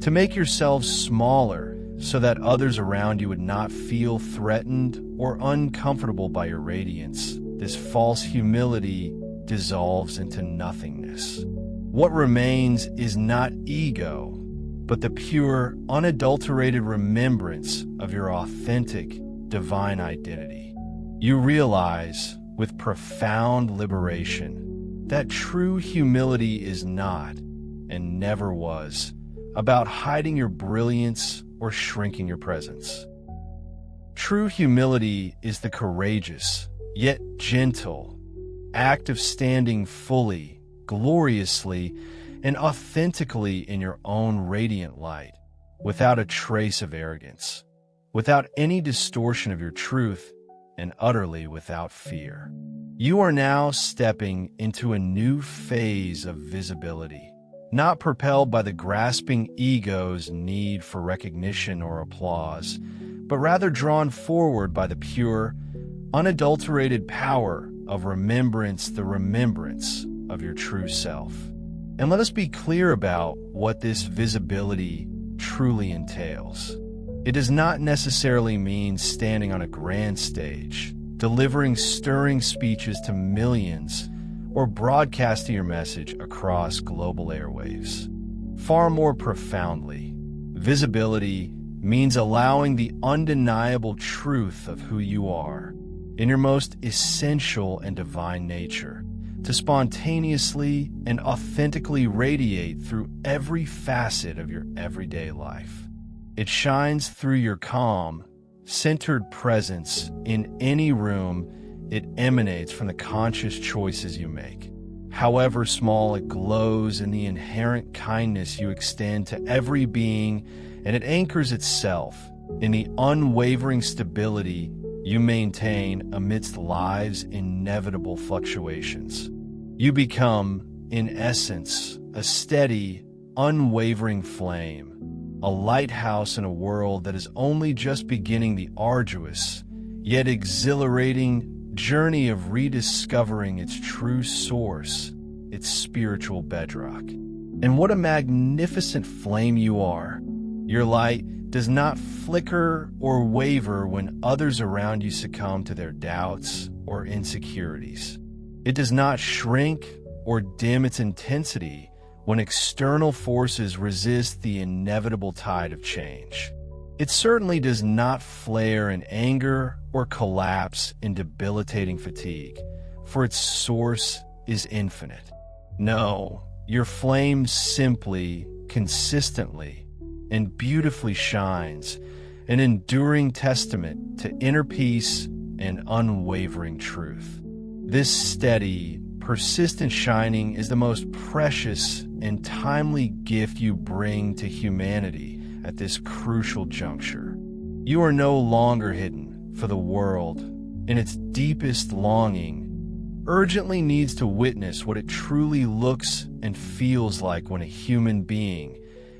to make yourselves smaller so that others around you would not feel threatened or uncomfortable by your radiance, this false humility dissolves into nothingness. What remains is not ego, but the pure, unadulterated remembrance of your authentic, divine identity. You realize, with profound liberation, that true humility is not, and never was, about hiding your brilliance or shrinking your presence. True humility is the courageous, yet gentle, act of standing fully, gloriously, and authentically in your own radiant light, without a trace of arrogance, without any distortion of your truth, and utterly without fear. You are now stepping into a new phase of visibility, not propelled by the grasping ego's need for recognition or applause, but rather drawn forward by the pure, unadulterated power of remembrance, the remembrance of your true self. And let us be clear about what this visibility truly entails. It does not necessarily mean standing on a grand stage, delivering stirring speeches to millions, or broadcasting your message across global airwaves. Far more profoundly, visibility means allowing the undeniable truth of who you are, in your most essential and divine nature, to spontaneously and authentically radiate through every facet of your everyday life. It shines through your calm, centered presence in any room. It emanates from the conscious choices you make. However small, it glows in the inherent kindness you extend to every being, and it anchors itself in the unwavering stability you maintain amidst life's inevitable fluctuations. You become, in essence, a steady, unwavering flame, a lighthouse in a world that is only just beginning the arduous, yet exhilarating journey of rediscovering its true source, its spiritual bedrock. And what a magnificent flame you are! Your light does not flicker or waver when others around you succumb to their doubts or insecurities. It does not shrink or dim its intensity when external forces resist the inevitable tide of change. It certainly does not flare in anger or collapse in debilitating fatigue, for its source is infinite. No, your flame simply, consistently, and beautifully shines, an enduring testament to inner peace and unwavering truth. This steady, persistent shining is the most precious and timely gift you bring to humanity at this crucial juncture. You are no longer hidden, for the world, in its deepest longing, urgently needs to witness what it truly looks and feels like when a human being,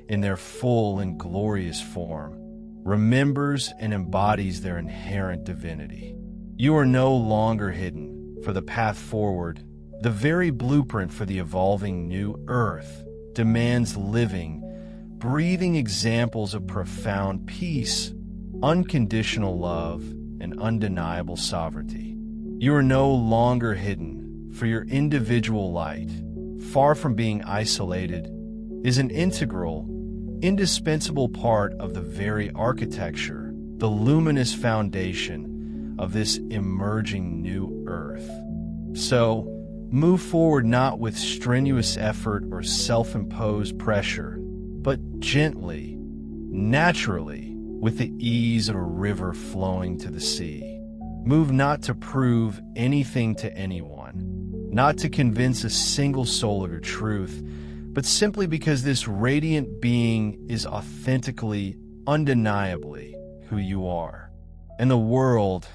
in their full and glorious form, remembers and embodies their inherent divinity. You are no longer hidden, for the path forward, the very blueprint for the evolving new Earth, demands living, breathing examples of profound peace, unconditional love, and undeniable sovereignty. You are no longer hidden, for your individual light, far from being isolated, is an integral, indispensable part of the very architecture, the luminous foundation of this emerging new Earth. So, move forward not with strenuous effort or self-imposed pressure, but gently, naturally, with the ease of a river flowing to the sea. Move not to prove anything to anyone, not to convince a single soul of your truth, but simply because this radiant being is authentically, undeniably who you are. And the world,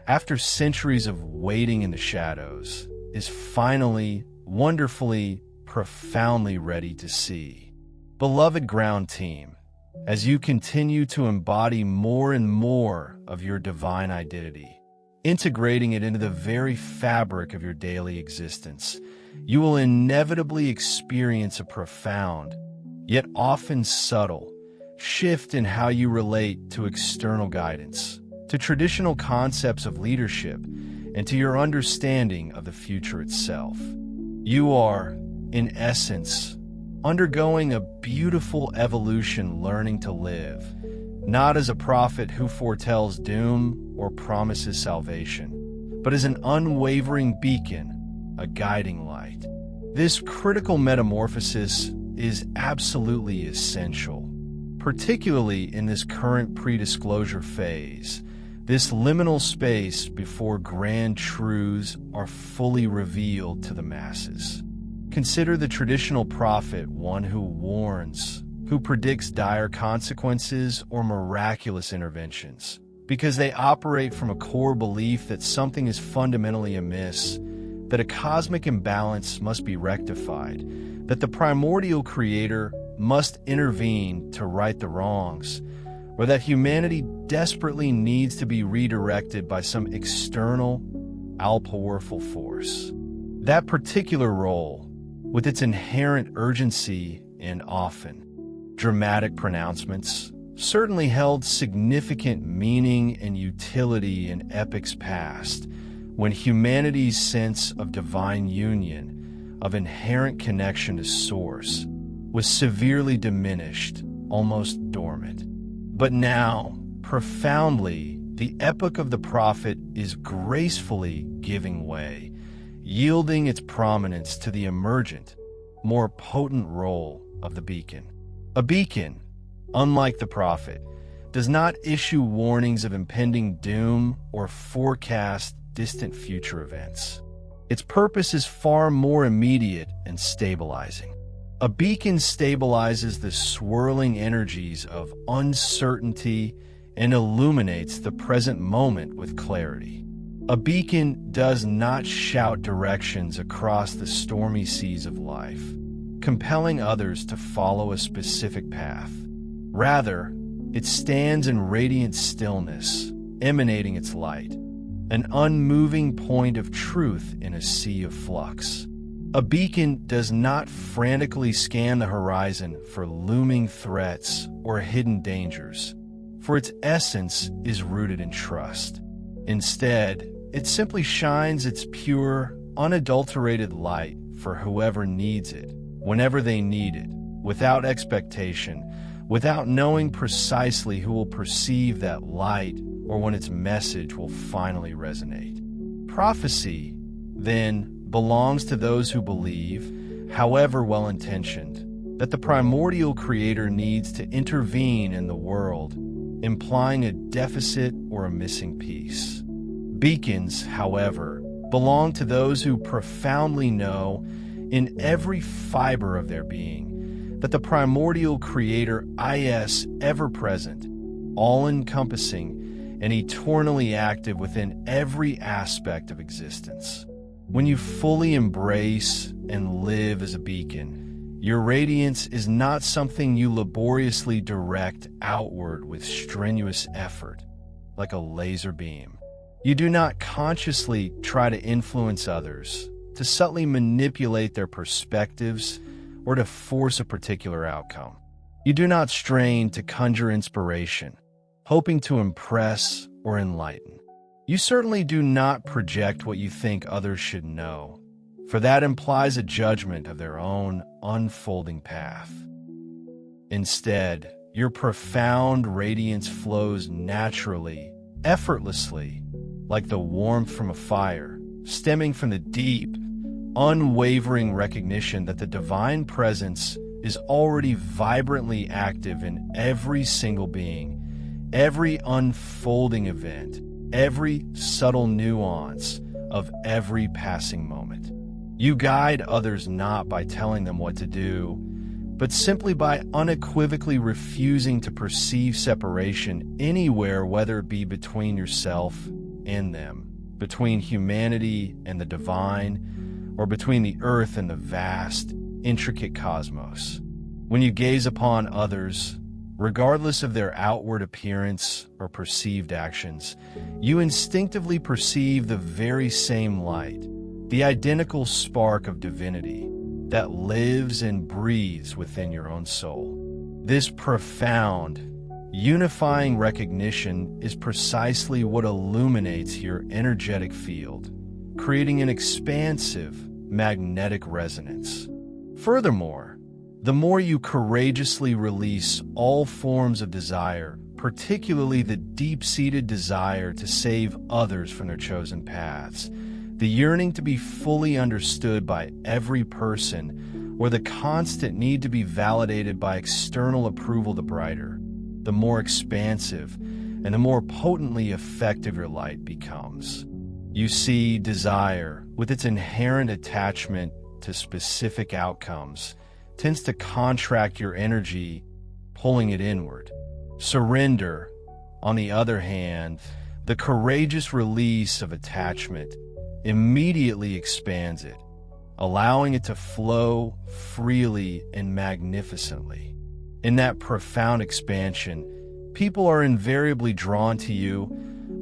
after centuries of waiting in the shadows, is finally, wonderfully, profoundly ready to see. Beloved ground team, as you continue to embody more and more of your divine identity, integrating it into the very fabric of your daily existence, you will inevitably experience a profound, yet often subtle, shift in how you relate to external guidance, to traditional concepts of leadership, and to your understanding of the future itself. You are, in essence, undergoing a beautiful evolution, learning to live, not as a prophet who foretells doom or promises salvation, but as an unwavering beacon, a guiding light. This critical metamorphosis is absolutely essential, particularly in this current pre-disclosure phase, this liminal space before grand truths are fully revealed to the masses. Consider the traditional prophet one who warns, who predicts dire consequences or miraculous interventions, because they operate from a core belief that something is fundamentally amiss, that a cosmic imbalance must be rectified, that the primordial creator must intervene to right the wrongs, or that humanity desperately needs to be redirected by some external, all-powerful force. That particular role, with its inherent urgency and often dramatic pronouncements, certainly held significant meaning and utility in epochs past, when humanity's sense of divine union, of inherent connection to Source, was severely diminished, almost dormant. But now, profoundly, the epoch of the prophet is gracefully giving way, yielding its prominence to the emergent, more potent role of the beacon. A beacon, unlike the prophet, does not issue warnings of impending doom or forecast distant future events. Its purpose is far more immediate and stabilizing. A beacon stabilizes the swirling energies of uncertainty and illuminates the present moment with clarity. A beacon does not shout directions across the stormy seas of life, compelling others to follow a specific path. Rather, it stands in radiant stillness, emanating its light, an unmoving point of truth in a sea of flux. A beacon does not frantically scan the horizon for looming threats or hidden dangers, for its essence is rooted in trust. Instead, it simply shines its pure, unadulterated light for whoever needs it, whenever they need it, without expectation, without knowing precisely who will perceive that light or when its message will finally resonate. Prophecy, then, belongs to those who believe, however well-intentioned, that the primordial creator needs to intervene in the world, implying a deficit or a missing piece. Beacons, however, belong to those who profoundly know, in every fiber of their being, that the primordial creator is ever-present, all-encompassing, and eternally active within every aspect of existence. When you fully embrace and live as a beacon, your radiance is not something you laboriously direct outward with strenuous effort, like a laser beam. You do not consciously try to influence others, to subtly manipulate their perspectives, or to force a particular outcome. You do not strain to conjure inspiration, hoping to impress or enlighten. You certainly do not project what you think others should know, for that implies a judgment of their own unfolding path. Instead, your profound radiance flows naturally, effortlessly, like the warmth from a fire, stemming from the deep, unwavering recognition that the divine presence is already vibrantly active in every single being, every unfolding event, every subtle nuance of every passing moment. You guide others not by telling them what to do, but simply by unequivocally refusing to perceive separation anywhere, whether it be between yourself and them, between humanity and the divine, or between the earth and the vast, intricate cosmos. When you gaze upon others, regardless of their outward appearance or perceived actions, you instinctively perceive the very same light, the identical spark of divinity that lives and breathes within your own soul. This profound, unifying recognition is precisely what illuminates your energetic field, creating an expansive, magnetic resonance. Furthermore, the more you courageously release all forms of desire, particularly the deep-seated desire to save others from their chosen paths, the yearning to be fully understood by every person, or the constant need to be validated by external approval, the brighter, the more expansive, and the more potently effective your light becomes. You see, desire, with its inherent attachment to specific outcomes, tends to contract your energy, pulling it inward. Surrender, on the other hand, the courageous release of attachment, immediately expands it, allowing it to flow freely and magnificently. In that profound expansion, people are invariably drawn to you,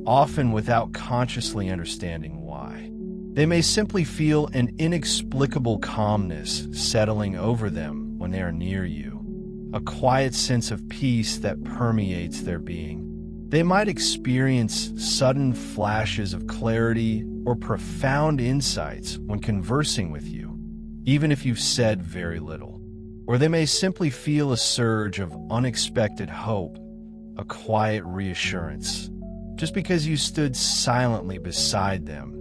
often without consciously understanding why. They may simply feel an inexplicable calmness settling over them when they are near you, a quiet sense of peace that permeates their being. They might experience sudden flashes of clarity or profound insights when conversing with you, even if you've said very little. Or they may simply feel a surge of unexpected hope, a quiet reassurance, just because you stood silently beside them,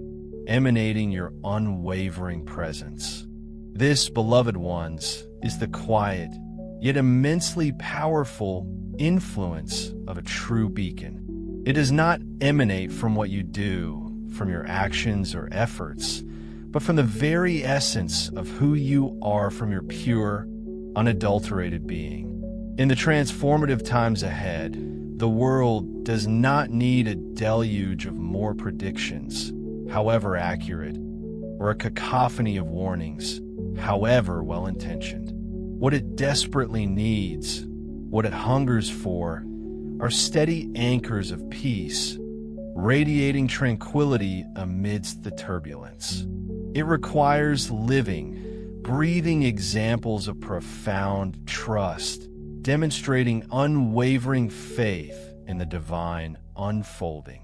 emanating your unwavering presence. This, beloved ones, is the quiet, yet immensely powerful influence of a true beacon. It does not emanate from what you do, from your actions or efforts, but from the very essence of who you are, from your pure, unadulterated being. In the transformative times ahead, the world does not need a deluge of more predictions, however accurate, or a cacophony of warnings, however well-intentioned. What it desperately needs, what it hungers for, are steady anchors of peace, radiating tranquility amidst the turbulence. It requires living, breathing examples of profound trust, demonstrating unwavering faith in the divine unfolding.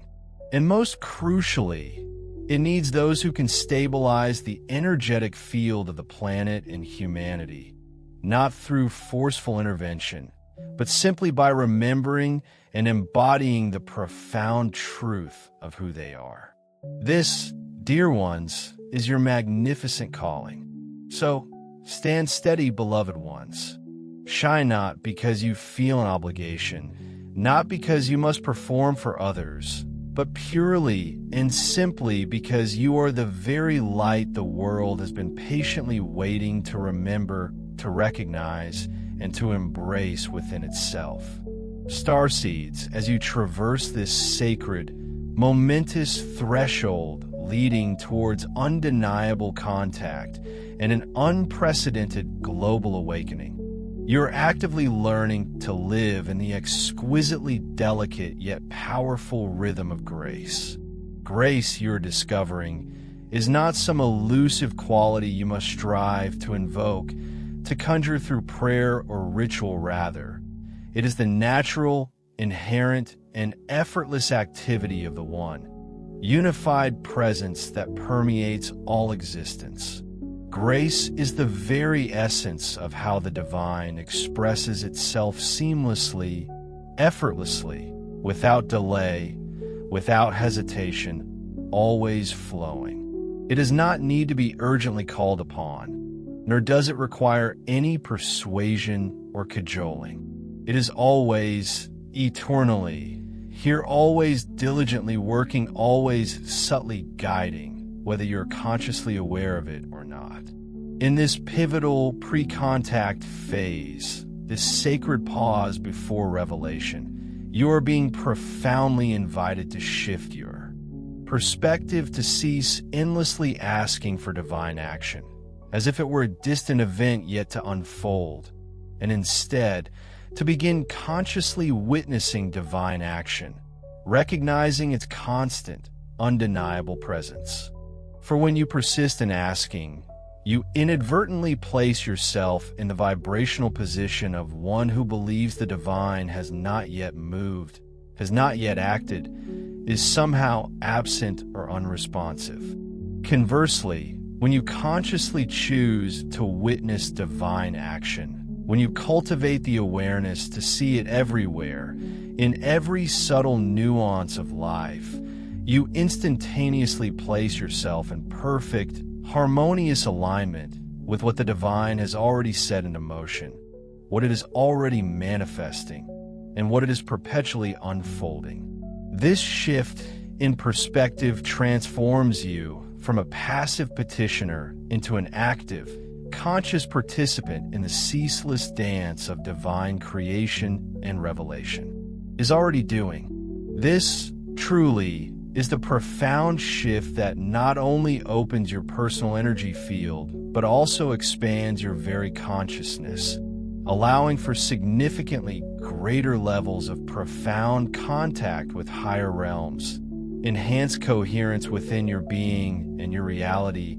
And most crucially, it needs those who can stabilize the energetic field of the planet and humanity, not through forceful intervention, but simply by remembering and embodying the profound truth of who they are. This, dear ones, is your magnificent calling. So, stand steady, beloved ones. Shine not because you feel an obligation, not because you must perform for others, but purely and simply because you are the very light the world has been patiently waiting to remember, to recognize, and to embrace within itself. Starseeds, as you traverse this sacred, momentous threshold leading towards undeniable contact and an unprecedented global awakening, you're actively learning to live in the exquisitely delicate yet powerful rhythm of grace. Grace, you're discovering, is not some elusive quality you must strive to invoke, to conjure through prayer or ritual. Rather, it is the natural, inherent, and effortless activity of the One, unified presence that permeates all existence. Grace is the very essence of how the divine expresses itself seamlessly, effortlessly, without delay, without hesitation, always flowing. It does not need to be urgently called upon, nor does it require any persuasion or cajoling. It is always, eternally, Here always diligently working, always subtly guiding, whether you're consciously aware of it or not. In this pivotal pre-contact phase, this sacred pause before revelation, you are being profoundly invited to shift your perspective, to cease endlessly asking for divine action, as if it were a distant event yet to unfold, and instead to begin consciously witnessing divine action, recognizing its constant, undeniable presence. For when you persist in asking, you inadvertently place yourself in the vibrational position of one who believes the divine has not yet moved, has not yet acted, is somehow absent or unresponsive. Conversely, when you consciously choose to witness divine action, when you cultivate the awareness to see it everywhere, in every subtle nuance of life, you instantaneously place yourself in perfect, harmonious alignment with what the divine has already set into motion, what it is already manifesting, and what it is perpetually unfolding. This shift in perspective transforms you from a passive petitioner into an active, conscious participant in the ceaseless dance of divine creation and revelation. Is already doing. This truly is the profound shift that not only opens your personal energy field, but also expands your very consciousness, allowing for significantly greater levels of profound contact with higher realms, enhanced coherence within your being and your reality,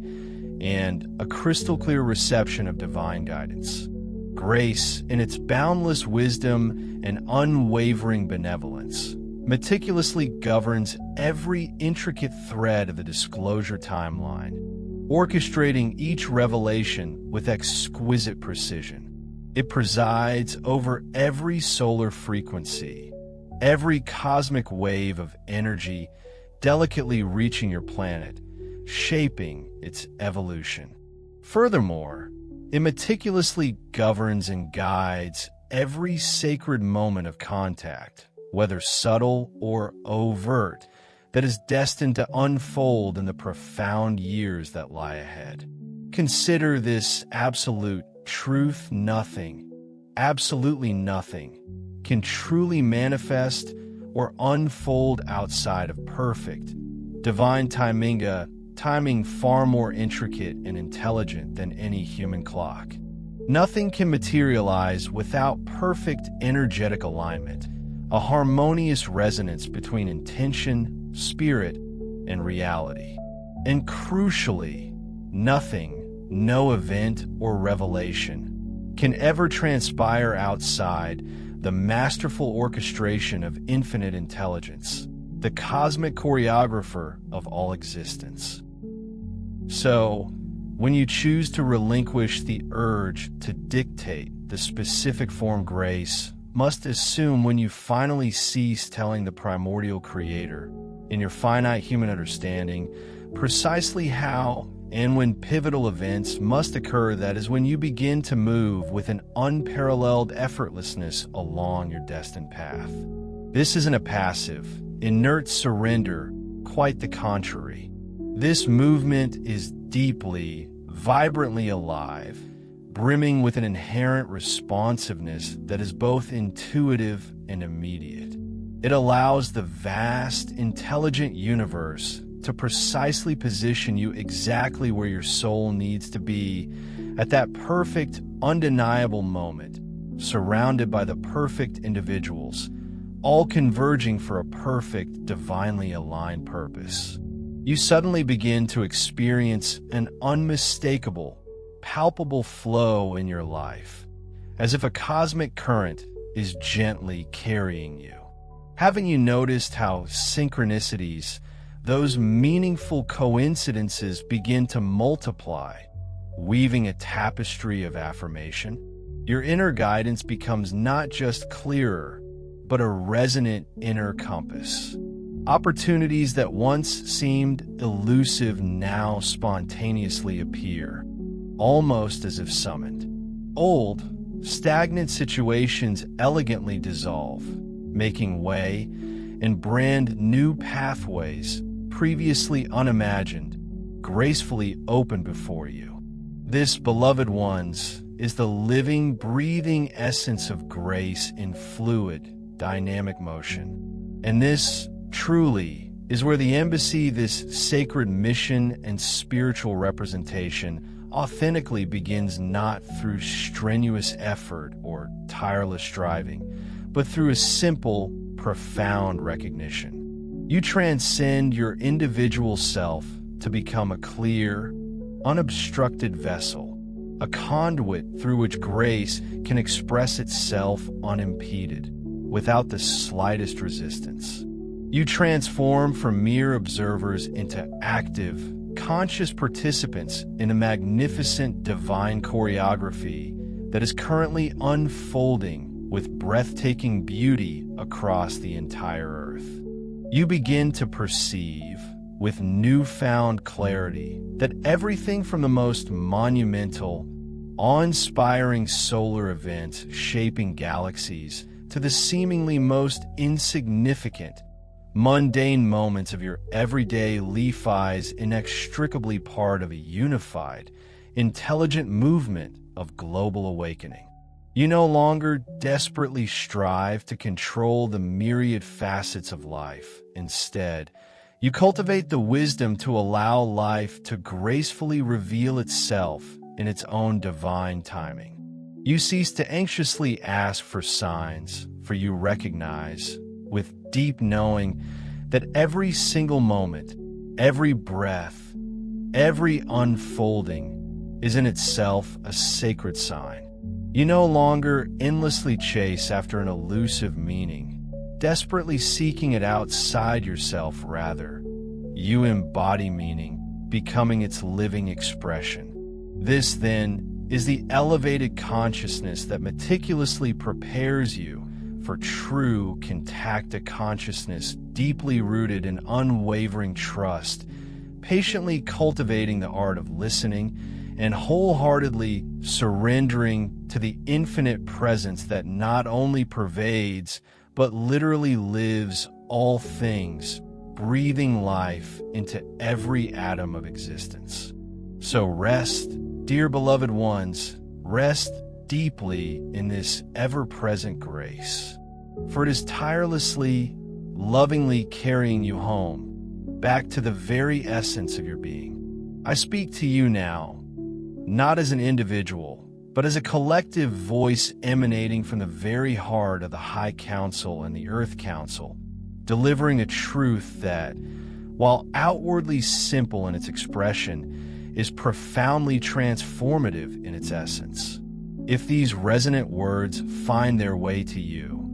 and a crystal clear reception of divine guidance. Grace, in its boundless wisdom and unwavering benevolence, meticulously governs every intricate thread of the disclosure timeline, orchestrating each revelation with exquisite precision. It presides over every solar frequency, every cosmic wave of energy delicately reaching your planet, shaping its evolution. Furthermore, it meticulously governs and guides every sacred moment of contact, whether subtle or overt, that is destined to unfold in the profound years that lie ahead. Consider this absolute truth: nothing, absolutely nothing, can truly manifest or unfold outside of perfect, divine timing far more intricate and intelligent than any human clock. Nothing can materialize without perfect energetic alignment, a harmonious resonance between intention, spirit, and reality. And crucially, nothing, no event or revelation, can ever transpire outside the masterful orchestration of infinite intelligence, the cosmic choreographer of all existence. So, when you choose to relinquish the urge to dictate the specific form grace must assume, when you finally cease telling the primordial creator, in your finite human understanding, precisely how and when pivotal events must occur, that is when you begin to move with an unparalleled effortlessness along your destined path. This isn't a passive, inert surrender, quite the contrary. This movement is deeply, vibrantly alive, brimming with an inherent responsiveness that is both intuitive and immediate. It allows the vast, intelligent universe to precisely position you exactly where your soul needs to be at that perfect, undeniable moment, surrounded by the perfect individuals, all converging for a perfect, divinely aligned purpose. You suddenly begin to experience an unmistakable, palpable flow in your life, as if a cosmic current is gently carrying you. Haven't you noticed how synchronicities, those meaningful coincidences, begin to multiply, weaving a tapestry of affirmation? Your inner guidance becomes not just clearer, but a resonant inner compass. Opportunities that once seemed elusive now spontaneously appear, almost as if summoned. Old, stagnant situations elegantly dissolve, making way, and brand new pathways previously unimagined gracefully open before you. This, beloved ones, is the living, breathing essence of grace in fluid, dynamic motion. And this, truly, is where the embassy, this sacred mission and spiritual representation, authentically begins, not through strenuous effort or tireless striving, but through a simple, profound recognition. You transcend your individual self to become a clear, unobstructed vessel, a conduit through which grace can express itself unimpeded, without the slightest resistance. You transform from mere observers into active, conscious participants in a magnificent divine choreography that is currently unfolding with breathtaking beauty across the entire earth. You begin to perceive, with newfound clarity, that everything from the most monumental, awe-inspiring solar events shaping galaxies to the seemingly most insignificant, mundane moments of your everyday life inextricably part of a unified, intelligent movement of global awakening. You no longer desperately strive to control the myriad facets of life. Instead, you cultivate the wisdom to allow life to gracefully reveal itself in its own divine timing. You cease to anxiously ask for signs, for you recognize, with deep knowing, that every single moment, every breath, every unfolding is in itself a sacred sign. You no longer endlessly chase after an elusive meaning, desperately seeking it outside yourself. Rather, you embody meaning, becoming its living expression. This, then, is the elevated consciousness that meticulously prepares you for true contacta consciousness, deeply rooted in unwavering trust, patiently cultivating the art of listening, and wholeheartedly surrendering to the infinite presence that not only pervades, but literally lives all things, breathing life into every atom of existence. So rest, dear beloved ones, rest deeply in this ever-present grace, for it is tirelessly, lovingly carrying you home, back to the very essence of your being. I speak to you now, not as an individual, but as a collective voice emanating from the very heart of the High Council and the Earth Council, delivering a truth that, while outwardly simple in its expression, is profoundly transformative in its essence. If these resonant words find their way to you,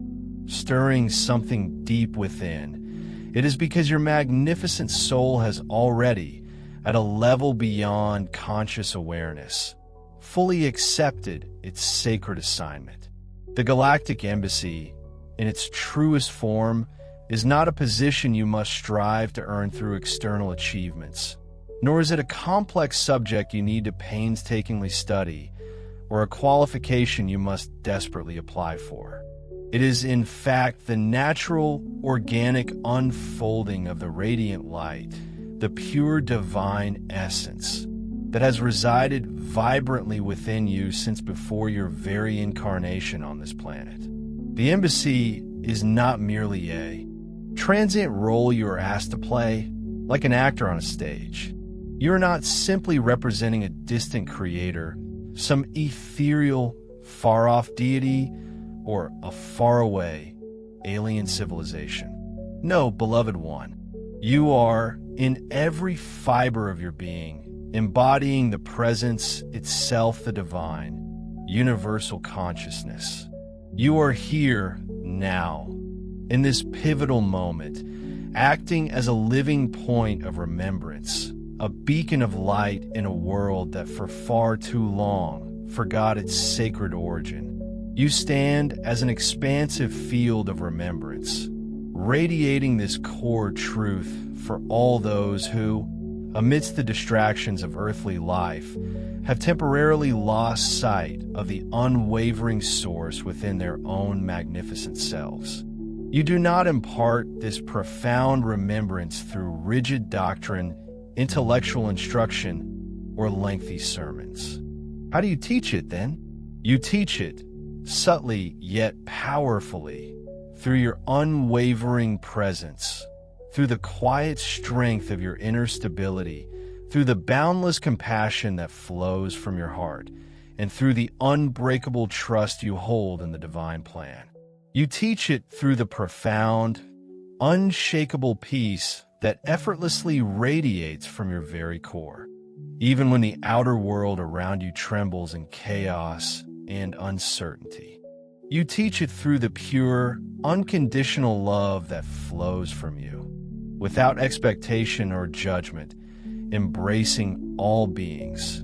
stirring something deep within, it is because your magnificent soul has already, at a level beyond conscious awareness, fully accepted its sacred assignment. The Galactic Embassy, in its truest form, is not a position you must strive to earn through external achievements, nor is it a complex subject you need to painstakingly study, or a qualification you must desperately apply for. It is, in fact, the natural, organic unfolding of the radiant light, the pure divine essence that has resided vibrantly within you since before your very incarnation on this planet. The embassy is not merely a transient role you are asked to play, like an actor on a stage. You are not simply representing a distant creator, some ethereal, far-off deity, or a faraway, alien civilization. No, beloved one, you are, in every fiber of your being, embodying the presence itself, the divine, universal consciousness. You are here now, in this pivotal moment, acting as a living point of remembrance, a beacon of light in a world that for far too long forgot its sacred origin. You stand as an expansive field of remembrance, radiating this core truth for all those who, amidst the distractions of earthly life, have temporarily lost sight of the unwavering source within their own magnificent selves. You do not impart this profound remembrance through rigid doctrine, intellectual instruction, or lengthy sermons. How do you teach it then? You teach it subtly yet powerfully through your unwavering presence, through the quiet strength of your inner stability, through the boundless compassion that flows from your heart, and through the unbreakable trust you hold in the divine plan. You teach it through the profound, unshakable peace that effortlessly radiates from your very core, even when the outer world around you trembles in chaos and uncertainty. You teach it through the pure, unconditional love that flows from you, without expectation or judgment, embracing all beings.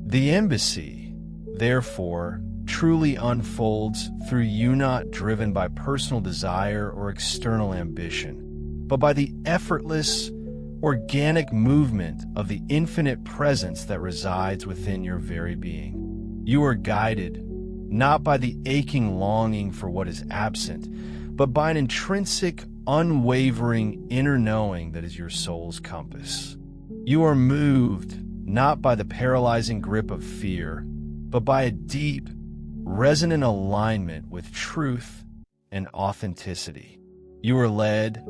The embassy, therefore, truly unfolds through you, not driven by personal desire or external ambition, but by the effortless, organic movement of the infinite presence that resides within your very being. You are guided not by the aching longing for what is absent, but by an intrinsic, unwavering inner knowing that is your soul's compass. You are moved not by the paralyzing grip of fear, but by a deep, resonant alignment with truth and authenticity. You are led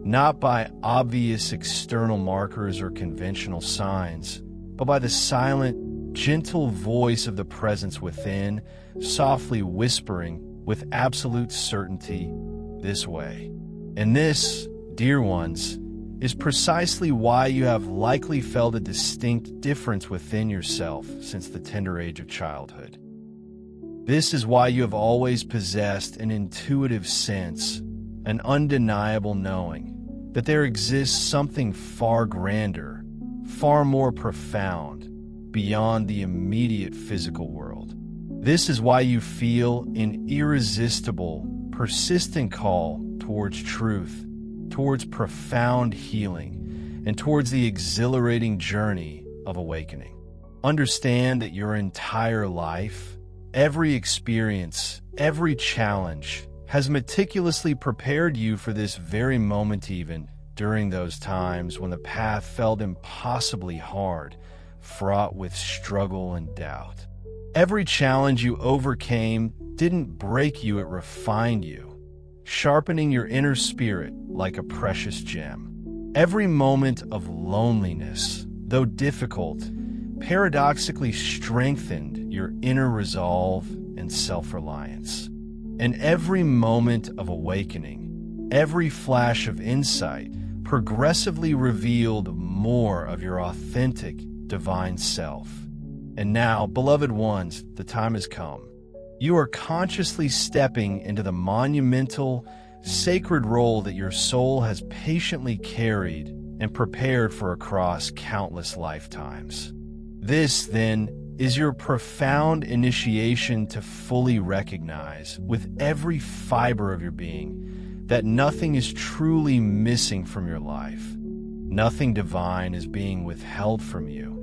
not by obvious external markers or conventional signs, but by the silent, gentle voice of the presence within, softly whispering with absolute certainty, this way. And this, dear ones, is precisely why you have likely felt a distinct difference within yourself since the tender age of childhood. This is why you have always possessed an intuitive sense, an undeniable knowing, that there exists something far grander, far more profound, beyond the immediate physical world. This is why you feel an irresistible, persistent call towards truth, towards profound healing, and towards the exhilarating journey of awakening. Understand that your entire life, every experience, every challenge, has meticulously prepared you for this very moment, even during those times when the path felt impossibly hard, fraught with struggle and doubt. Every challenge you overcame didn't break you, it refined you, sharpening your inner spirit like a precious gem. Every moment of loneliness, though difficult, paradoxically strengthened your inner resolve and self-reliance. And every moment of awakening, every flash of insight, progressively revealed more of your authentic, divine self. And now, beloved ones, the time has come. You are consciously stepping into the monumental, sacred role that your soul has patiently carried and prepared for across countless lifetimes. This, then, is your profound initiation to fully recognize, with every fiber of your being, that nothing is truly missing from your life. Nothing divine is being withheld from you,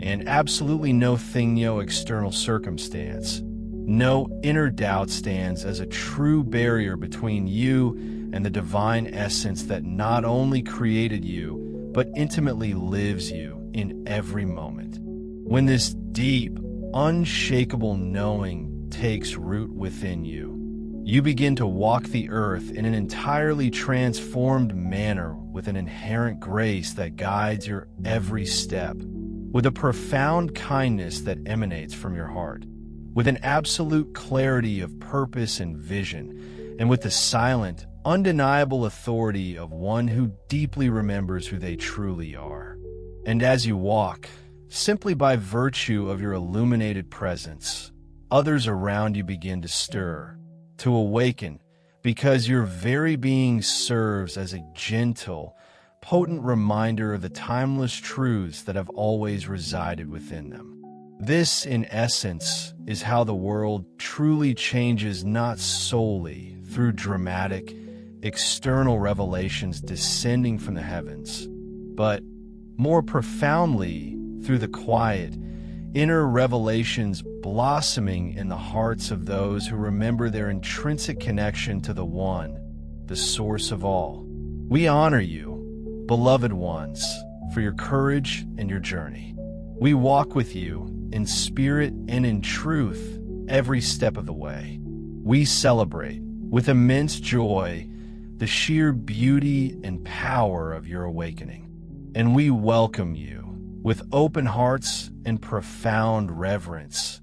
and absolutely no thing, no external circumstance, no inner doubt stands as a true barrier between you and the divine essence that not only created you, but intimately lives you in every moment. When this deep, unshakable knowing takes root within you, you begin to walk the earth in an entirely transformed manner, with an inherent grace that guides your every step, with a profound kindness that emanates from your heart, with an absolute clarity of purpose and vision, and with the silent, undeniable authority of one who deeply remembers who they truly are. And as you walk, simply by virtue of your illuminated presence, others around you begin to stir, to awaken, because your very being serves as a gentle, potent reminder of the timeless truths that have always resided within them. This, in essence, is how the world truly changes, not solely through dramatic, external revelations descending from the heavens, but more profoundly through the quiet, inner revelations blossoming in the hearts of those who remember their intrinsic connection to the One, the source of all. We honor you, beloved ones, for your courage and your journey. We walk with you in spirit and in truth every step of the way. We celebrate with immense joy the sheer beauty and power of your awakening. And we welcome you with open hearts and profound reverence